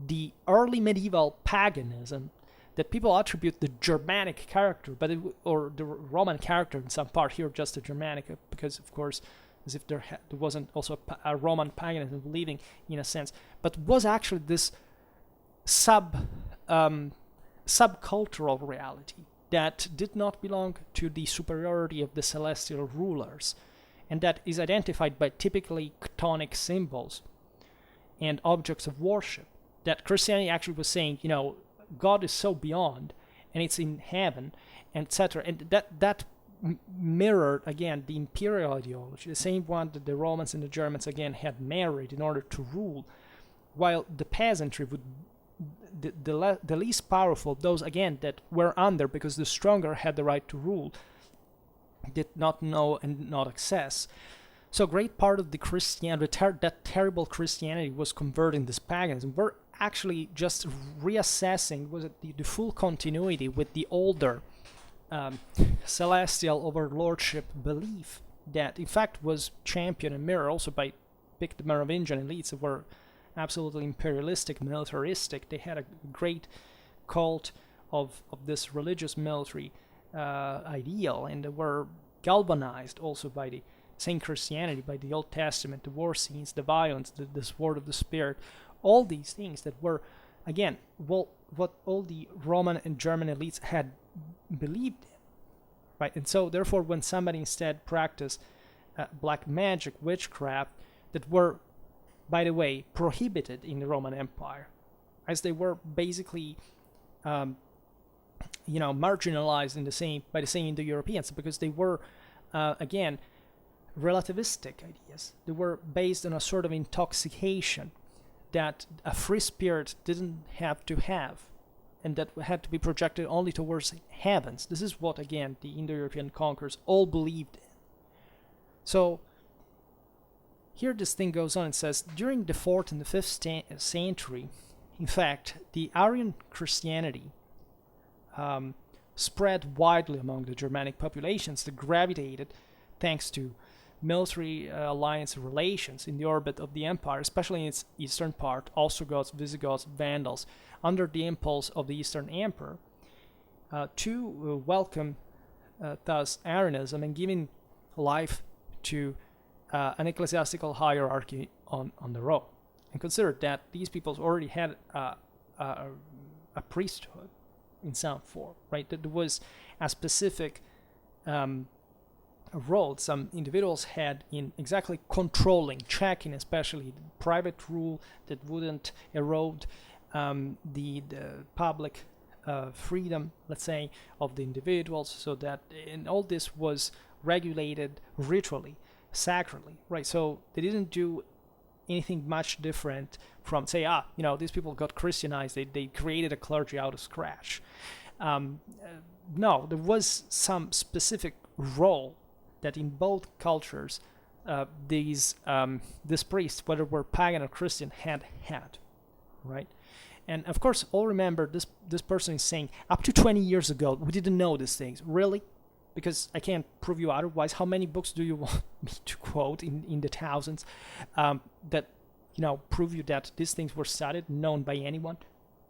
the early medieval paganism that people attribute the Germanic character, or the Roman character in some part, here just the Germanic, because of course, as if there wasn't also a Roman paganism living in a sense, but was actually this subcultural reality that did not belong to the superiority of the celestial rulers, and that is identified by typically chthonic symbols and objects of worship. That Christianity actually was saying, God is so beyond, and it's in heaven, etc. And that mirrored, again, the imperial ideology, the same one that the Romans and the Germans, again, had married in order to rule, while the peasantry would the least powerful, those again that were under, because the stronger had the right to rule, did not know and not access, So great part of the Christianity, that terrible Christianity was converting this paganism. We're actually just reassessing, was it the full continuity with the older celestial overlordship belief that in fact was championed and mirrored also by the Merovingian elites that were absolutely imperialistic, militaristic. They had a great cult of this religious military ideal, and they were galvanized also by the same Christianity, by the Old Testament, the war scenes, the violence, the sword of the Spirit, all these things that were, again, what all the Roman and German elites had believed in, right? And so, therefore, when somebody instead practiced black magic, witchcraft, that were, by the way, prohibited in the Roman Empire, as they were basically, marginalized by the same Indo-Europeans, because they were, again, relativistic ideas. They were based on a sort of intoxication that a free spirit didn't have to have, and that had to be projected only towards heavens. This is what, again, the Indo-European conquerors all believed in. So here this thing goes on and says, during the 4th and the 5th century, in fact, the Aryan Christianity spread widely among the Germanic populations that gravitated, thanks to military alliance relations in the orbit of the empire, especially in its eastern part, Ostrogoths, Visigoths, Vandals, under the impulse of the Eastern Emperor, to welcome thus Arianism and giving life to an ecclesiastical hierarchy on their own. And consider that these peoples already had a priesthood in some form, right? That there was a specific role some individuals had in exactly controlling, checking, especially private rule that wouldn't erode the public freedom, let's say, of the individuals, so that, and all this was regulated ritually, sacrally, right? So they didn't do anything much different from, say, these people got Christianized, they created a clergy out of scratch. No, there was some specific role that in both cultures these priests, whether were pagan or Christian, had, right? And of course, all remember, this person is saying, up to 20 years ago, we didn't know these things. Really? Because I can't prove you otherwise. How many books do you want me to quote in the thousands that, prove you that these things were studied, known by anyone?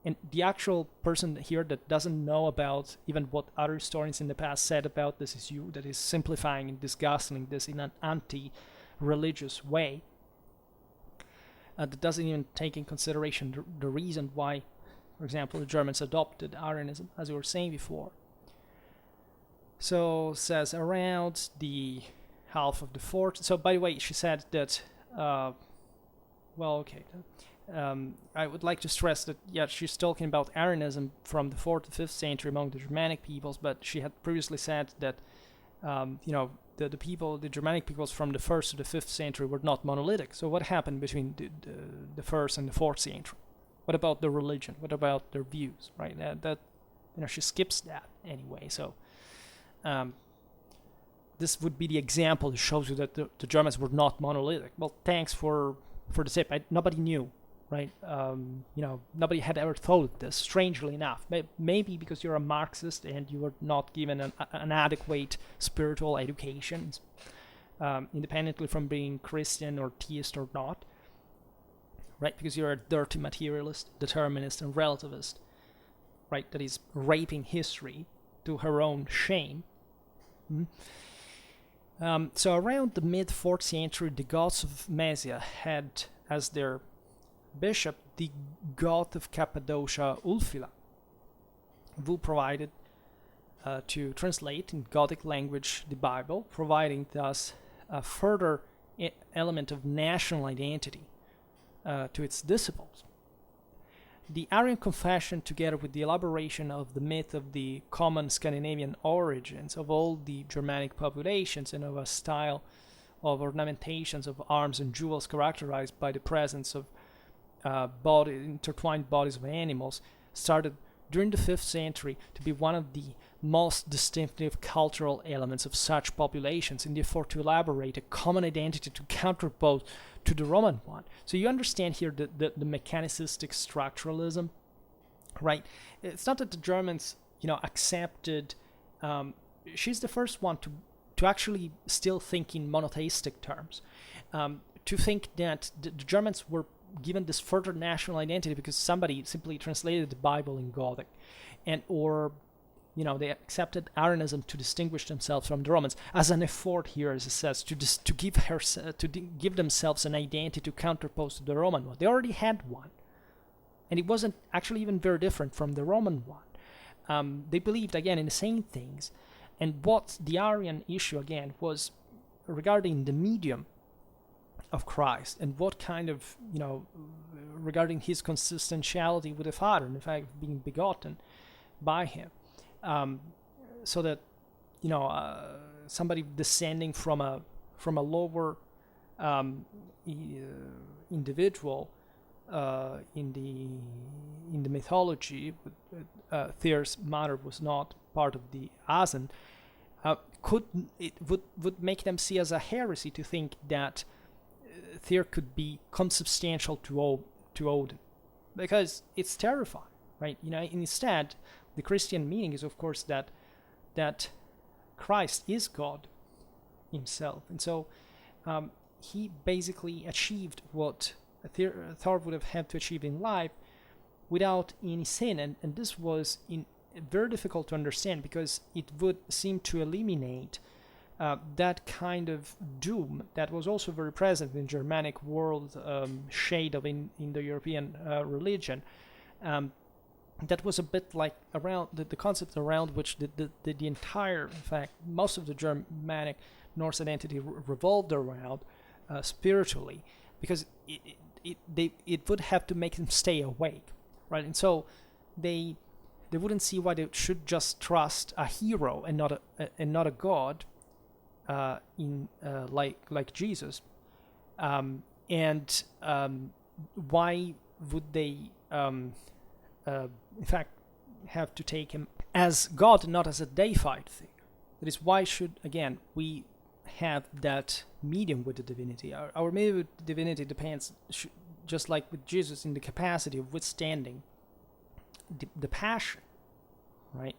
And the actual person here that doesn't know about even what other historians in the past said about this is you, that is simplifying and discussing this in an anti-religious way, that doesn't even take in consideration the reason why, for example, the Germans adopted Arianism, as we were saying before. So says around the half of the 4th. So by the way, she said that, I would like to stress that, she's talking about Arianism from the 4th to 5th century among the Germanic peoples, but she had previously said that, the Germanic peoples from the 1st to the 5th century were not monolithic. So what happened between the 1st and the 4th century? What about the religion? What about their views, right? She skips that anyway, so this would be the example that shows you that the Germans were not monolithic. Well, thanks for the tip. Nobody knew, right? Nobody had ever thought of this, strangely enough. Maybe because you're a Marxist and you were not given an adequate spiritual education, independently from being Christian or theist or not, right? Because you're a dirty materialist, determinist, and relativist, right? That is raping history to her own shame. So around the mid-4th century, the Goths of Mysia had as their bishop the Goth of Cappadocia, Ulfila, who provided to translate in Gothic language the Bible, providing thus a further element of national identity to its disciples. The Arian confession, together with the elaboration of the myth of the common Scandinavian origins of all the Germanic populations and of a style of ornamentations of arms and jewels characterized by the presence of intertwined bodies of animals, started during the 5th century to be one of the most distinctive cultural elements of such populations, and therefore to elaborate a common identity to counterpose to the Roman one. So you understand here the mechanicistic structuralism, right? It's not that the Germans, accepted. She's the first one to actually still think in monotheistic terms, to think that the Germans were given this further national identity because somebody simply translated the Bible in Gothic, or they accepted Arianism to distinguish themselves from the Romans as an effort here, as it says, to give themselves an identity to counterpose to the Roman one. They already had one, and it wasn't actually even very different from the Roman one. They believed again in the same things, and what the Arian issue again was regarding the medium of Christ and what kind of regarding his consubstantiality with the Father, and the fact of being begotten by him. So that somebody descending from a lower individual in the mythology, Thir's mother was not part of the Asen, would make them see as a heresy to think that Thir could be consubstantial to Odin, because it's terrifying, right? Instead, the Christian meaning is, of course, that Christ is God himself, and so he basically achieved what Thor would have had to achieve in life without any sin, and this was very difficult to understand because it would seem to eliminate that kind of doom that was also very present in Germanic world, shade of Indo-European religion. That was a bit like around the concept around which the entire, in fact, most of the Germanic Norse identity revolved around spiritually, because it would have to make them stay awake, right? And so they wouldn't see why they should just trust a hero and not a god, like Jesus, and why would they in fact have to take him as God, not as a deified thing? That is, why should again we have that medium with the divinity? Our medium with divinity depends, just like with Jesus, in the capacity of withstanding the passion, right?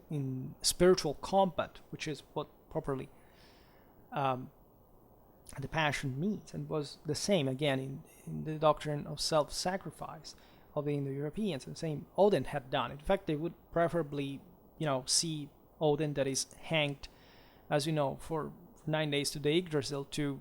In spiritual combat, which is what properly the passion means, and was the same again in the doctrine of self-sacrifice of the Indo-Europeans, and the same Odin had done. In fact, they would preferably, see Odin that is hanged, as you know, for 9 days to the Yggdrasil to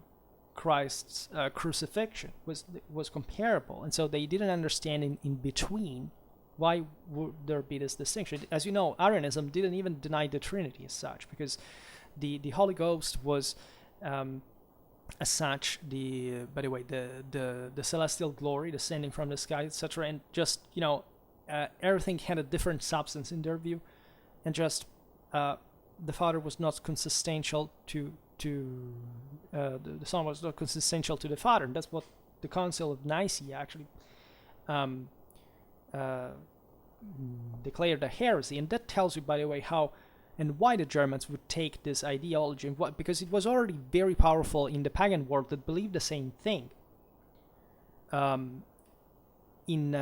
Christ's crucifixion was comparable, and so they didn't understand in between why would there be this distinction. As you know, Arianism didn't even deny the Trinity as such, because the Holy Ghost was as such by the way the celestial glory descending from the sky, etc., and just everything had a different substance in their view, and just the Father was not consubstantial to the Son was not consubstantial to the Father, and that's what the Council of Nicaea actually declared a heresy. And that tells you, by the way, how and why the Germans would take this ideology, and what, because it was already very powerful in the pagan world that believed the same thing, also in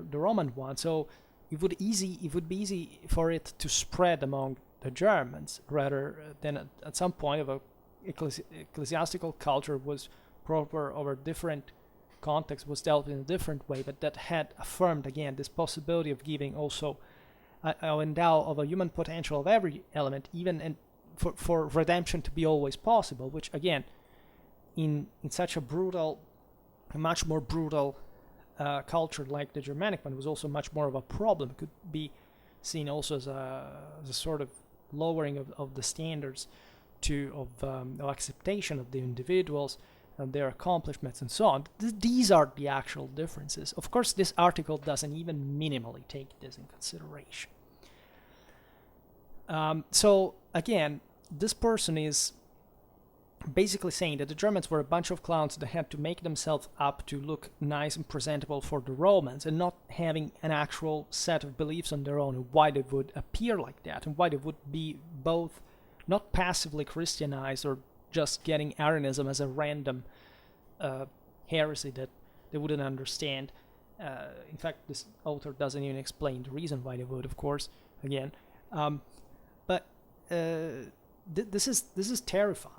the Roman one. So it would be easy for it to spread among the Germans, rather than at some point of a ecclesiastical culture was proper over different context, was dealt in a different way, but that had affirmed again this possibility of giving also an endow of a human potential of every element, even and for redemption to be always possible, which again in such a much more brutal culture like the Germanic one was also much more of a problem. It could be seen also as a sort of lowering of the standards of acceptation of the individuals and their accomplishments and so on. These are the actual differences. Of course, this article doesn't even minimally take this in consideration. So again, this person is basically saying that the Germans were a bunch of clowns that had to make themselves up to look nice and presentable for the Romans, and not having an actual set of beliefs on their own, and why they would appear like that, and why they would be both not passively Christianized or just getting Arianism as a random heresy that they wouldn't understand. In fact, this author doesn't even explain the reason why they would, of course, again. But this is terrifying,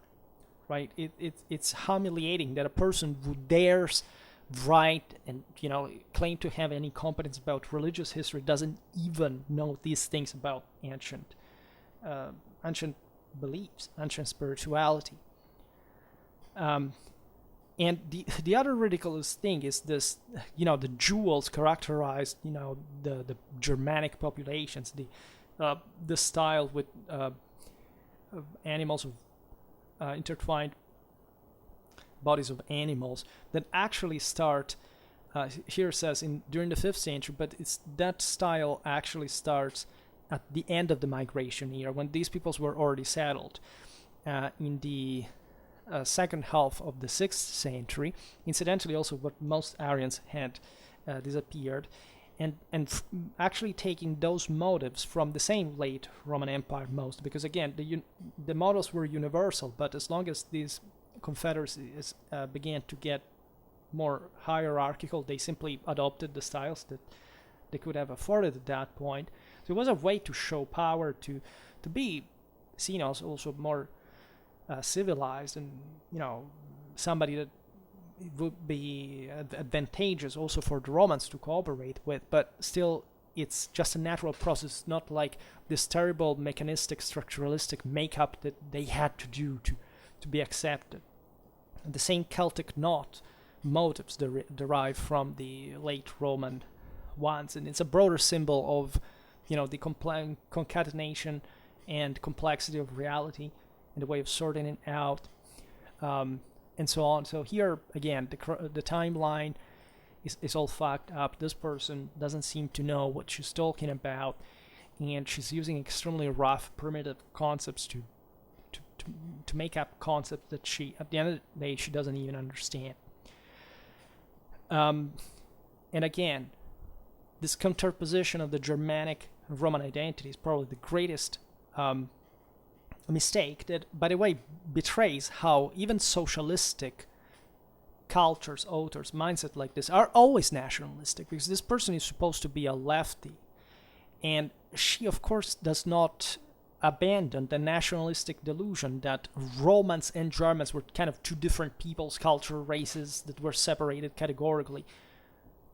right? It's humiliating that a person who dares write and claim to have any competence about religious history doesn't even know these things about ancient beliefs, ancient spirituality. And the other ridiculous thing is this, the jewels characterized, the Germanic populations, the style with animals of intertwined bodies of animals that actually start. Here it says during the 5th century, but that style actually starts at the end of the migration era, when these peoples were already settled in the second half of the 6th century. Incidentally, also, what most Aryans had disappeared, and actually taking those motives from the same late Roman Empire most, because again, the models were universal, but as long as these confederacies began to get more hierarchical, they simply adopted the styles that they could have afforded at that point. So it was a way to show power, to be seen as also more civilized, and somebody that would be advantageous also for the Romans to cooperate with. But still, it's just a natural process, not like this terrible mechanistic structuralistic makeup that they had to do to be accepted. And the same Celtic knot motives derive from the late Roman ones, and it's a broader symbol of the concatenation and complexity of reality, and the way of sorting it out, and so on. So here again, the timeline is all fucked up. This person doesn't seem to know what she's talking about, and she's using extremely rough, primitive concepts to make up concepts that she, at the end of the day, she doesn't even understand. And again, this counterposition of the Germanic and Roman identity is probably the greatest mistake that, by the way, betrays how even socialistic cultures, authors, mindset like this are always nationalistic, because this person is supposed to be a lefty, and she, of course, does not abandon the nationalistic delusion that Romans and Germans were kind of two different peoples, culture, races that were separated categorically.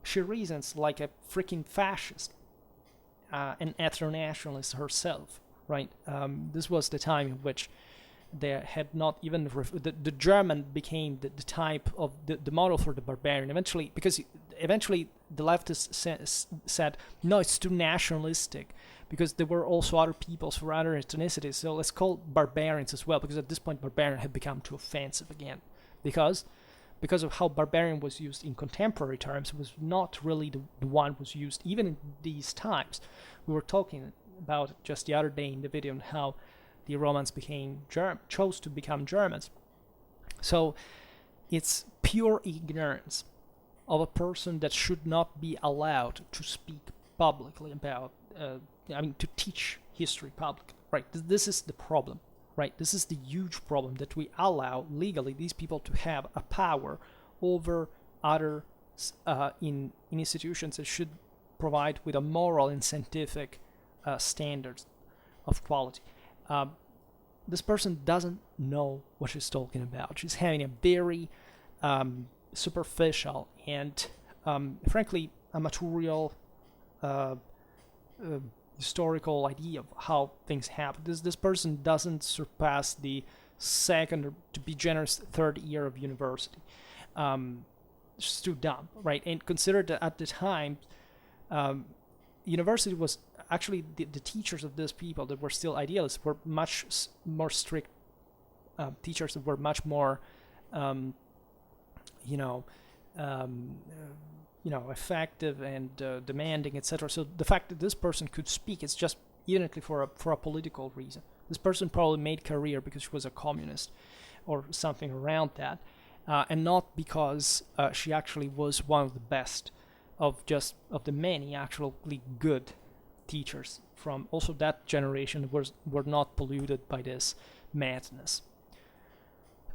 She reasons like a freaking fascist, an ethno-nationalist herself, right? This was the time in which they had not even the German became the type of the model for the barbarian eventually, because eventually the leftists said no, it's too nationalistic, because there were also other peoples for other ethnicities, so let's call barbarians as well, because at this point barbarian had become too offensive again, because of how barbarian was used in contemporary terms. It was not really the one was used even in these times. We were talking about it just the other day in the video on how the Romans chose to become Germans. So it's pure ignorance of a person that should not be allowed to speak publicly about, to teach history publicly, right? This is the problem, right? This is the huge problem, that we allow legally these people to have a power over other in institutions that should provide with a moral and scientific standards of quality. This person doesn't know what she's talking about. She's having a very superficial and, frankly, amatorial historical idea of how things happen. This person doesn't surpass the second, or to be generous, third year of university. It's too dumb, right? And consider that at the time, university was actually the teachers of these people that were still idealists were much more strict teachers that were much more effective and demanding, etc. So the fact that this person could speak is just evidently for a political reason. This person probably made career because she was a communist, or something around that, and not because she actually was one of the best of the many actually good teachers from also that generation were not polluted by this madness.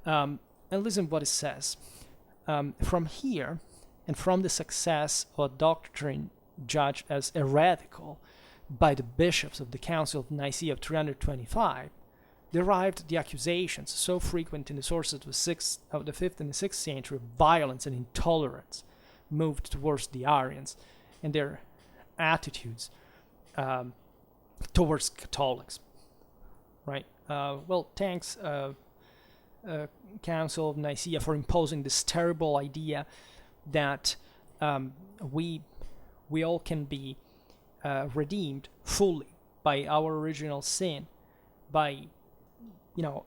And listen what it says. From here, and from the success of a doctrine judged as heretical by the bishops of the Council of Nicaea of 325, derived the accusations so frequent in the sources of the 5th and the 6th century of violence and intolerance moved towards the Arians and their attitudes towards Catholics. Right? Thanks, Council of Nicaea, for imposing this terrible idea that we all can be redeemed fully by our original sin, by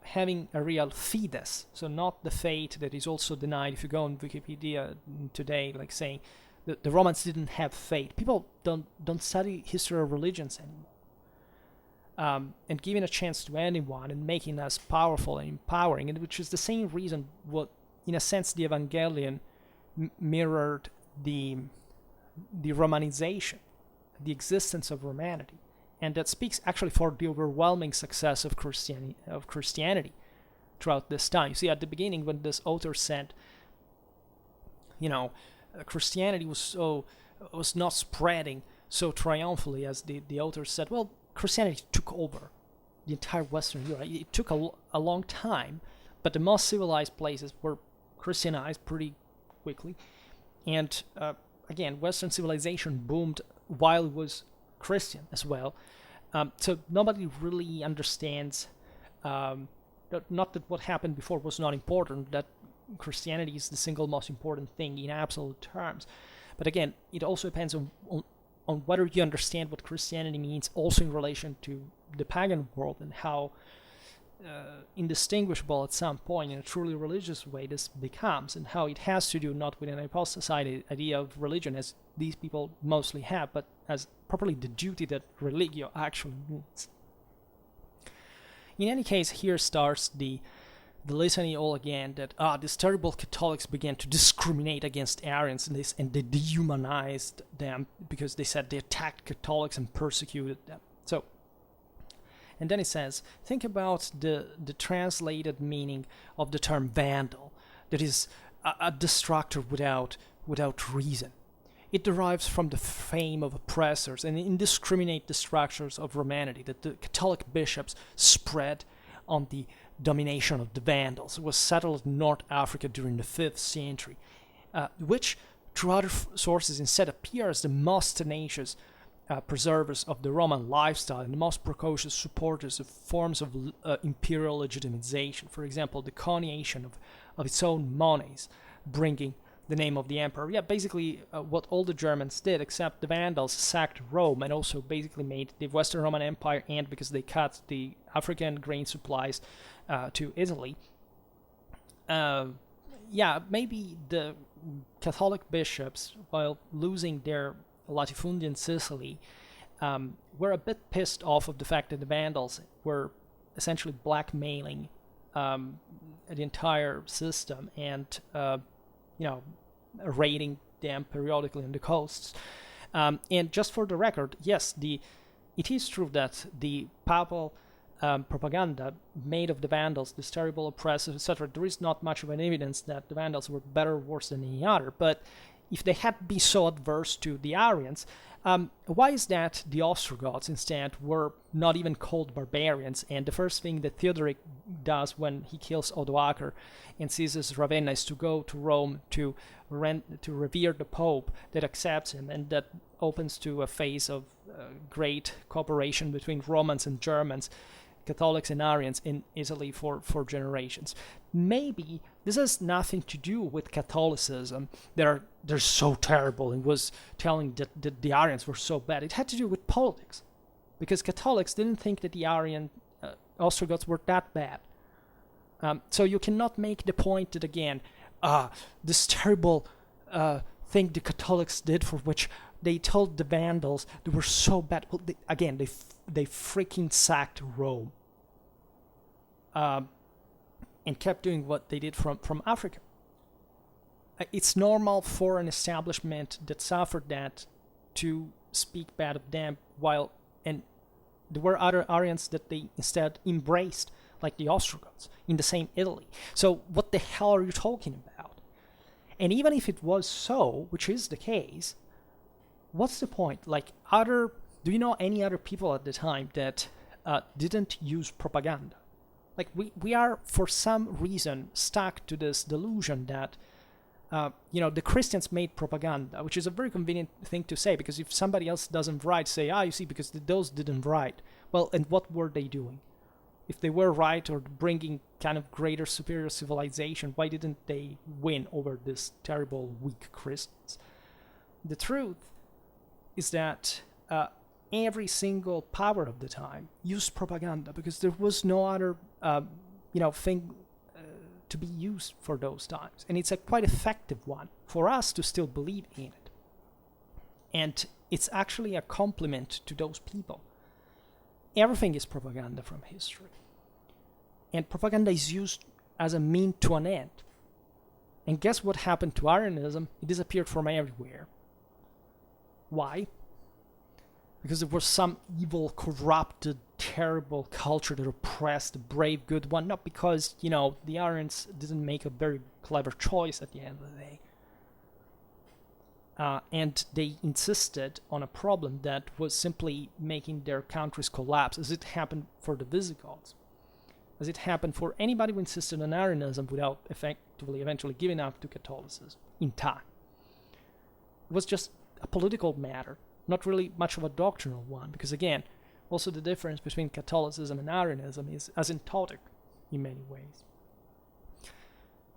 having a real fides, so not the faith that is also denied. If you go on Wikipedia today, like saying that the Romans didn't have faith, people don't study history of religions anymore. And giving a chance to anyone and making us powerful and empowering, and which is the same reason what, in a sense, the Evangelion mirrored the Romanization, the existence of Romanity. And that speaks actually for the overwhelming success of Christianity throughout this time. You see, at the beginning, when this author said, Christianity was not spreading so triumphantly as the author said. Well, Christianity took over the entire Western Europe. It took a long time, but the most civilized places were Christianized pretty quickly. And again, Western civilization boomed while it was Christian as well. So nobody really understands, not that what happened before was not important, that Christianity is the single most important thing in absolute terms. But again, it also depends on whether you understand what Christianity means also in relation to the pagan world, and how indistinguishable at some point in a truly religious way this becomes, and how it has to do not with an apostate idea of religion as these people mostly have, but as properly the duty that religio actually means. In any case, here starts the litany all again that these terrible Catholics began to discriminate against Arians and they dehumanized them because they said they attacked Catholics and persecuted them. So, and then it says, think about the translated meaning of the term vandal, that is a destructor without reason. It derives from the fame of oppressors and indiscriminate destructors of Romanity that the Catholic bishops spread on the domination of the Vandals. It was settled in North Africa during the 5th century, which, through other sources, instead appear as the most tenacious preservers of the Roman lifestyle and the most precocious supporters of forms of imperial legitimization. For example, the coination of its own monies, bringing the name of the emperor. Yeah, basically what all the Germans did, except the Vandals sacked Rome and also basically made the Western Roman Empire, and because they cut the African grain supplies to Italy. Maybe the Catholic bishops, while losing their latifundian Sicily, were a bit pissed off of the fact that the Vandals were essentially blackmailing the entire system and raiding them periodically on the coasts. And just for the record, yes, it is true that the papal propaganda made of the Vandals, this terrible oppressors, etc., there is not much of an evidence that the Vandals were better or worse than any other. But if they had been so adverse to the Arians, why is that the Ostrogoths instead were not even called barbarians? And the first thing that Theodoric does when he kills Odoacer and seizes Ravenna is to go to Rome to revere the Pope that accepts him, and that opens to a phase of great cooperation between Romans and Germans, Catholics and Arians in Italy for generations. Maybe this has nothing to do with Catholicism. They're so terrible and was telling that the Arians were so bad. It had to do with politics, because Catholics didn't think that the Arian Ostrogoths were that bad. So you cannot make the point that, again, this terrible thing the Catholics did, for which they told the Vandals they were so bad. Well, they freaking sacked Rome. and kept doing what they did from Africa. It's normal for an establishment that suffered that to speak bad of them, and there were other Aryans that they instead embraced, like the Ostrogoths in the same Italy. So what the hell are you talking about? And even if it was so, which is the case, what's the point? Like, do you know any other people at the time that didn't use propaganda? Like, we are for some reason stuck to this delusion that the Christians made propaganda, which is a very convenient thing to say, because if somebody else doesn't write, say, you see, because those didn't write. Well, and what were they doing? If they were right or bringing kind of greater, superior civilization, why didn't they win over this terrible, weak Christians? The truth is that every single power of the time used propaganda, because there was no other, thing to be used for those times. And it's a quite effective one for us to still believe in it. And it's actually a compliment to those people. Everything is propaganda from history. And propaganda is used as a mean to an end. And guess what happened to Arianism? It disappeared from everywhere. Why? Because there was some evil, corrupted, terrible culture that oppressed the brave, good one. Not because, the Aryans didn't make a very clever choice at the end of the day. And they insisted on a problem that was simply making their countries collapse, as it happened for the Visigoths. As it happened for anybody who insisted on Arianism without eventually giving up to Catholicism in time. It was just a political matter, not really much of a doctrinal one, because again, also the difference between Catholicism and Arianism is asymptotic in many ways.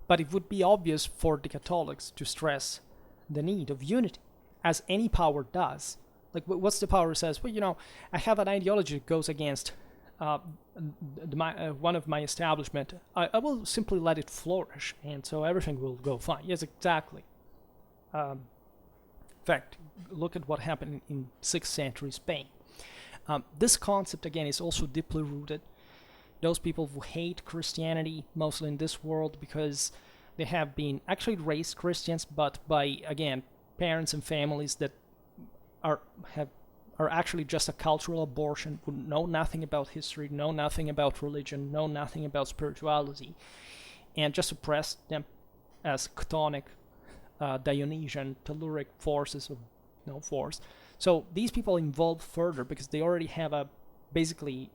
But it would be obvious for the Catholics to stress the need of unity, as any power does. Like, what's the power that says, I have an ideology that goes against one of my establishment. I will simply let it flourish, and so everything will go fine. Yes, exactly. In fact, look at what happened in 6th century Spain. This concept, again, is also deeply rooted. Those people who hate Christianity, mostly in this world, because they have been actually raised Christians, but by, again, parents and families that are actually just a cultural abortion, who know nothing about history, know nothing about religion, know nothing about spirituality, and just oppress them as chthonic, Dionysian, telluric forces of no force. So these people evolve further because they already have basically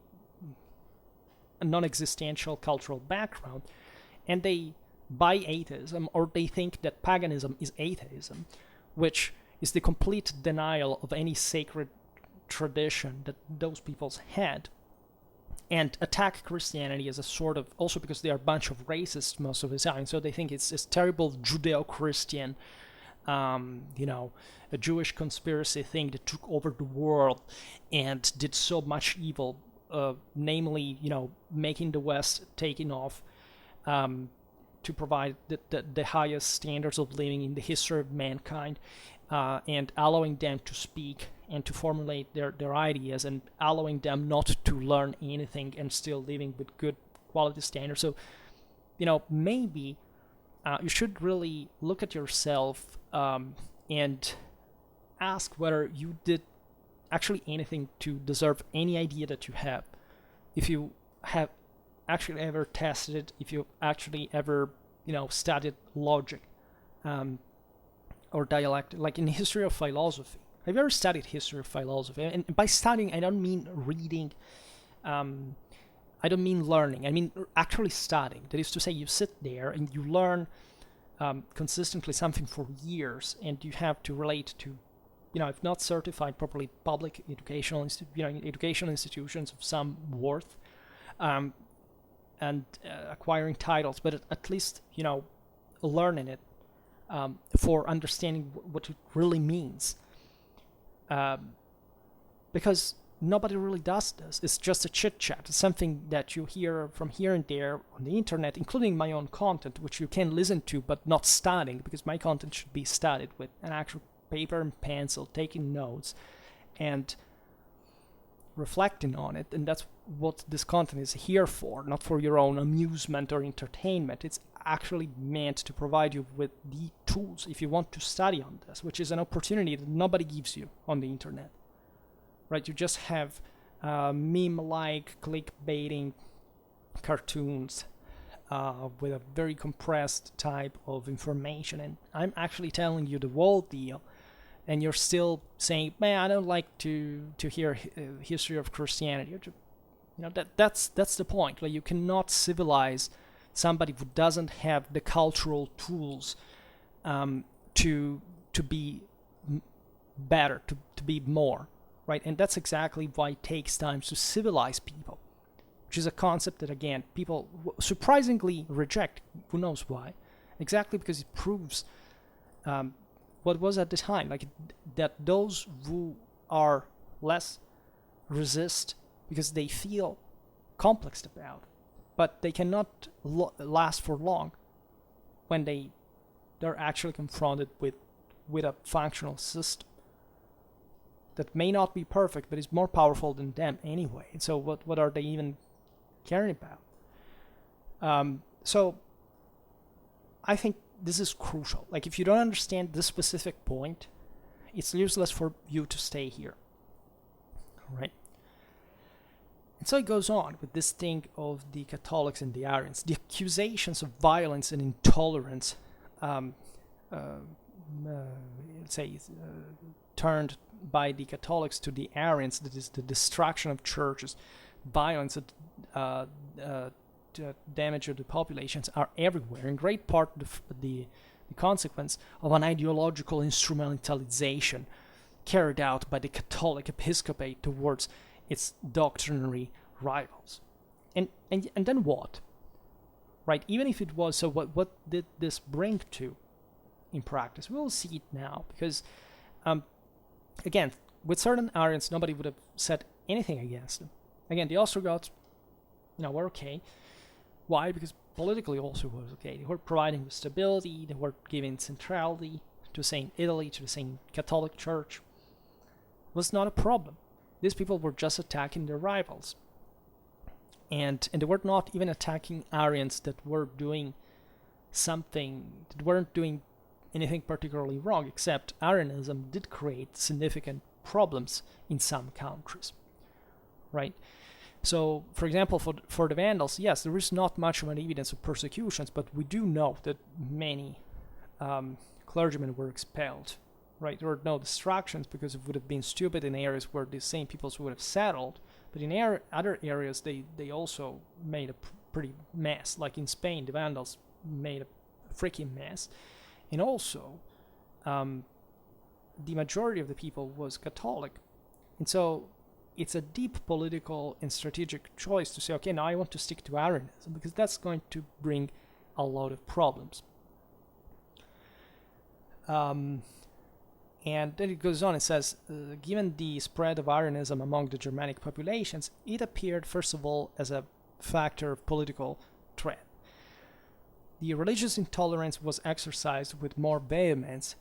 a non-existential cultural background, and they buy atheism, or they think that paganism is atheism, which is the complete denial of any sacred tradition that those peoples had, and attack Christianity as a sort of, also because they are a bunch of racists most of the time, so they think it's this terrible Judeo-Christian, a Jewish conspiracy thing that took over the world and did so much evil, namely, making the West taking off to provide the highest standards of living in the history of mankind, and allowing them to speak and to formulate their ideas, and allowing them not to learn anything and still living with good quality standards. So, maybe you should really look at yourself and ask whether you did actually anything to deserve any idea that you have. If you have actually ever tested it, if you actually ever, studied logic or dialectic, like in the history of philosophy. Have you ever studied history of philosophy? And by studying, I don't mean reading, I don't mean learning, I mean actually studying. That is to say, you sit there and you learn consistently something for years, and you have to relate to, if not certified properly, public educational institutions of some worth, and acquiring titles, but at least, learning it for understanding what it really means. Because nobody really does this. It's just a chit-chat. It's something that you hear from here and there on the internet, including my own content, which you can listen to but not studying, because my content should be studied with an actual paper and pencil, taking notes, and reflecting on it, and that's what this content is here for, not for your own amusement or entertainment. It's actually meant to provide you with the tools if you want to study on this, which is an opportunity that nobody gives you on the internet, right? You just have meme-like clickbaiting cartoons with a very compressed type of information, and I'm actually telling you the whole deal, and you're still saying, man, I don't like to hear history of Christianity. That's the point. Like, you cannot civilize somebody who doesn't have the cultural tools to be better, to be more, right? And that's exactly why it takes time to civilize people, which is a concept that, again, people surprisingly reject. Who knows why? Exactly because it proves what was at the time, like that those who are less resist because they feel complexed about, but they cannot last for long when they're actually confronted with a functional system that may not be perfect, but is more powerful than them anyway. And so what are they even caring about? So I think this is crucial. Like, if you don't understand this specific point, it's useless for you to stay here, right? And so it goes on with this thing of the Catholics and the Arians. The accusations of violence and intolerance, turned by the Catholics to the Arians, that is the destruction of churches, violence, damage of the populations, are everywhere. In great part, the consequence of an ideological instrumentalization carried out by the Catholic episcopate towards its doctrinary rivals. And then what? Right? Even if it was so, what did this bring to in practice? We'll see it now, because again, with certain Arians, nobody would have said anything against them. Again, the Ostrogoths, were okay. Why? Because politically also was okay. They were providing stability, they were giving centrality to St. Italy, to the St. Catholic Church. It was not a problem. These people were just attacking their rivals. And they were not even attacking Arians that were doing something, that weren't doing anything particularly wrong, except Arianism did create significant problems in some countries, right? So, for example, for the Vandals, yes, there is not much of an evidence of persecutions, but we do know that many clergymen were expelled, right? There were no destructions because it would have been stupid in areas where the same peoples would have settled, but in other areas they also made a pretty mess. Like in Spain, the Vandals made a freaking mess. And also, the majority of the people was Catholic. And so it's a deep political and strategic choice to say, okay, now I want to stick to Arianism, because that's going to bring a lot of problems. And then it goes on, it says, given the spread of Arianism among the Germanic populations, it appeared, first of all, as a factor of political threat. The religious intolerance was exercised with more vehemence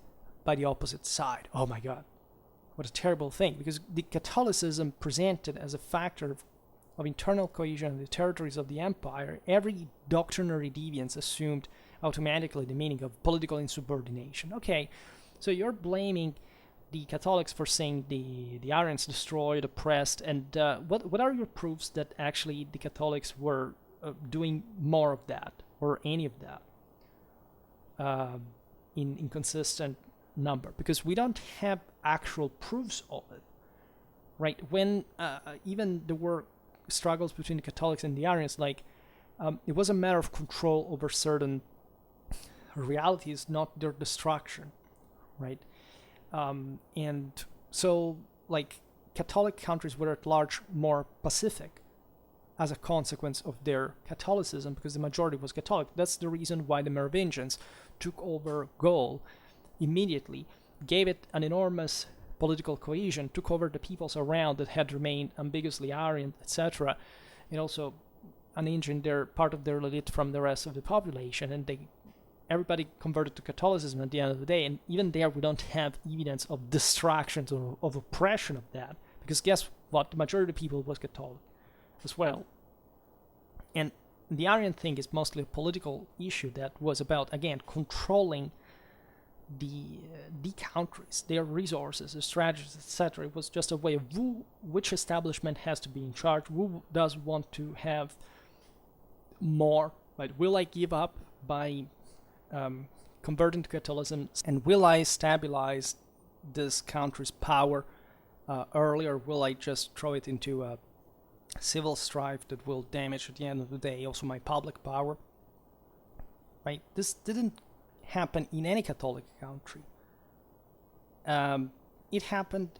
by the opposite side. Oh my God, what a terrible thing, because the Catholicism presented as a factor of internal cohesion in the territories of the empire. Every doctrinary deviance assumed automatically the meaning of political insubordination. Okay, so you're blaming the Catholics for saying the Arians destroyed, oppressed, and what are your proofs that actually the Catholics were doing more of that, or any of that, in consistent number? Because we don't have actual proofs of it, right? When even there were struggles between the Catholics and the Arians, like it was a matter of control over certain realities, not their destruction, right? And so, like, Catholic countries were at large more pacific as a consequence of their Catholicism, because the majority was Catholic. That's the reason why the Merovingians took over Gaul immediately, gave it an enormous political cohesion, took over the peoples around that had remained ambiguously Arian, etc., and also unhinging their part of their elite from the rest of the population, and everybody converted to Catholicism at the end of the day. And even there, we don't have evidence of distractions or of oppression of that, because guess what the majority of people was Catholic as well. And the Arian thing is mostly a political issue that was about, again, controlling the countries, their resources, their strategies, etc. It was just a way of which establishment has to be in charge, who does want to have more, right? Will I give up by converting to Catholicism, and will I stabilize this country's power earlier? Will I just throw it into a civil strife that will damage at the end of the day also my public power? Right? This didn't happen in any Catholic country. It happened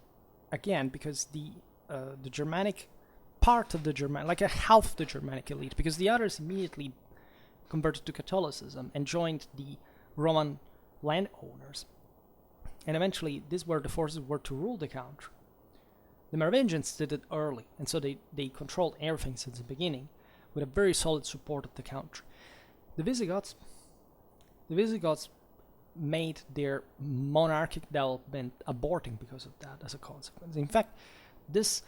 again because the Germanic part of the German, like a half of the Germanic elite, because the others immediately converted to Catholicism and joined the Roman landowners. And eventually, these were the forces were to rule the country. The Merovingians did it early, and so they controlled everything since the beginning, with a very solid support of the country. The Visigoths made their monarchic development aborting because of that as a consequence. In fact, this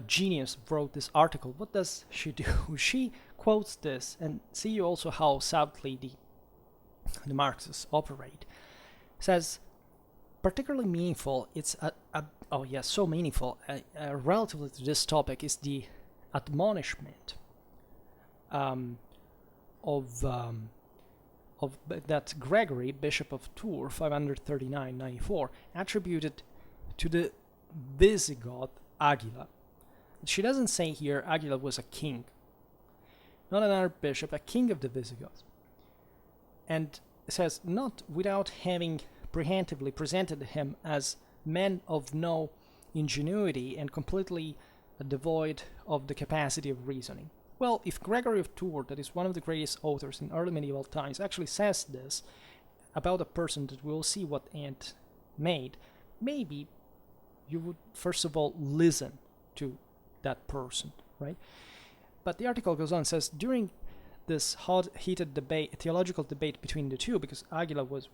genius wrote this article. What does she do? She quotes this, and see also how subtly the Marxists operate. Says, particularly meaningful, so meaningful, relatively to this topic, is the admonishment of that Gregory, Bishop of Tours, 539-94, attributed to the Visigoth Aguila. She doesn't say here Aguila was a king, not another bishop, a king of the Visigoths. And says, not without having preemptively presented him as men of no ingenuity and completely devoid of the capacity of reasoning. Well, if Gregory of Tours, that is one of the greatest authors in early medieval times, actually says this about a person that we'll see what Ant made, maybe you would first of all listen to that person, right? But the article goes on and says, during this heated debate, theological debate between the two, because Aguila was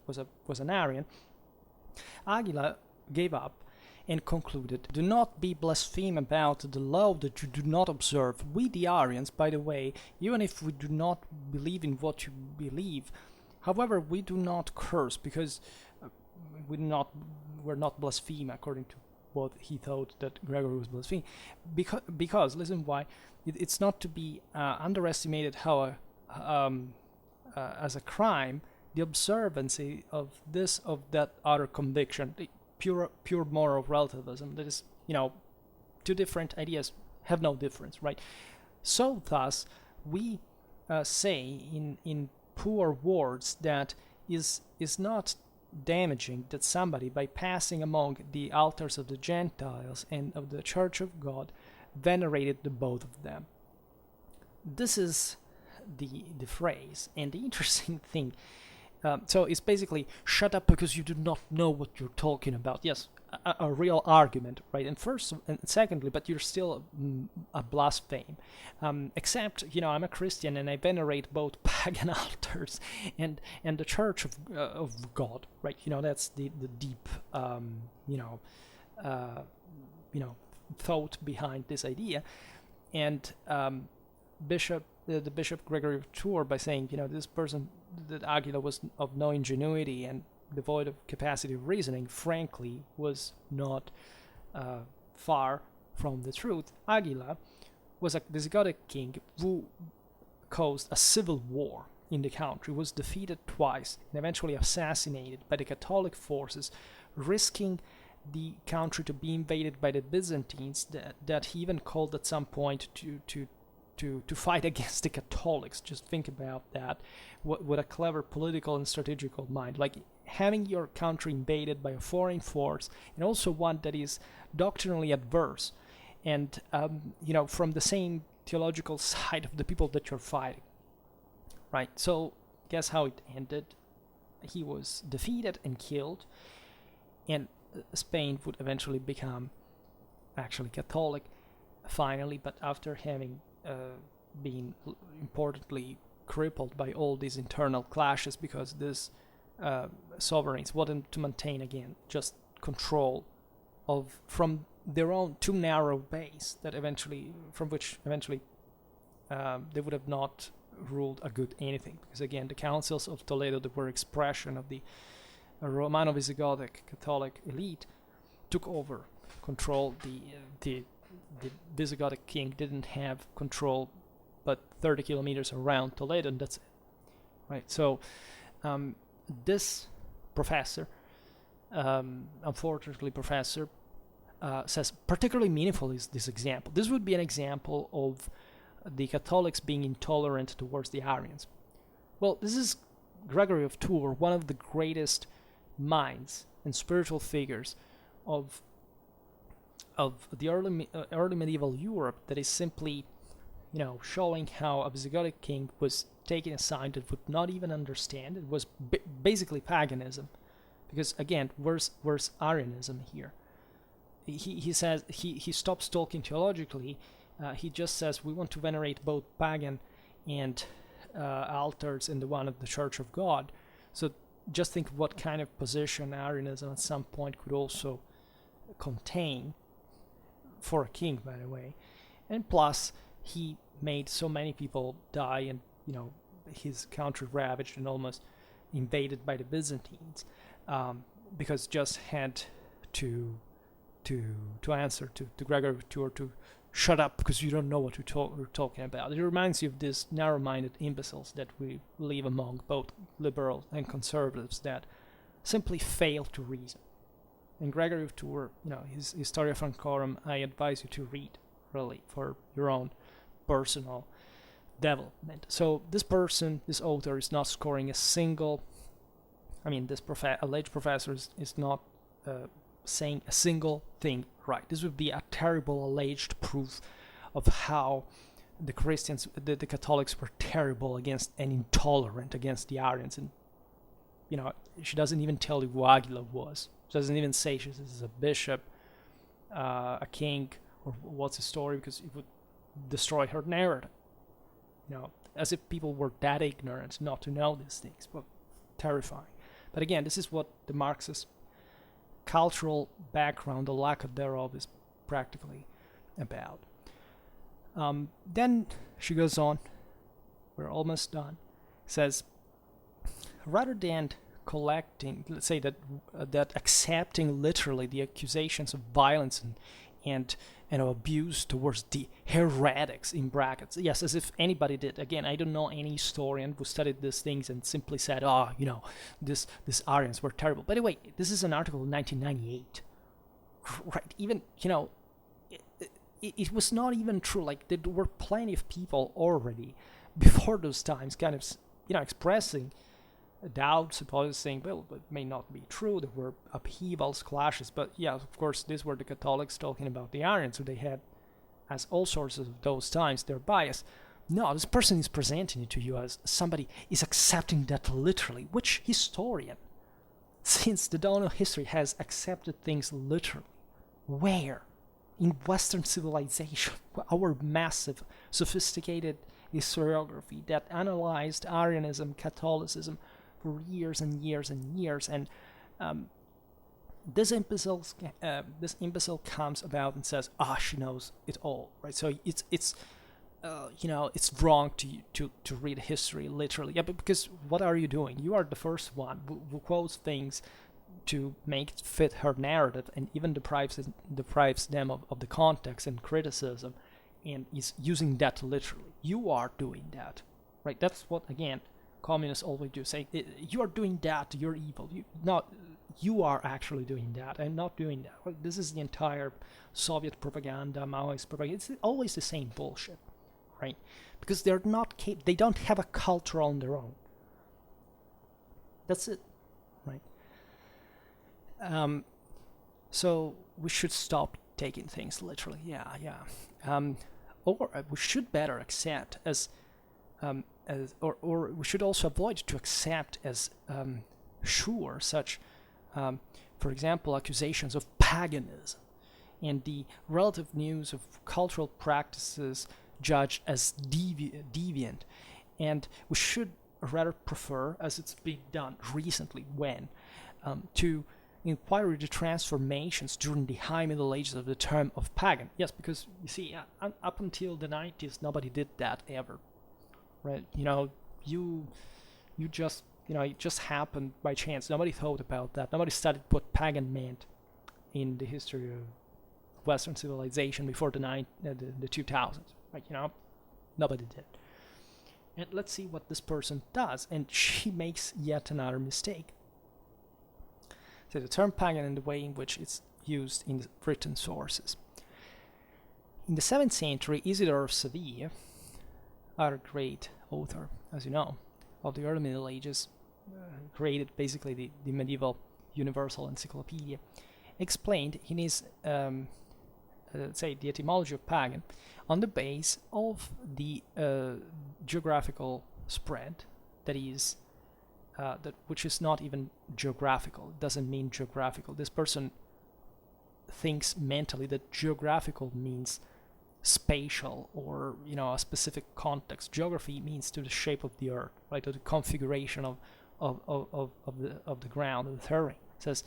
an Arian, Aguila gave up and concluded, do not be blaspheme about the law that you do not observe. We the Arians, by the way, even if we do not believe in what you believe, however, we do not curse, because we're not blaspheme according to what he thought that Gregory was blaspheme. Because listen why, it's not to be underestimated how as a crime, the observance of that other conviction, the pure moral relativism, that is, two different ideas have no difference, right? So thus, we say in poor words that is not damaging that somebody, by passing among the altars of the Gentiles and of the Church of God, venerated the both of them. This is the phrase, and the interesting thing, so it's basically, shut up because you do not know what you're talking about. Yes, a real argument, right? And first and secondly, but you're still a blaspheme. Except, I'm a Christian and I venerate both pagan altars and the Church of God, right? That's the deep, thought behind this idea. And the Bishop Gregory of Tours, by saying, this person, that Aguila was of no ingenuity and devoid of capacity of reasoning, frankly, was not far from the truth. Aguila was a Visigothic king who caused a civil war in the country, was defeated twice, and eventually assassinated by the Catholic forces, risking the country to be invaded by the Byzantines, that he even called at some point to fight against the Catholics. Just think about that. What a clever political and strategical mind. Like, having your country invaded by a foreign force, and also one that is doctrinally adverse, and from the same theological side of the people that you're fighting. Right? So, guess how it ended? He was defeated and killed, and Spain would eventually become actually Catholic, finally, but after having been importantly crippled by all these internal clashes, because this sovereigns wanted to maintain again just control from their own too narrow base that from which eventually they would have not ruled a good anything, because again the councils of Toledo that were expression of the Romano-Visigothic Catholic elite took over control. The Visigothic king didn't have control but 30 kilometers around Toledo, and that's it, right? So this professor, unfortunately professor, says particularly meaningful is this example. This would be an example of the Catholics being intolerant towards the Arians. Well, this is Gregory of Tours, one of the greatest minds and spiritual figures of the early medieval Europe, that is simply, showing how a Visigothic king was taking a side that would not even understand. It was basically paganism, because again, where's Arianism here? He says he stops talking theologically. He just says we want to venerate both pagan and altars in the one of the Church of God. So just think what kind of position Arianism at some point could also contain for a king, by the way. And plus, he made so many people die, and his country ravaged and almost invaded by the Byzantines, because just had to answer to Gregory of Tours to shut up because you don't know what you're talking about. It reminds you of these narrow-minded imbeciles that we live among, both liberals and conservatives, that simply fail to reason. And Gregory of Tours, his Historia Francorum, I advise you to read, really, for your own personal development. So this author, is not scoring a single, this alleged professor is not saying a single thing right. This would be a terrible alleged proof of how the Christians, the Catholics were terrible against and intolerant against the Arians. And, she doesn't even tell you who Aguila was. She doesn't even say she is a bishop, a king, or what's the story, because it would destroy her narrative. As if people were that ignorant not to know these things. Well, terrifying. But again, this is what the Marxist cultural background, the lack of thereof, is practically about. Then she goes on, we're almost done, says, rather than collecting, let's say that accepting literally the accusations of violence and of abuse towards the heretics, in brackets, yes, as if anybody did. Again, I don't know any historian who studied these things and simply said, these Arians were terrible. By the way, this is an article in 1998, right? Even, it was not even true. Like, there were plenty of people already before those times kind of, expressing doubts, supposing, well, it may not be true. There were upheavals, clashes, but yeah, of course, these were the Catholics talking about the Arians, so they had, as all sources of those times, their bias. No, this person is presenting it to you as somebody is accepting that literally. Which historian, since the dawn of history, has accepted things literally? Where? In Western civilization, our massive, sophisticated historiography that analyzed Arianism, Catholicism, for years and years and years, and this imbecile comes about and says, she knows it all, right? So it's wrong to read history literally. Yeah, but because what are you doing? You are the first one who quotes things to make it fit her narrative, and even deprives them of the context and criticism, and is using that literally. You are doing that, right? That's what, again, communists always do, say, you are doing that, you're evil. You are actually doing that. I'm not doing that. Well, this is the entire Soviet propaganda, Maoist propaganda. It's always the same bullshit, right? Because they don't have a culture on their own. That's it, right? So we should stop taking things literally. Yeah. Or we should better accept or we should also avoid to accept as sure such, for example, accusations of paganism and the relative news of cultural practices judged as deviant. And we should rather prefer, as it's been done recently, to inquiry the transformations during the High Middle Ages of the term of pagan. Yes, because you see, up until the 90s, nobody did that ever, right? You just, it just happened by chance. Nobody thought about that. Nobody studied what pagan meant in the history of Western civilization before the 2000s, right? Nobody did. And let's see what this person does, and she makes yet another mistake. So the term pagan and the way in which it's used in the written sources. In the 7th century, Isidore of Seville, our great author, as you know, of the early Middle Ages, created basically the medieval universal encyclopedia, explained in his, the etymology of pagan on the base of the geographical spread, that is, which is not even geographical. It doesn't mean geographical. This person thinks mentally that geographical means spatial or a specific context. Geography means to the shape of the earth, right, to the configuration of the ground, of the terrain. It says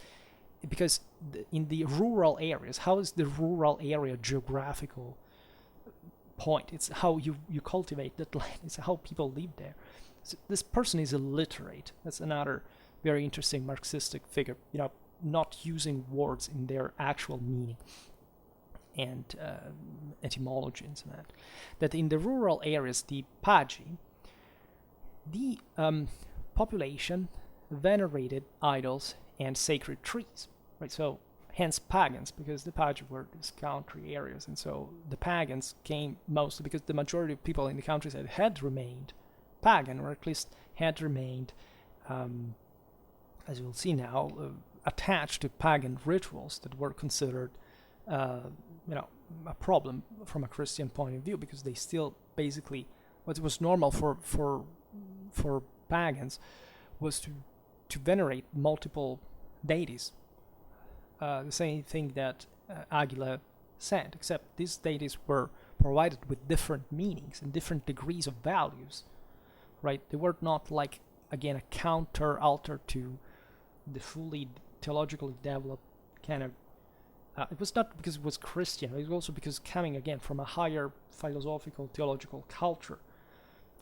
because in the rural areas, how is the rural area geographical point? It's how you cultivate that land. It's how people live there. So this person is illiterate. That's another very interesting Marxistic figure, not using words in their actual meaning and etymology and so on. That in the rural areas, the Pagi, the population venerated idols and sacred trees, right? So hence pagans, because the Pagi were these country areas, and so the pagans came mostly because the majority of people in the countryside had remained pagan, or at least had remained, as you'll see now, attached to pagan rituals that were considered, a problem from a Christian point of view, because they still basically, what was normal for pagans was to venerate multiple deities. The same thing that Aguila said, except these deities were provided with different meanings and different degrees of values, right? They were not like, again, a counter altar to the fully theologically developed kind of, it was not because it was Christian, it was also because coming again from a higher philosophical theological culture,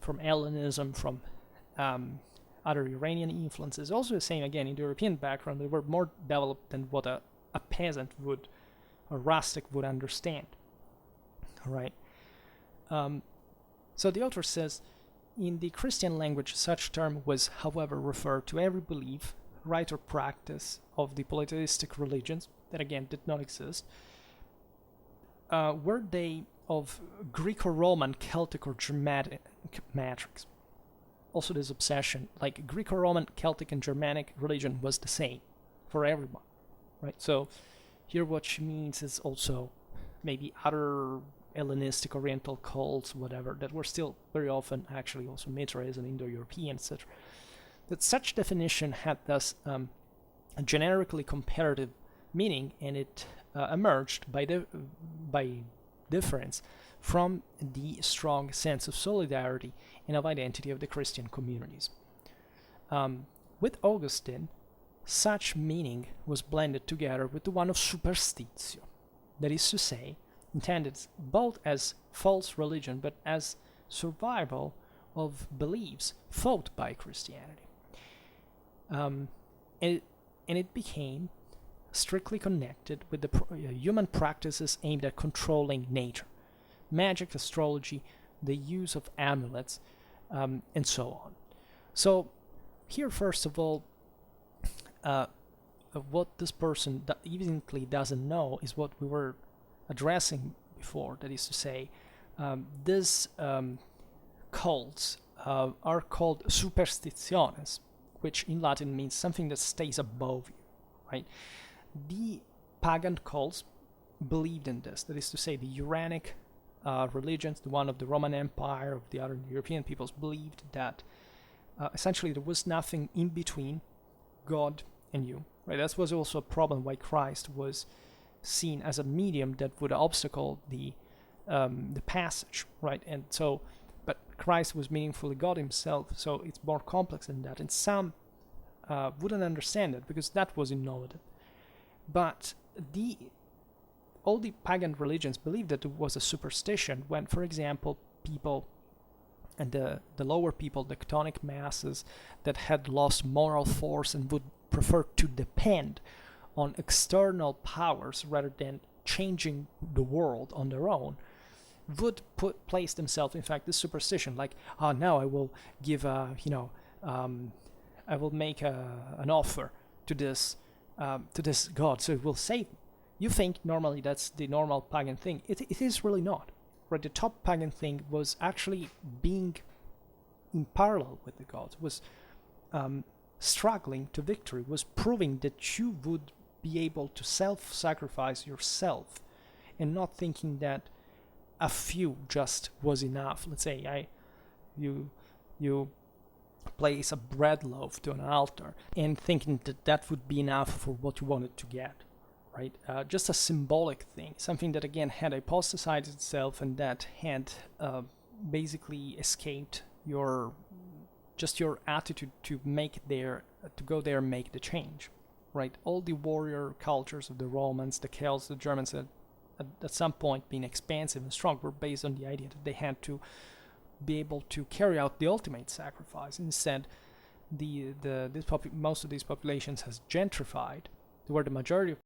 from Hellenism, from other Iranian influences. Also the same again in the European background, they were more developed than what a peasant would, a rustic would understand. All right. So the author says, in the Christian language, such term was, however, referred to every belief, rite or practice of the polytheistic religions that again did not exist. Were they of Greco-Roman, Celtic, or Germanic matrix? Also this obsession, like Greco-Roman, Celtic, and Germanic religion was the same for everyone, right? So here what she means is also maybe other Hellenistic, Oriental cults, whatever, that were still very often actually also Mithraism and Indo-European, etc. That such definition had thus a generically comparative meaning, and it emerged by difference from the strong sense of solidarity and of identity of the Christian communities. With Augustine, such meaning was blended together with the one of superstitio, that is to say, intended both as false religion but as survival of beliefs fought by Christianity. And it became strictly connected with the human practices aimed at controlling nature, magic, astrology, the use of amulets, and so on. So here, first of all, what this person evidently doesn't know is what we were addressing before. That is to say, these cults are called superstitiones, which in Latin means something that stays above you, right? The pagan cults believed in this. That is to say, the Uranic religions, the one of the Roman Empire, of the other European peoples, believed that essentially there was nothing in between God and you, right? That was also a problem why Christ was seen as a medium that would obstacle the passage, right? And so, but Christ was meaningfully God himself, so it's more complex than that. And some wouldn't understand it because that was innovative. But the all the pagan religions believed that it was a superstition when, for example, people and the lower people, the chthonic masses that had lost moral force and would prefer to depend on external powers rather than changing the world on their own, would place themselves, in fact, this superstition, like, now I will give I will make an offer to this god, so it will save me. You think normally that's the normal pagan thing. It is really not. Right? The top pagan thing was actually being in parallel with the gods, was struggling to victory, was proving that you would be able to self-sacrifice yourself, and not thinking that a few just was enough. Let's say you place a bread loaf to an altar and thinking that that would be enough for what you wanted to get. Right? Just a symbolic thing, something that again had apostatized itself and that had basically escaped your attitude to go there and make the change. Right? All the warrior cultures of the Romans, the Celts, the Germans had at some point being expansive and strong were based on the idea that they had to be able to carry out the ultimate sacrifice. Instead, most of these populations has gentrified, where the majority of